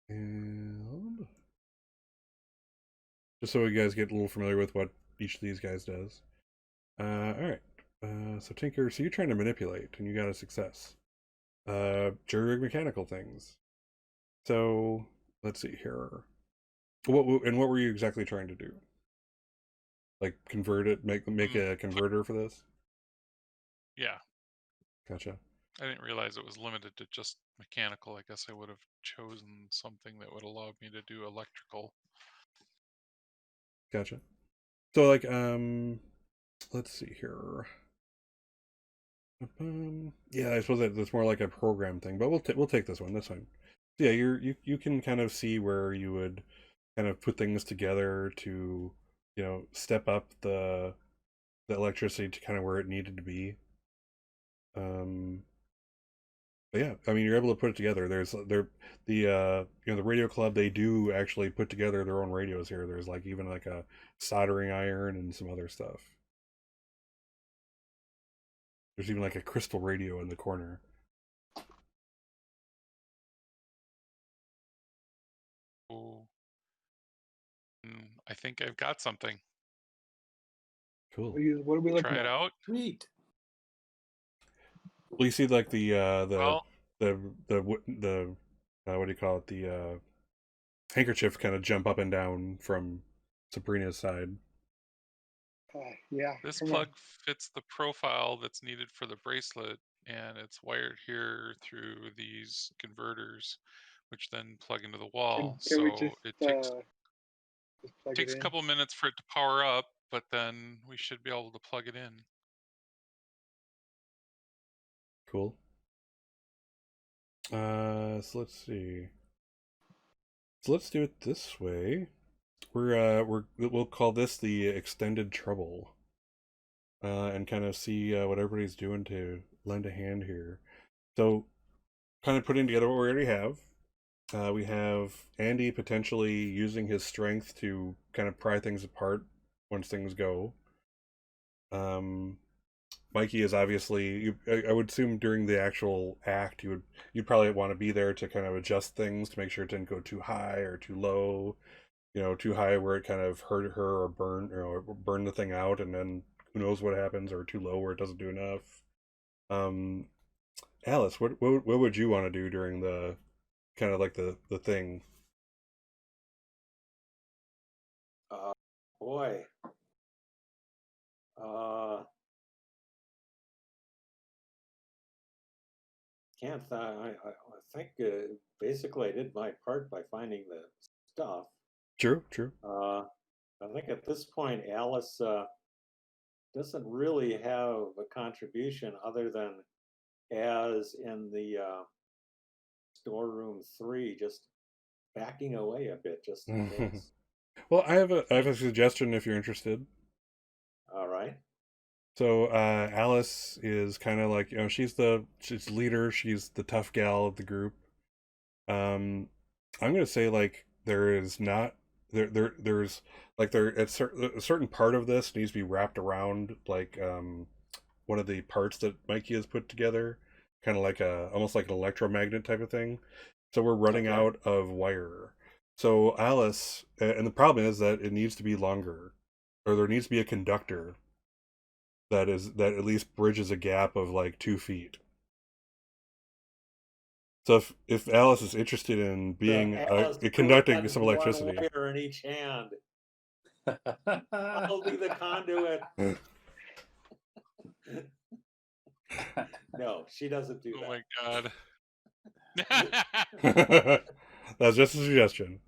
And just so you guys get a little familiar with what each of these guys does. All right. So Tinker, so you're trying to manipulate, and you got a success. Jury mechanical things. So let's see here. What were you exactly trying to do? Like convert it, make a converter for this? Yeah. Gotcha. I didn't realize it was limited to just mechanical. I guess I would have chosen something that would allow me to do electrical. Gotcha. So like let's see here. Yeah, I suppose that's more like a program thing, but we'll take this one. That's fine. Yeah, you can kind of see where you would kind of put things together to, step up the electricity to kind of where it needed to be. But yeah, I mean, you're able to put it together. The radio club, they do actually put together their own radios here. There's like even like a soldering iron and some other stuff. There's even like a crystal radio in the corner. Oh, I think I've got something. Cool. What are we looking Try at? it out. Sweet. Well, you see like the Well, what do you call it? The handkerchief kind of jump up and down from Sabrina's side. Yeah. this Come plug on. fits the profile that's needed for the bracelet, and it's wired here through these converters, which then plug into the wall. Can we So just it takes plug it a in? couple minutes for it to power up, but then we should be able to plug it in. Cool. So let's see. So let's do it this way. We'll call this the extended trouble. And kind of see what everybody's doing to lend a hand here. So, kind of putting together what we already have. We have Andy potentially using his strength to kind of pry things apart once things go. Mikey is obviously. I would assume during the actual act, you'd probably want to be there to kind of adjust things to make sure it didn't go too high or too low. Too high where it kind of hurt her or burn the thing out, and then who knows what happens, or too low where it doesn't do enough. Alice, what would you want to do during the kind of like the thing? Boy. Can't I think basically I did my part by finding the stuff. True. I think at this point Alice doesn't really have a contribution other than as in the storeroom 3, just backing away a bit just in case. Well, I have a suggestion if you're interested. All right. So Alice is kind of like, she's the leader, she's the tough gal of the group. I'm gonna say like there's like a certain part of this needs to be wrapped around like one of the parts that Mikey has put together, kind of like almost like an electromagnet type of thing. So we're running Okay. out of wire. So Alice, and the problem is that it needs to be longer, or there needs to be a conductor that at least bridges a gap of like 2 feet. So if Alice is interested in being So Alice conducting had some one electricity, wire in each hand. I'll be the conduit. No, she doesn't do Oh that. my god. That's just a suggestion.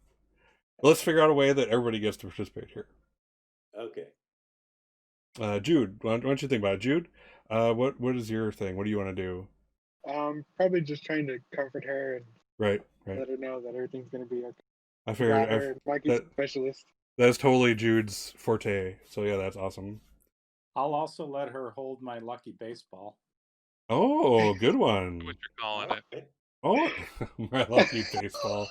Let's figure out a way that everybody gets to participate here. Okay. Jude, why don't you think about it? Jude, what is your thing? What do you want to do? Probably just trying to comfort her and Right. let her know that everything's gonna be okay. I Got figured her. Mikey's a specialist. that's totally Jude's forte. So yeah, that's awesome. I'll also let her hold my lucky baseball. Oh, good one. What you're calling it. Okay. Oh, my lucky baseball.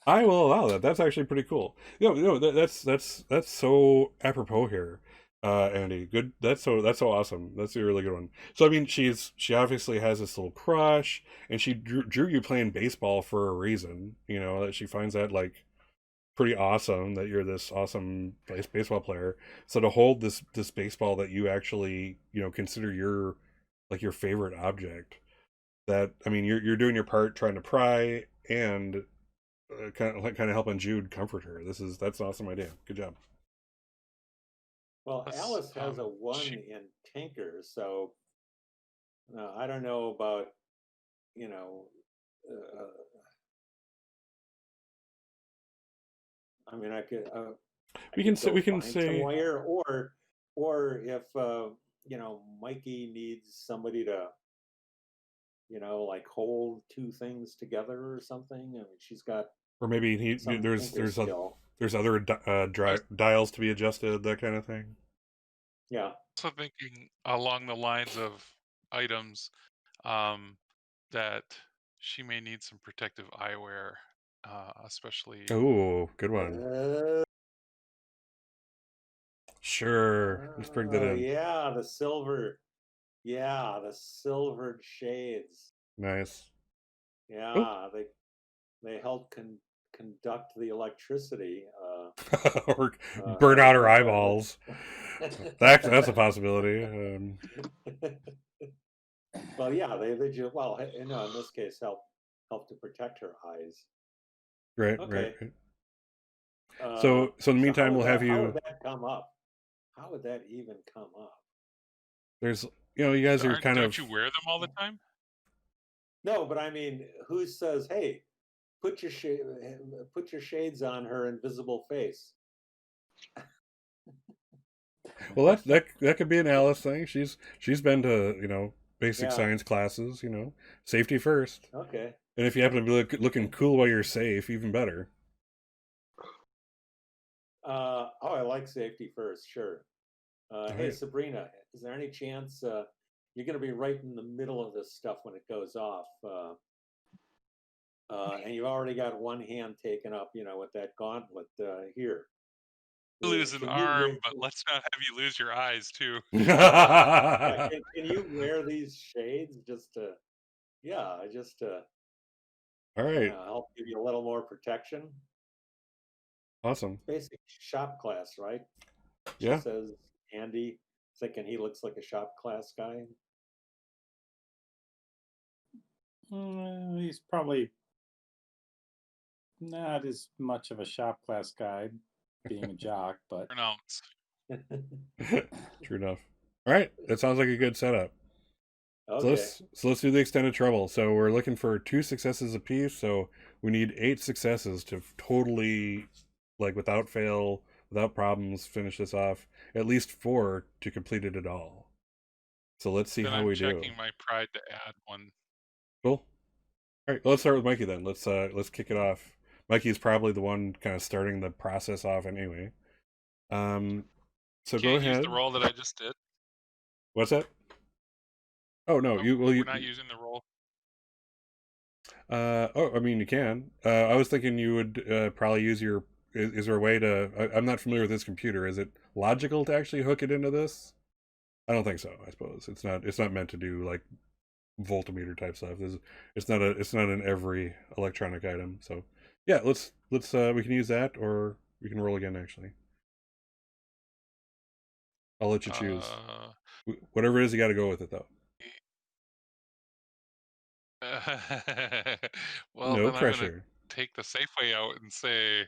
I will allow that. That's actually pretty cool. That's so apropos here, Andy. Good. That's so awesome. That's a really good one. So I mean, she obviously has this little crush, and she drew you playing baseball for a reason. You know that she finds that like pretty awesome that you're this awesome baseball player. So to hold this baseball that you actually consider your like your favorite object. That I mean, you're doing your part trying to pry and kind of helping Jude comfort her. That's an awesome idea. Good job. Well, Plus, Alice has a 1 she- in Tinker, so I don't know about, you know, I mean, I could. We can say go find some wire, or if Mikey needs somebody to, like hold two things together or something. I mean, she's got or maybe some there's Tinker skill. there's other dials to be adjusted, that kind of thing. Yeah. Also thinking along the lines of items that she may need some protective eyewear, especially. Oh, good one. Sure, let's bring that in. Yeah, the silver. Yeah, the silvered shades. Nice. Yeah, they help conduct the electricity. Or burn out her eyeballs. That's a possibility. Well, yeah, they just in this case help to protect her eyes. Right, Okay. right. So in the meantime, we'll have How you. would that come up? How would that even come up? There's you guys are kind Don't of. you wear them all the time? No, but I mean, who says, "Hey, put your shades on her invisible face"? Well, that could be an Alice thing. She's been to basic Yeah. science classes. Safety first. Okay. And if you happen to be looking cool while you're safe, even better. I like safety first. Sure. Hey, right. Sabrina, is there any chance you're going to be right in the middle of this stuff when it goes off? And you've already got one hand taken up, with that gauntlet here. Lose an Can you arm, but let's not have you lose your eyes too. yeah, can you wear these shades just to All right. help give you a little more protection? Awesome. Basic shop class, right? Yeah. She says Andy, thinking he looks like a shop class guy. He's probably not as much of a shop class guy, being a jock, but Pronounce. True enough. All right. That sounds like a good setup. Okay. So let's do the extended trouble. So we're looking for 2 successes apiece. So we need 8 successes to totally, like without fail, without problems, finish this off. At least 4 to complete it at all. So let's see Then how I'm we do. checking my pride to add one. Cool. All right. Well, let's start with Mikey then. Let's kick it off. Mikey's probably the one kind of starting the process off anyway. So go Can't use ahead. the roll that I just did. What's that? Oh no, we're not using the roll. I mean, you can. I was thinking you would probably use your. Is there a way to? I'm not familiar with this computer. Is it logical to actually hook it into this? I don't think so. I suppose it's not. It's not meant to do like voltmeter type stuff. It's not an every electronic item. So yeah, let's we can use that, or we can roll again. Actually, I'll let you choose. Whatever it is, you got to go with it though. Well, No then pressure. I'm gonna take the safe way out and say,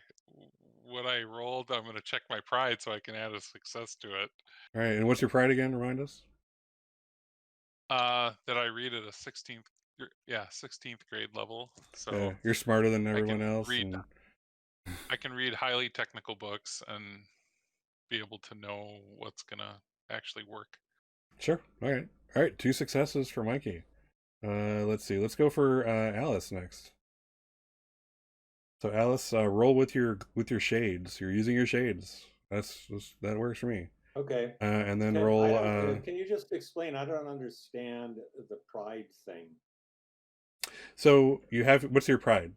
what I rolled. I'm gonna check my pride so I can add a success to it. All right, and what's your pride again? Remind us. That I read at a 16th grade level. So You're smarter than I everyone can else. read. And... I can read highly technical books and be able to know what's gonna actually work. Sure. All right. 2 successes for Mikey. Let's see. Let's go for Alice next. So Alice, roll with your shades. You're using your shades. That works for me. Okay. And then Can, roll. can you just explain? I don't understand the pride thing. So you have, what's your pride?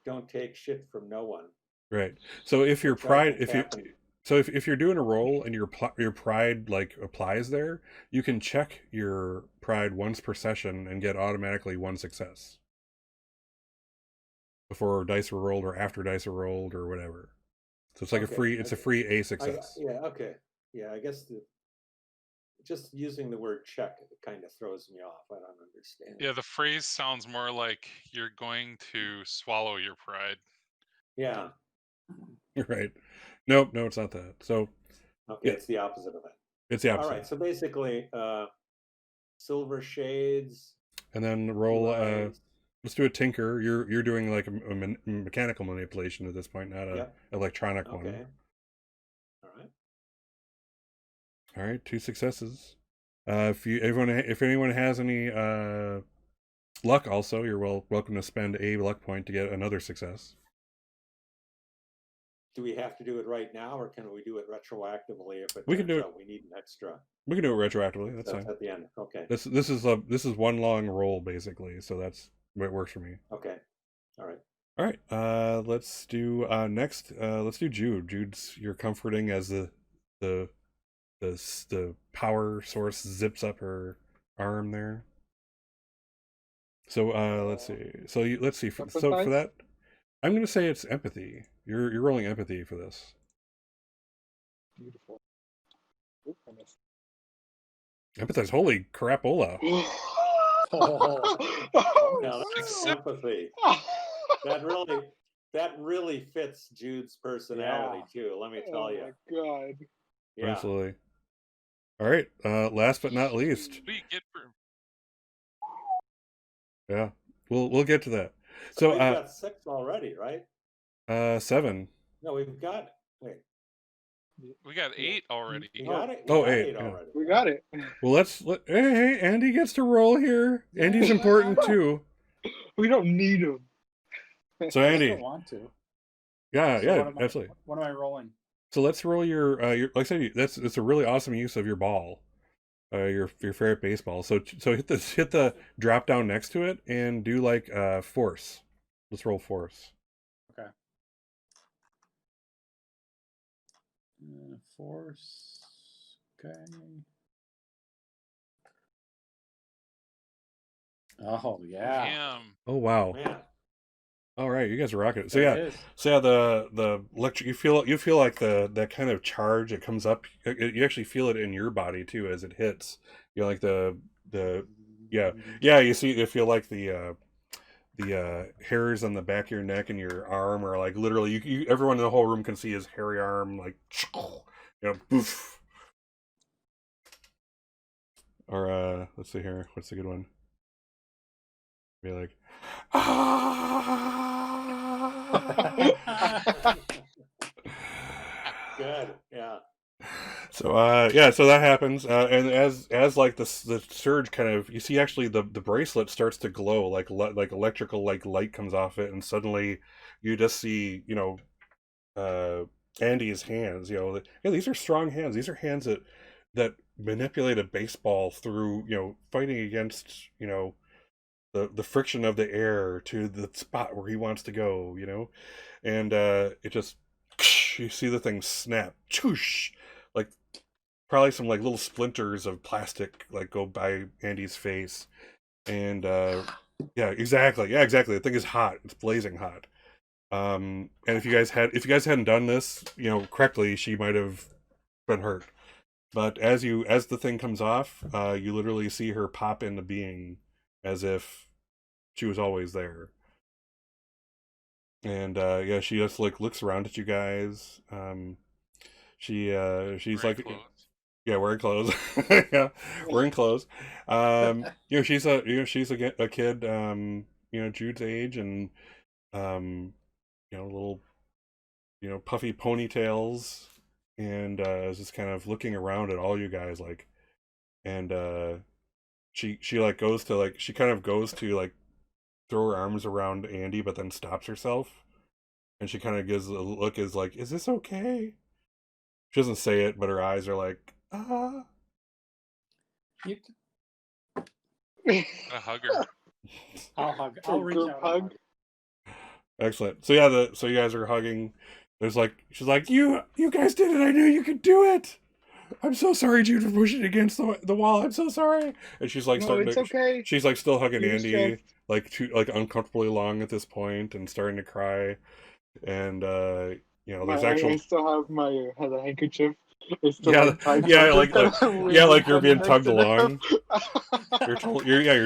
Don't take shit from no one. Right. So if your Which I pride, think if you, happened. so if you're doing a roll and your pride like applies there, you can check your pride once per session and get automatically 1 success before dice are rolled or after dice are rolled or whatever. So it's like a free A success. Yeah. Okay. Yeah. I guess just using the word check kind of throws me off. I don't understand. Yeah, the phrase sounds more like you're going to swallow your pride. Yeah. Right. Nope. No, it's not that. So. Okay, it's the opposite of that. It's the opposite. All right. So basically, silver shades. And then roll. Let's do a tinker. You're doing like a mechanical manipulation at this point, not a electronic one. Okay. All right. All right, 2 successes. If anyone has any luck, also you're welcome to spend a luck point to get another success. Do we have to do it right now, or can we do it retroactively if we can do it? We need an extra. We can do it retroactively. That's fine. At the end. Okay. This is one long roll basically, so that's what works for me. Okay. All right. All right. Let's do next. Let's do Jude. You're comforting as the power source zips up her arm there. So let's see. So let's see. For that, I'm going to say it's empathy. You're rolling empathy for this. Beautiful. Empathize. Holy crapola. Now that's empathy. That really fits Jude's personality too. Let me tell you. Oh my god. Yeah. Absolutely. All right. Last but not least. Yeah, we'll get to that. So we've got 6 already, right? 7. No, we've got. Wait. We got 8 already. We got it. Oh, 8 already. We got it. Well, hey, Andy gets to roll here. Andy's important too. We don't need him. So Andy, I don't want to. Yeah, So yeah, absolutely. What am I rolling? So let's roll your like I said, it's a really awesome use of your ball, your favorite baseball. So hit the drop down next to it and do like force. Let's roll force. Okay. Force. Okay. Oh yeah. Damn. Oh wow. Man. All right, you guys are rocking it. So There it is. the electric, you feel like that kind of charge. It comes up. You actually feel it in your body too as it hits. You know, like the you feel like the hairs on the back of your neck and your arm are like literally. Everyone in the whole room can see his hairy arm like poof. Or let's see here. What's a good one? Be like, Good. Yeah. So so that happens, and as like the surge kind of, you see actually the bracelet starts to glow like electrical light comes off it, and suddenly you just see Andy's hands. These are strong hands. These are hands that manipulate a baseball through fighting against the friction of the air to the spot where he wants to go, and it just, you see the thing snap, choosh, like probably some like little splinters of plastic like go by Andy's face, and yeah, exactly, the thing is hot, it's blazing hot, and if you guys hadn't done this correctly, she might have been hurt, but as the thing comes off, you literally see her pop into being as if she was always there. And yeah, she just like looks around at you guys. She's Wearing like, clothes. yeah, wearing clothes. Yeah, wearing clothes. She's a kid, Jude's age, and um, little, puffy ponytails, and is just kind of looking around at all you guys, like, and she like goes to like she kind of goes to like throw her arms around Andy, but then stops herself, and she kind of gives a look, is like, "Is this okay?" She doesn't say it, but her eyes are like, ah. You, A hugger. I'll hug. A I'll reach group out hug? and hug. Excellent. So yeah, so you guys are hugging. There's like, she's like, you guys did it. I knew you could do it. I'm so sorry, Jude, for pushing against the wall. I'm so sorry. And she's like No, it's okay. she's like still hugging You're Andy, stressed. like uncomfortably long at this point, and starting to cry. And there's I actual, still have my the handkerchief. It's still yeah, like tied, so yeah, I'm just kind of yeah, weirdly like you're being tugging next tugged to them. along. You're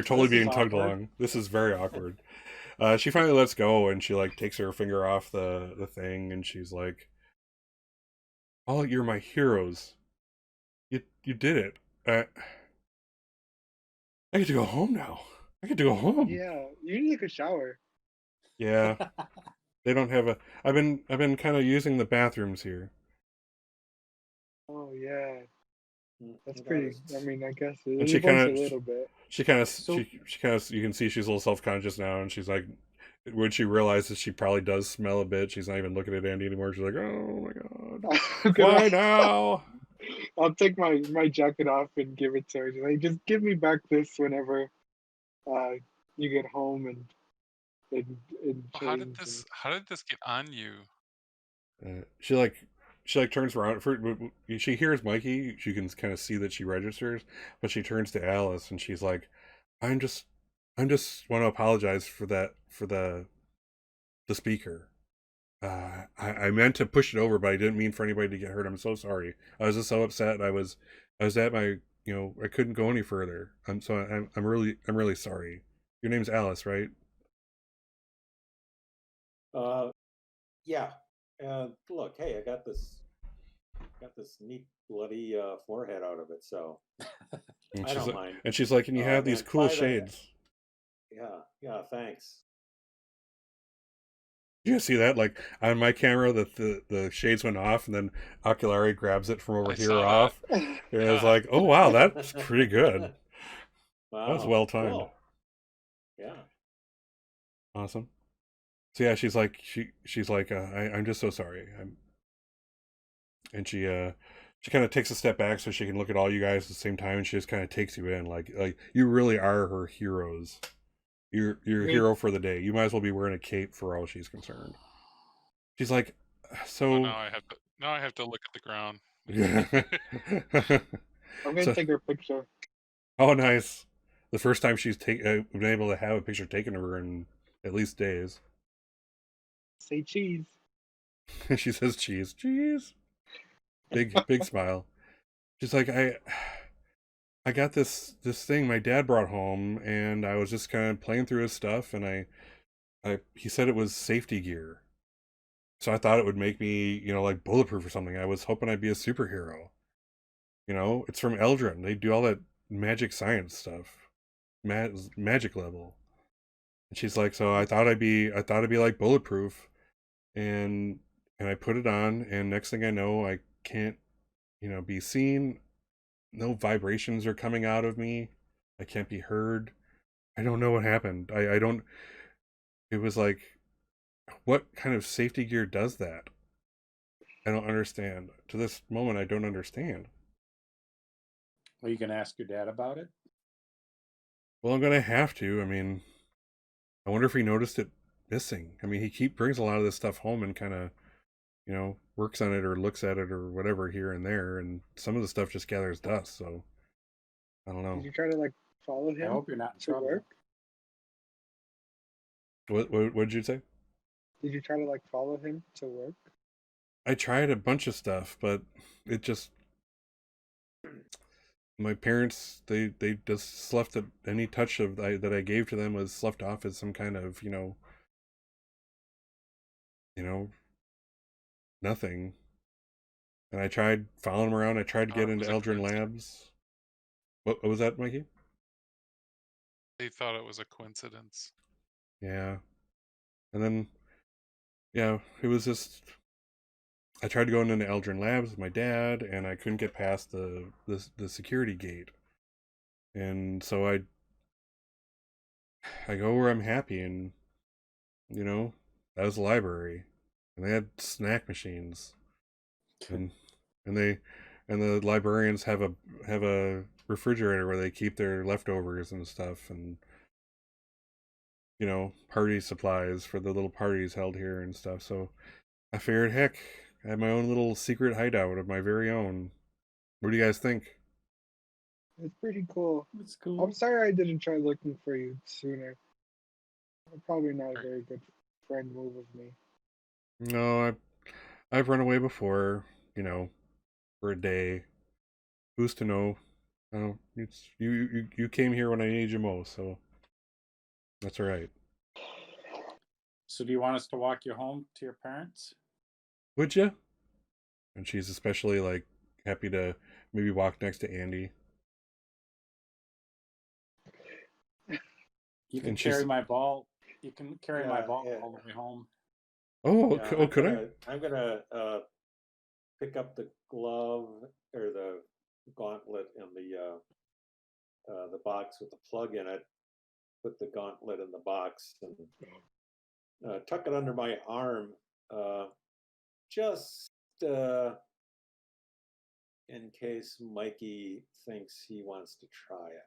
totally This is being tugged awkward. along. This is very awkward. She finally lets go, and she like takes her finger off the thing, and she's like, "Oh, you're my heroes. You did it. I get to go home now. I get to go home." Yeah, you need to take a shower. Yeah, they don't have a. I've been kind of using the bathrooms here. Oh yeah, that's That pretty. is- I mean, I guess And it works a little bit. she kind of So she kind of you can see she's a little self conscious now, and she's like, when she realizes she probably does smell a bit, she's not even looking at Andy anymore. She's like, "Oh my god, I'm why gonna, now?" I'll take my jacket off and give it to her. She's like, just give me back this whenever uh you get home and change. And... How did this get on you? She turns around. She hears Mikey. She can kind of see that she registers, but she turns to Alice and she's like, "I'm just, I'm just want to apologize for that, for the speaker. I meant to push it over, but I didn't mean for anybody to get hurt. I'm so sorry. I was just so upset. I was at my, I couldn't go any further. I'm really sorry. Your name's Alice, right?" Uh, yeah. Look, hey, I got this neat bloody forehead out of it, so And I don't mind. she's like, "And you have these And cool by the shades." yeah, thanks. You see that? Like on my camera, the shades went off, and then Oculari grabs it from over I here saw that. off. And it's Yeah. like, oh wow, that's pretty good. That was Wow, well timed. cool. Yeah. Awesome. So yeah, she's like, I'm just so sorry. And she kind of takes a step back so she can look at all you guys at the same time, and she just kind of takes you in, like you really are her heroes. You're a Me, hero for the day. You might as well be wearing a cape for all she's concerned. She's like, Oh, so. now I have to look at the ground. I'm gonna So, take her picture. oh, nice. The first time she's been able to have a picture taken of her in at least days. Say cheese. She says, "Cheese, cheese." Big smile. She's like, I got this thing my dad brought home, and I was just kind of playing through his stuff, and he said it was safety gear. So I thought it would make me, like bulletproof or something. I was hoping I'd be a superhero. It's from Eldrin. They do all that magic science stuff, magic level. And she's like, so I thought I'd be like bulletproof, and I put it on, and next thing I know, I can't, be seen. No vibrations are coming out of me. I can't be heard. I don't know what happened. I don't. It was like, what kind of safety gear does that? I don't understand. To this moment, I don't understand. well, you can ask your dad about it. Well, I'm gonna have to. I mean, I wonder if he noticed it missing. I mean, he brings a lot of this stuff home and kind of, works on it or looks at it or whatever here and there, and some of the stuff just gathers dust. So I don't Did know. you try to like follow I him hope you're not in to trouble. work? What did you say? Did you try to like follow him to work? I tried a bunch of stuff, but it just, my parents, they just sloughed it. Any touch that I gave to them was sloughed off as some kind of, nothing. And I tried following him around. I tried to Thought get it into was a Eldrin coincidence. Labs. What was that, Mikey? They thought it was a coincidence. Yeah. And then, it was just, I tried to go into Eldrin Labs with my dad, and I couldn't get past the security gate. And so I go where I'm happy, and that was the library, and they had snack machines, and and they and the librarians have a refrigerator where they keep their leftovers and stuff, and party supplies for the little parties held here and stuff. So I figured, heck, I have my own little secret hideout of my very own. What do you guys think? It's pretty cool. It's cool. I'm sorry I didn't try looking for you sooner. Probably not a Right. very good friend move of me. No, I've run away before, for a day. Who's to know? Oh, it's you came here when I needed you most, so that's all right. So do you want us to walk you home to your parents? Would you? And she's especially like happy to maybe walk next to Andy. You can And carry she's my ball. You can carry my Yeah, ball yeah. all the way home. Yeah, could I? I'm gonna pick up the glove or the gauntlet and the box with the plug in it. Put the gauntlet in the box and tuck it under my arm, just in case Mikey thinks he wants to try it.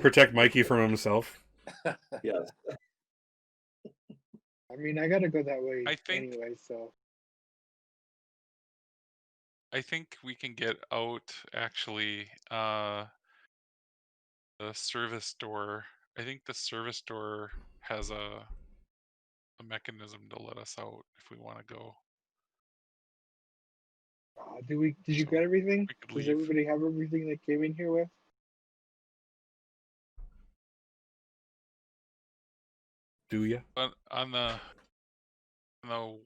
protect Mikey from himself. Yes. I mean, I gotta go that way I think anyway, so. we can get out actually the service door. I think the service door has a mechanism to let us out if we want to go. Did you So get everything? we could Does leave. everybody have everything they came in here with? Do you? But on the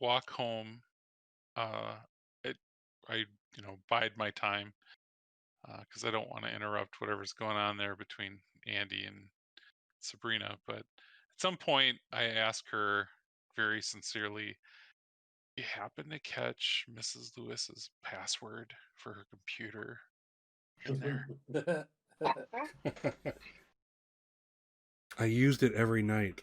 walk home, I bide my time because I don't want to interrupt whatever's going on there between Andy and Sabrina. But at some point, I ask her very sincerely, "You happen to catch Mrs. Lewis's password for her computer in there?" I used it every night.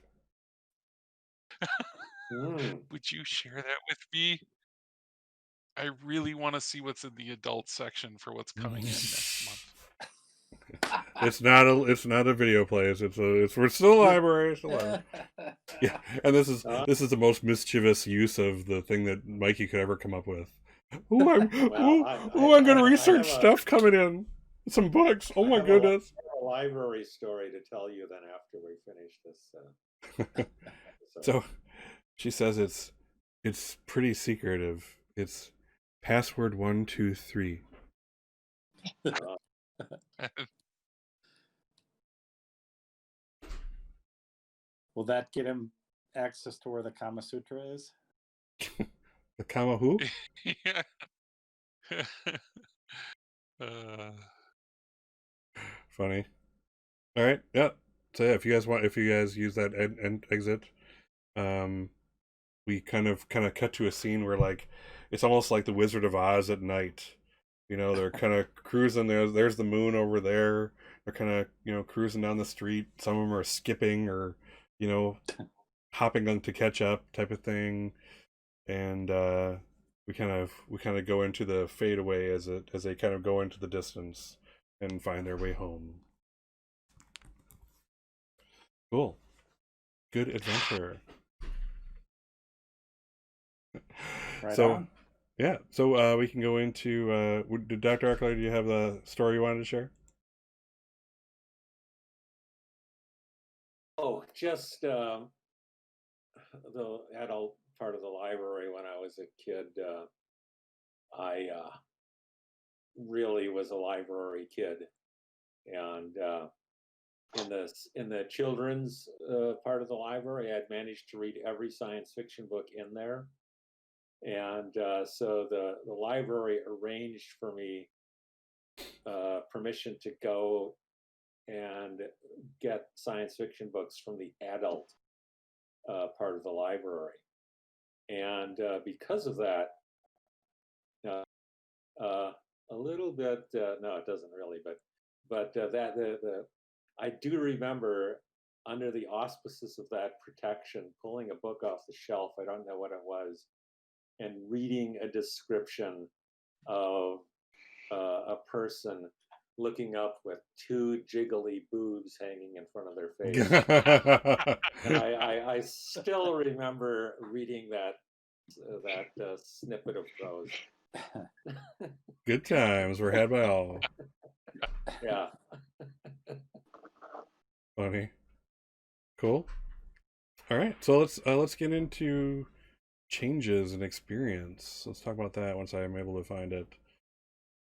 Would you share that with me? I really want to see what's in the adult section for what's coming in next month. It's not a video plays. We're still a library. It's still a library. Yeah, and this is the most mischievous use of the thing that Mikey could ever come up with. I'm gonna research stuff coming in. Some books. Oh my goodness. I have a library story to tell you then after we finish this. So she says it's pretty secretive. It's password 123. Will that get him access to where the Kama Sutra is? The Kama who? Yeah. Funny. All right. Yeah. So yeah, if you guys use that end exit, we kind of cut to a scene where like it's almost like the Wizard of Oz at night. They're kind of cruising. There's the moon over there. They're kind of cruising down the street. Some of them are skipping or hopping on to catch up type of thing. And we kind of go into the fade away as they kind of go into the distance and find their way home. Cool. Good adventure. Right So on. yeah, so we can go into Dr. Arkler, do you have a story you wanted to share? Oh, just the adult part of the library when I was a kid. I really was a library kid, and in the children's part of the library, I'd managed to read every science fiction book in there, and so the library arranged for me permission to go and get science fiction books from the adult part of the library, and because of that, a little bit. No, it doesn't really, but I do remember under the auspices of that protection, pulling a book off the shelf. I don't know what it was, and reading a description of a person looking up with two jiggly boobs hanging in front of their face. And I still remember reading that snippet of prose. Good times were had by all. Yeah. Funny. Cool. All right, so let's get into changes and experience. Let's talk about that once I'm able to find it.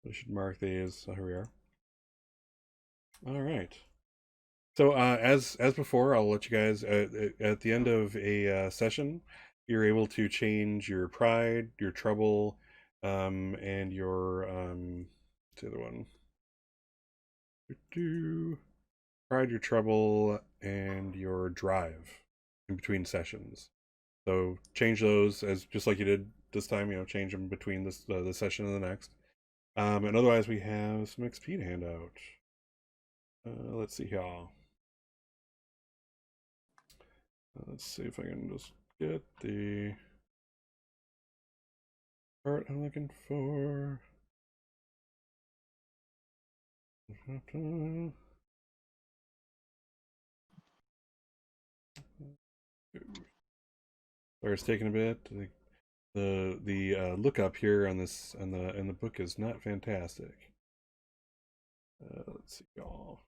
I should mark these. So here we are. All right. So as before, I'll let you guys at the end of a session, you're able to change your pride, your trouble, and your what's the other one? Pride, your trouble, and your drive in between sessions. So change those as just like you did this time. Change them between this session and the next. And otherwise, we have some XP to hand out. Let's see here. Let's see if I can just get the part I'm looking for. Sorry, it's taking a bit. The lookup here on this and the book is not fantastic. Let's see, y'all.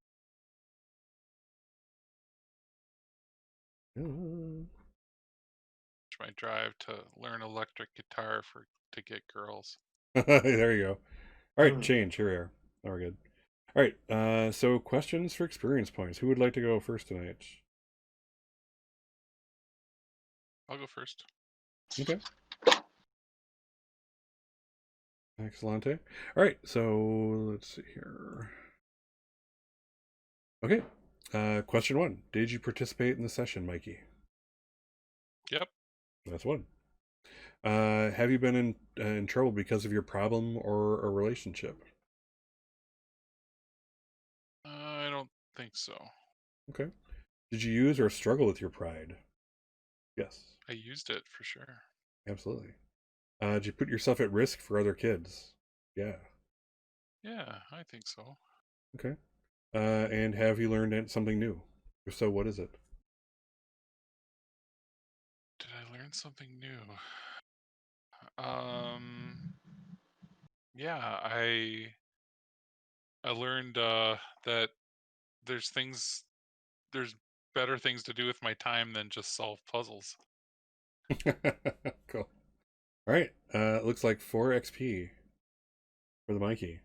My drive to learn electric guitar to get girls. There you go. All right, change. Here we are. Now we're good. All right. So questions for experience points. Who would like to go first tonight? I'll go first. Okay. Excellent. All right. So let's see here. Okay. Question 1. Did you participate in the session, Mikey? Yep. That's 1. Have you been in trouble because of your problem or a relationship? I don't think so. Okay. Did you use or struggle with your pride? Yes. I used it for sure. Absolutely. Did you put yourself at risk for other kids? Yeah. Yeah, I think so. Okay. And have you learned something new? If so, what is it? Did I learn something new? Yeah, I learned that there's better things to do with my time than just solve puzzles. Cool. All right. Looks like 4 XP for the Mikey.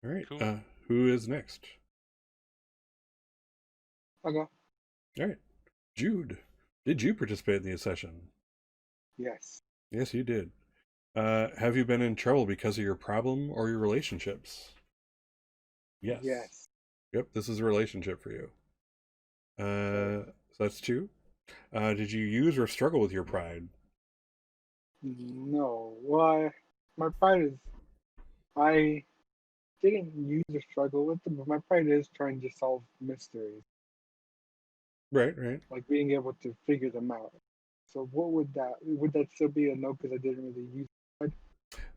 All right. Cool. Who is next? I'll go. All right. Jude, did you participate in the session? Yes. Yes, you did. Have you been in trouble because of your problem or your relationships? Yes. Yes. Yep, this is a relationship for you. So that's 2. Did you use or struggle with your pride? No. Well, my pride is I didn't use or struggle with them, but my pride is trying to solve mysteries, Right. like being able to figure them out. So what would that still be a no because I didn't really use it?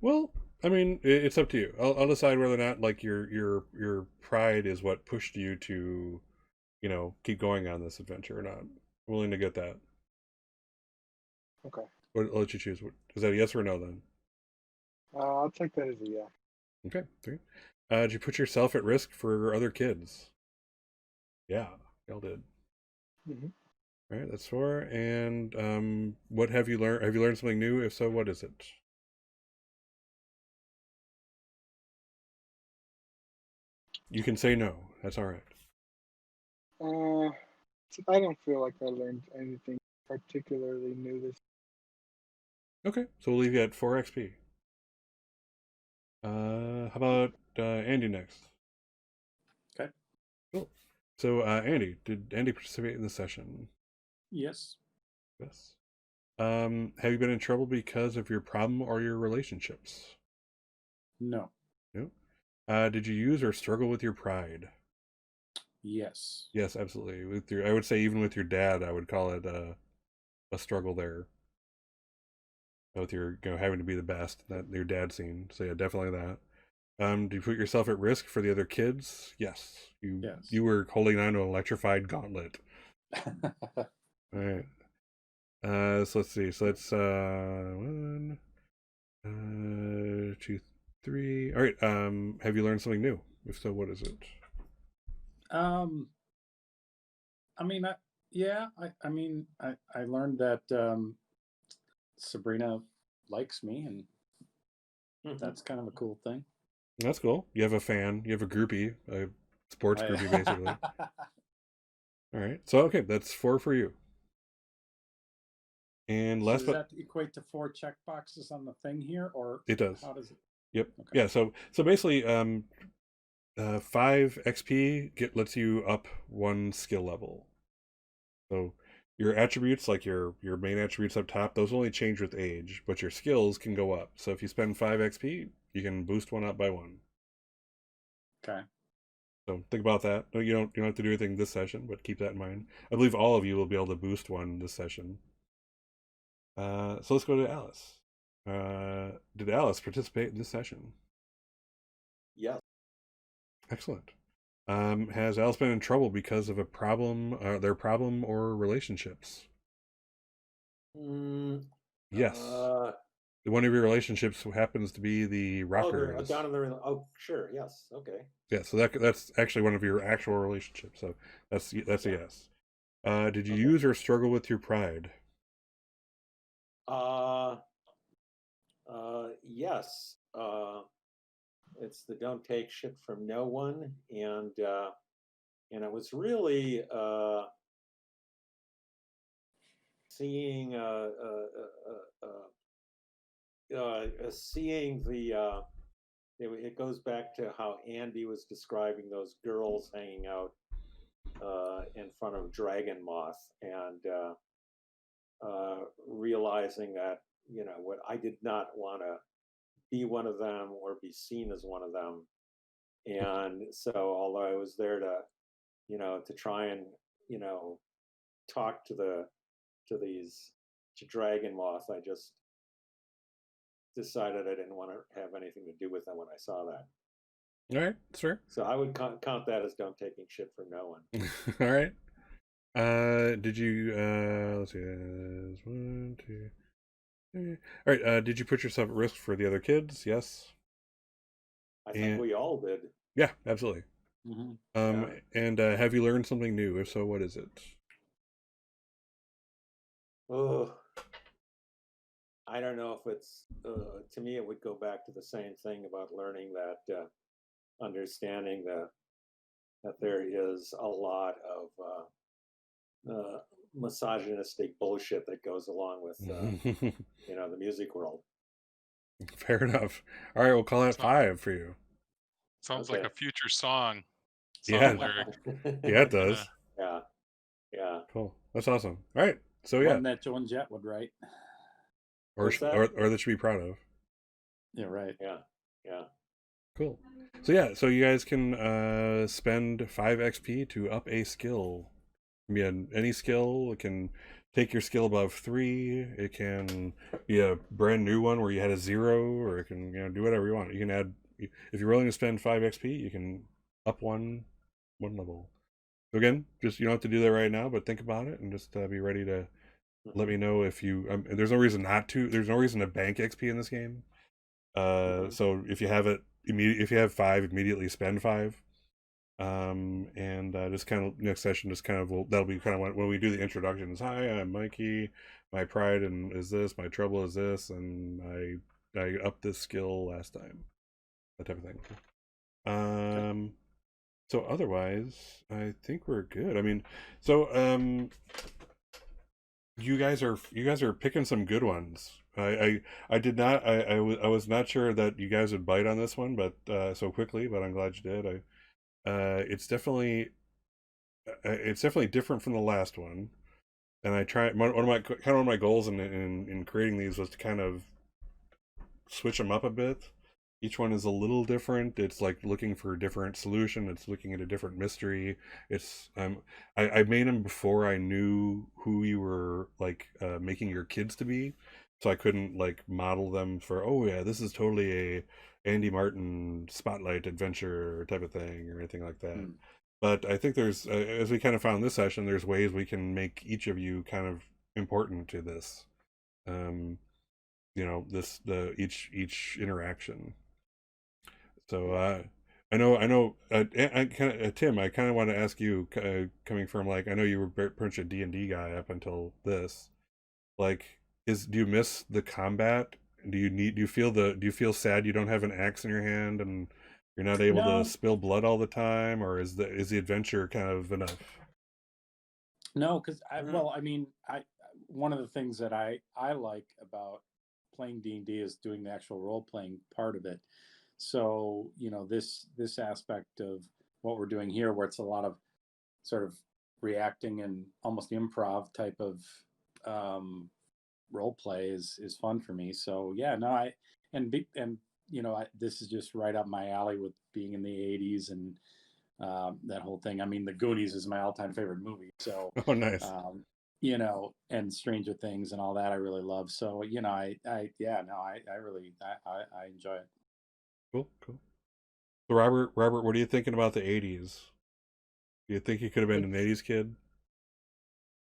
Well, I mean, it's up to you. I'll decide whether or not like your pride is what pushed you to, keep going on this adventure or not. I'm willing to get that. Okay. I'll let you choose. Is that a yes or a no then? I'll take that as a yeah. Okay. 3. Did you put yourself at risk for other kids? Yeah, y'all did. Mm-hmm. All right, that's 4. And what have you learned? Have you learned something new? If so, what is it? You can say no. That's all right. I don't feel like I learned anything particularly new this. Okay, so we'll leave you at 4 XP. How about Andy next? Okay. Cool. So, Andy, did Andy participate in the session? Yes. Yes. Have you been in trouble because of your problem or your relationships? No. No. Did you use or struggle with your pride? Yes. Yes, absolutely. With your, I would say even with your dad, I would call it a struggle there. With your, having to be the best that your dad seen. So yeah, definitely that. Do you put yourself at risk for the other kids? Yes. Yes. You were holding on to an electrified gauntlet. All right. So let's see. So that's 1, 2, 3. All right. Have you learned something new? If so, what is it? I mean, I mean, I learned that Sabrina likes me, and that's kind of a cool thing. That's cool. You have a fan. You have a groupie, a sports groupie, basically. All right. So okay, that's 4 for you. And So last does but that equate to 4 check boxes on the thing here, or it does. how does it? Yep. Okay. Yeah. So basically, 5 XP lets you up 1 skill level. So your attributes, like your main attributes up top, those only change with age, but your skills can go up. So if you spend 5 XP, you can boost 1 up by 1. Okay. So think about that. No, you don't have to do anything this session, but keep that in mind. I believe all of you will be able to boost 1 this session. So let's go to Alice. Did Alice participate in this session? Yes. Excellent. Has Alice been in trouble because of their problem or relationships? Yes. One of your relationships happens to be the rockers. Down in the. Oh, sure. Yes. Okay. Yeah, so that's actually one of your actual relationships. So that's a yes. Did you use or struggle with your pride? Yes. It's the don't take shit from no one, and it was really seeing seeing the. It goes back to how Andy was describing those girls hanging out in front of Dragon Moth, and realizing that what I did not want to be one of them or be seen as one of them. And so, although I was there to, to try and, talk to Dragon Moth, I just decided I didn't want to have anything to do with them when I saw that. All right, sure. So I would count that as don't taking shit from no one. All right. Did you let's see, 1, 2, 3. All right. Did you put yourself at risk for the other kids? Yes. I think we all did. Yeah, absolutely. Mm-hmm. And have you learned something new? If so, what is it? Oh, I don't know if it's to me. It would go back to the same thing about learning that, understanding that there is a lot of misogynistic bullshit that goes along with the music world. Fair enough. All right, we'll call that 5 for you. Sounds like a future song. Yeah. Lyric. Yeah, it does. Yeah. Cool. That's awesome. All right. So One that Joan Jett would write. or that should be proud of. Yeah. Right. Yeah. Cool. So yeah, so you guys can spend 5 XP to up a skill. It can be any skill. It can take your skill above 3. It can be a brand new one where you had a 0, or it can do whatever you want. You can add, if you're willing to spend 5 XP, you can up one level. So again, just you don't have to do that right now, but think about it and just be ready to let me know if you. There's no reason not to. There's no reason to bank XP in this game. So if you have it if you have 5, immediately spend 5. And just kind of next session, just kind of that'll be kind of when we do the introductions. Hi, I'm Mikey. My pride and is this. My trouble is this, and I upped this skill last time. That type of thing. So otherwise, I think we're good. I mean, so you guys are picking some good ones. I did not I was not sure that you guys would bite on this one, but so quickly. But I'm glad you did. It's definitely different from the last one. And I try one of my goals in creating these was to kind of switch them up a bit. Each one is a little different. It's like looking for a different solution. It's looking at a different mystery. It's I made them before I knew who you were like making your kids to be, so I couldn't like model them for, oh yeah, this is totally a Andy Martin spotlight adventure type of thing or anything like that. Hmm. But I think there's as we kind of found this session, there's ways we can make each of you kind of important to this. Um, each interaction. So I know. I kind of Tim. I kind of want to ask you, coming from like I know you were pretty much a D&D guy up until this. Like, do you miss the combat? Do you feel sad you don't have an axe in your hand and you're not able to No, spill blood all the time, or is the adventure kind of enough? no, because Mhm. well, I mean, one of the things that I like about playing D&D is doing the actual role playing part of it. So this aspect of what we're doing here, where it's a lot of sort of reacting and almost improv type of um, role play is fun for me. So yeah, no, and this is just right up my alley with being in the '80s and that whole thing. I mean, The Goonies is my all-time favorite movie. So, Oh, nice. and Stranger Things and all that I really love. So, yeah, no, I really, I enjoy it. Cool, cool. So Robert, what are you thinking about the '80s? Do you think you could have been an It's '80s kid?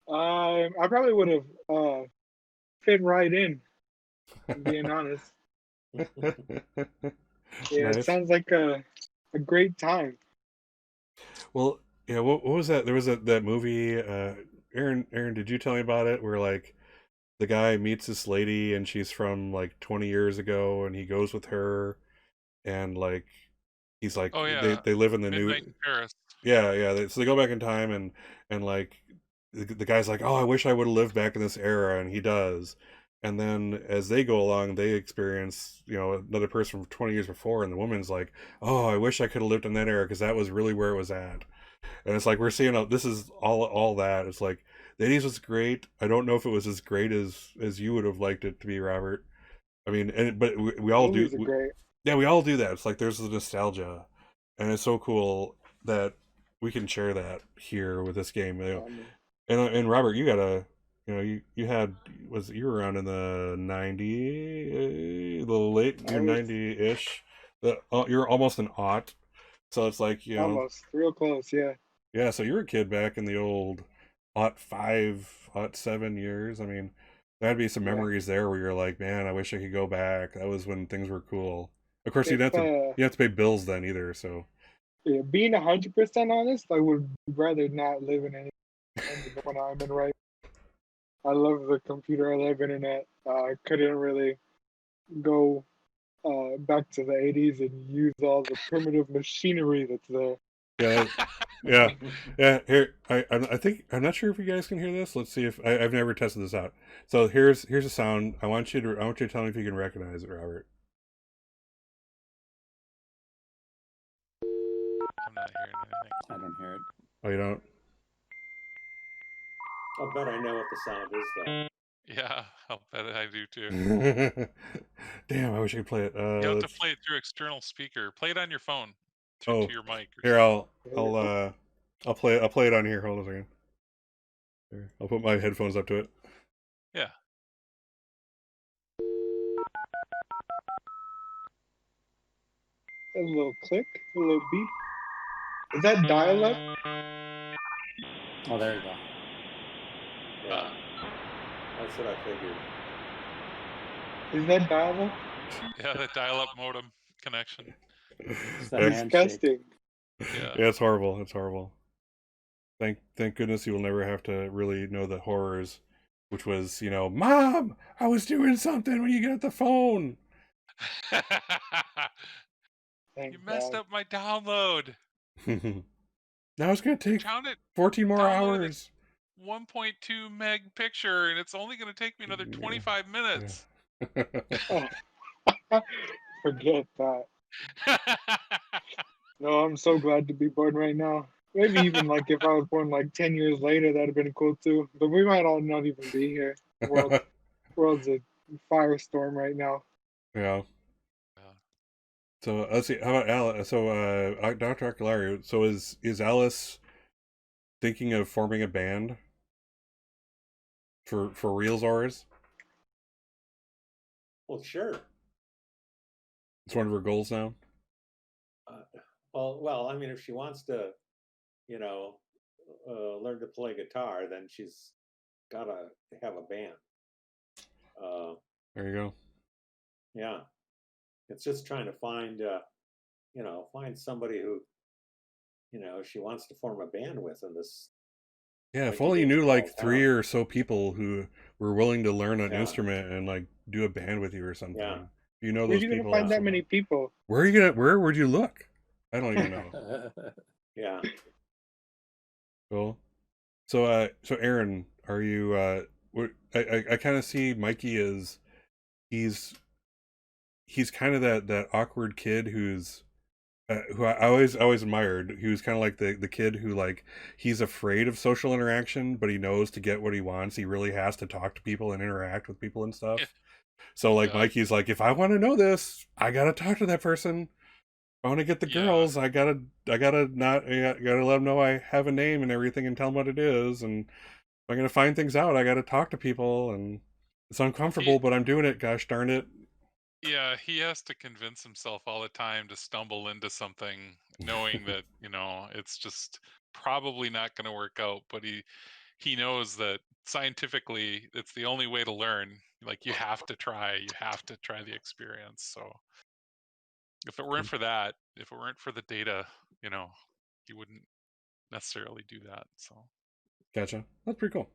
I probably would have fit right in, being honest. Yeah, it Nice. sounds like a great time. Well, yeah. What was that? There was that movie. Aaron, did you tell me about it? Where like the guy meets this lady and she's from like 20 years ago, and he goes with her, and like he's like Oh yeah, they live in the new. Midnight in Paris. Yeah, yeah. So they go back in time, and like the guy's like, "Oh, I wish I would have lived back in this era," and he does. And then as they go along, they experience, another person from 20 years before, and the woman's like, "Oh, I wish I could have lived in that era because that was really where it was at." And it's like we're seeing this is all that. It's like the '80s was great. I don't know if it was as great as you would have liked it to be, Robert. I mean, but we all do. Movies are great. Yeah, we all do that. It's like there's the nostalgia, and it's so cool that we can share that here with this game. mean, And Robert, you got you had was you were around in the the late I you're was 90-ish. You're almost an aught, so it's like almost real close. Yeah, yeah. So you were a kid back in the old '05, '07 years. I mean, there'd be some yeah. memories there where you're like, man, I wish I could go back. That was when things were cool. Of course, If you have to pay bills then either. So yeah, being 100% honest, I would rather not live in any when I'm in right. I love the computer. I love internet. I couldn't really go back to the 80s and use all the primitive machinery that's there. yeah, yeah, yeah. Here, I think I'm not sure if you guys can hear this. Let's see if I've never tested this out. So here's a sound. I want you to tell me if you can recognize it, Robert. I'm not hearing anything. I don't hear it. Oh, you don't? I'll bet I know what the sound is, though. Yeah, I'll bet I do too. Damn, I wish I could play it. You have to play it through external speaker. Play it on your phone, to Oh, your mic or here something. I'll play it on here. Hold on a second. Here, I'll put my headphones up to it. Yeah. A little click, a little beep. Is that dial-up? Oh, there you go. Yeah, that's what I figured. Is that dial-up? Yeah, the dial-up modem connection. It's that That's- handshake. Disgusting. Yeah. Yeah, it's horrible. It's horrible. Thank goodness you will never have to really know the horrors, which was, Mom, I was doing something when you get the phone. Thank You messed God. up my download. Now it's going to take Found 14 more downloaded hours. 1.2 meg picture, and it's only going to take me another 25 minutes. Oh, forget that. No, I'm so glad to be born right now. Maybe even like if I was born like 10 years later, that'd have been cool too. But we might all not even be here. World's a firestorm right now. Yeah. Yeah. So let's see. How about Alice? So, Dr. Aquilari. So is Alice thinking of forming a band for reals ors? Well, sure. It's one of her goals now. Well, I mean, if she wants to, you know, learn to play guitar, then she's gotta have a band. There you go. Yeah, it's just trying to find, find somebody who, she wants to form a band with in this Yeah, if quainty only you little knew small like 3 town. or so people who were willing to learn an Yeah, instrument and like do a band with you or something. yeah. If you know Where are those you gonna people find that also. many people? Where would you look? I don't even know. Yeah. Cool. So Aaron, are you I kind of see Mikey as he's he's kind of that awkward kid who I always admired. He was kind of like the kid who like he's afraid of social interaction, but he knows to get what he wants, he really has to talk to people and interact with people and stuff. So like Yeah. Mikey's like, if I want to know this, I gotta talk to that person. If I want to get the Yeah. girls, I gotta let them know I have a name and everything and tell them what it is. And if I'm gonna find things out, I gotta talk to people. And it's He uncomfortable, but I'm doing it. Gosh darn it. Yeah, he has to convince himself all the time to stumble into something knowing that, it's just probably not going to work out, but he knows that scientifically it's the only way to learn. Like you have to try the experience. So if it weren't for that, if it weren't for the data, he wouldn't necessarily do that. So Gotcha. That's pretty cool.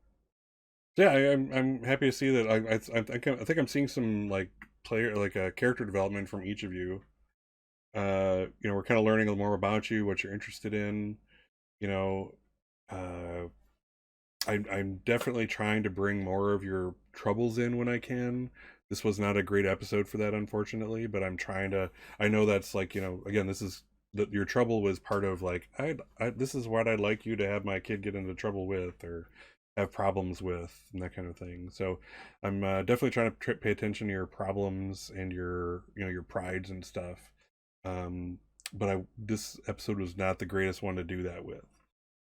So, yeah, I'm happy to see that. I think I'm seeing some like player like character development from each of you. We're kind of learning a little more about you, what you're interested in. You know, uh, I'm definitely trying to bring more of your troubles in when I can. This was not a great episode for that, unfortunately, but I'm trying to. I know that's like again, this is that your trouble was part of like this is what I'd like you to have my kid get into trouble with or have problems with and that kind of thing. So I'm definitely trying to pay attention to your problems and your your prides and stuff. But this episode was not the greatest one to do that with.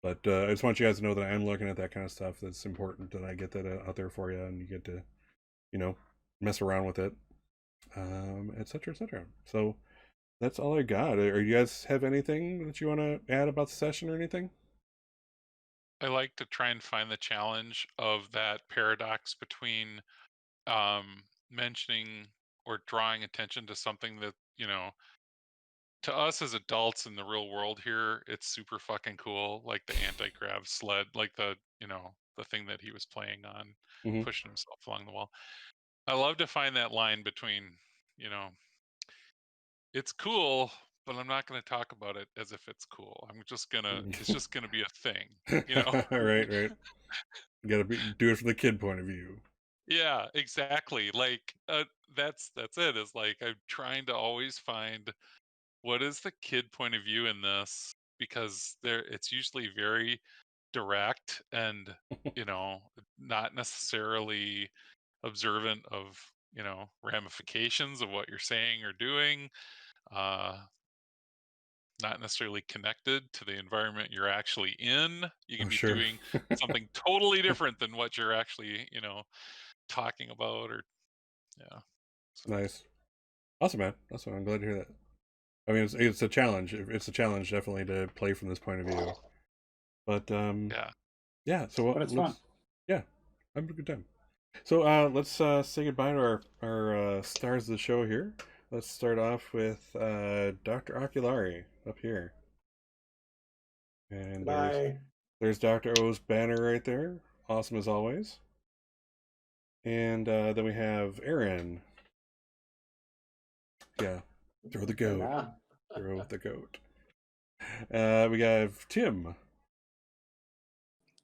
But I just want you guys to know that I am looking at that kind of stuff. That's important that I get that out there for you, and you get to, you know, mess around with it, et cetera, et cetera. So that's all I got. Are you guys have anything that you want to add about the session or anything? I like to try and find the challenge of that paradox between mentioning or drawing attention to something that, to us as adults in the real world here, it's super fucking cool. Like the anti-grav sled, like the thing that he was playing on, Mm-hmm. pushing himself along the wall. I love to find that line between, you know, it's cool, but I'm not going to talk about it as if it's cool. It's just going to be a thing, you know? Right, right. You gotta do it from the kid point of view. Yeah, exactly. Like that's it. Is like I'm trying to always find what is the kid point of view in this because it's usually very direct and not necessarily observant of ramifications of what you're saying or doing, uh not necessarily connected to the environment you're actually in. You Oh, can be sure. doing something totally different than what you're actually talking about, or yeah. So Nice. Awesome, man. Awesome. I'm glad to hear that. I mean, it's a challenge. It's a challenge definitely to play from this point of view. But yeah. yeah. So But it's fun. let's yeah, have a good time. So let's say goodbye to our stars of the show here. Let's start off with Dr. Oculari up here, and Bye. there's Dr. O's banner right there. Awesome as always. And then we have Aaron. Yeah, throw the goat. Yeah. Throw the goat. We have Tim.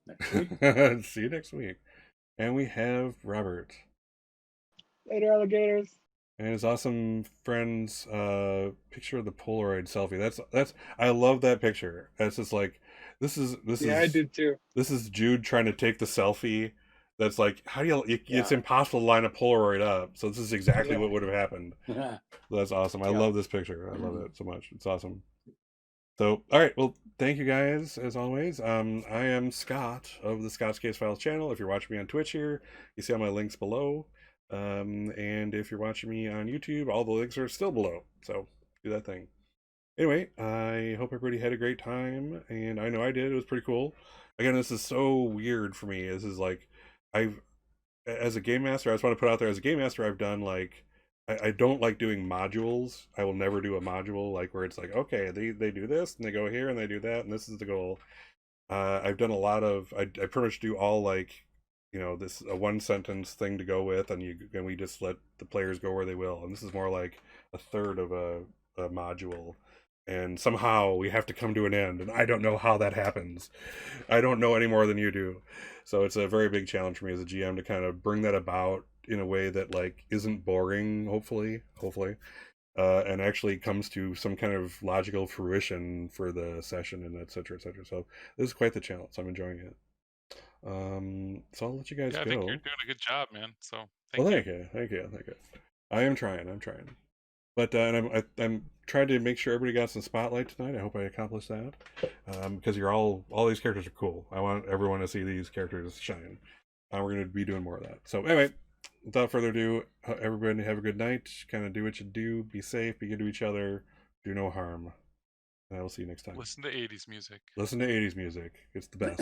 Next week. See you next week. And we have Robert. Later, alligators. And his awesome friend's picture of the Polaroid selfie. That's I love that picture. That's just like this is Yeah, I did too. this is Jude trying to take the selfie. That's like how do you? It's Yeah. impossible to line a Polaroid up. So this is exactly Yeah. what would have happened. That's awesome. I Yeah. love this picture. I love it so much. It's awesome. So, all right. Well, thank you guys as always. I am Scott of the Scott's Case Files channel. If you're watching me on Twitch here, you see all my links below. And if you're watching me on YouTube, all the links are still below. So do that thing. Anyway, I hope everybody had a great time, and I know I did. It was pretty cool. Again, this is so weird for me. This is like as a game master, I just want to put out there as a game master, I've done like I don't like doing modules. I will never do a module like where it's like, okay, they do this and they go here and they do that and this is the goal. I've done a lot of I pretty much do all like this a one sentence thing to go with and we just let the players go where they will, and this is more like a third of a module, and somehow we have to come to an end, and I don't know how that happens. I don't know any more than you do, so it's a very big challenge for me as a GM to kind of bring that about in a way that like isn't boring, hopefully and actually comes to some kind of logical fruition for the session and et cetera, et cetera. So this is quite the challenge. I'm enjoying it. So I'll let you guys Yeah, I go. think you're doing a good job, man. So Well, thank thank you. I am trying. But and I'm trying to make sure everybody got some spotlight tonight. I hope I accomplished that. Because you're all these characters are cool. I want everyone to see these characters shine. We're going to be doing more of that. So anyway, without further ado, everybody have a good night. Kind of do what you do. Be safe. Be good to each other. Do no harm. And I will see you next time. Listen to 80s music. Listen to 80s music. It's the best.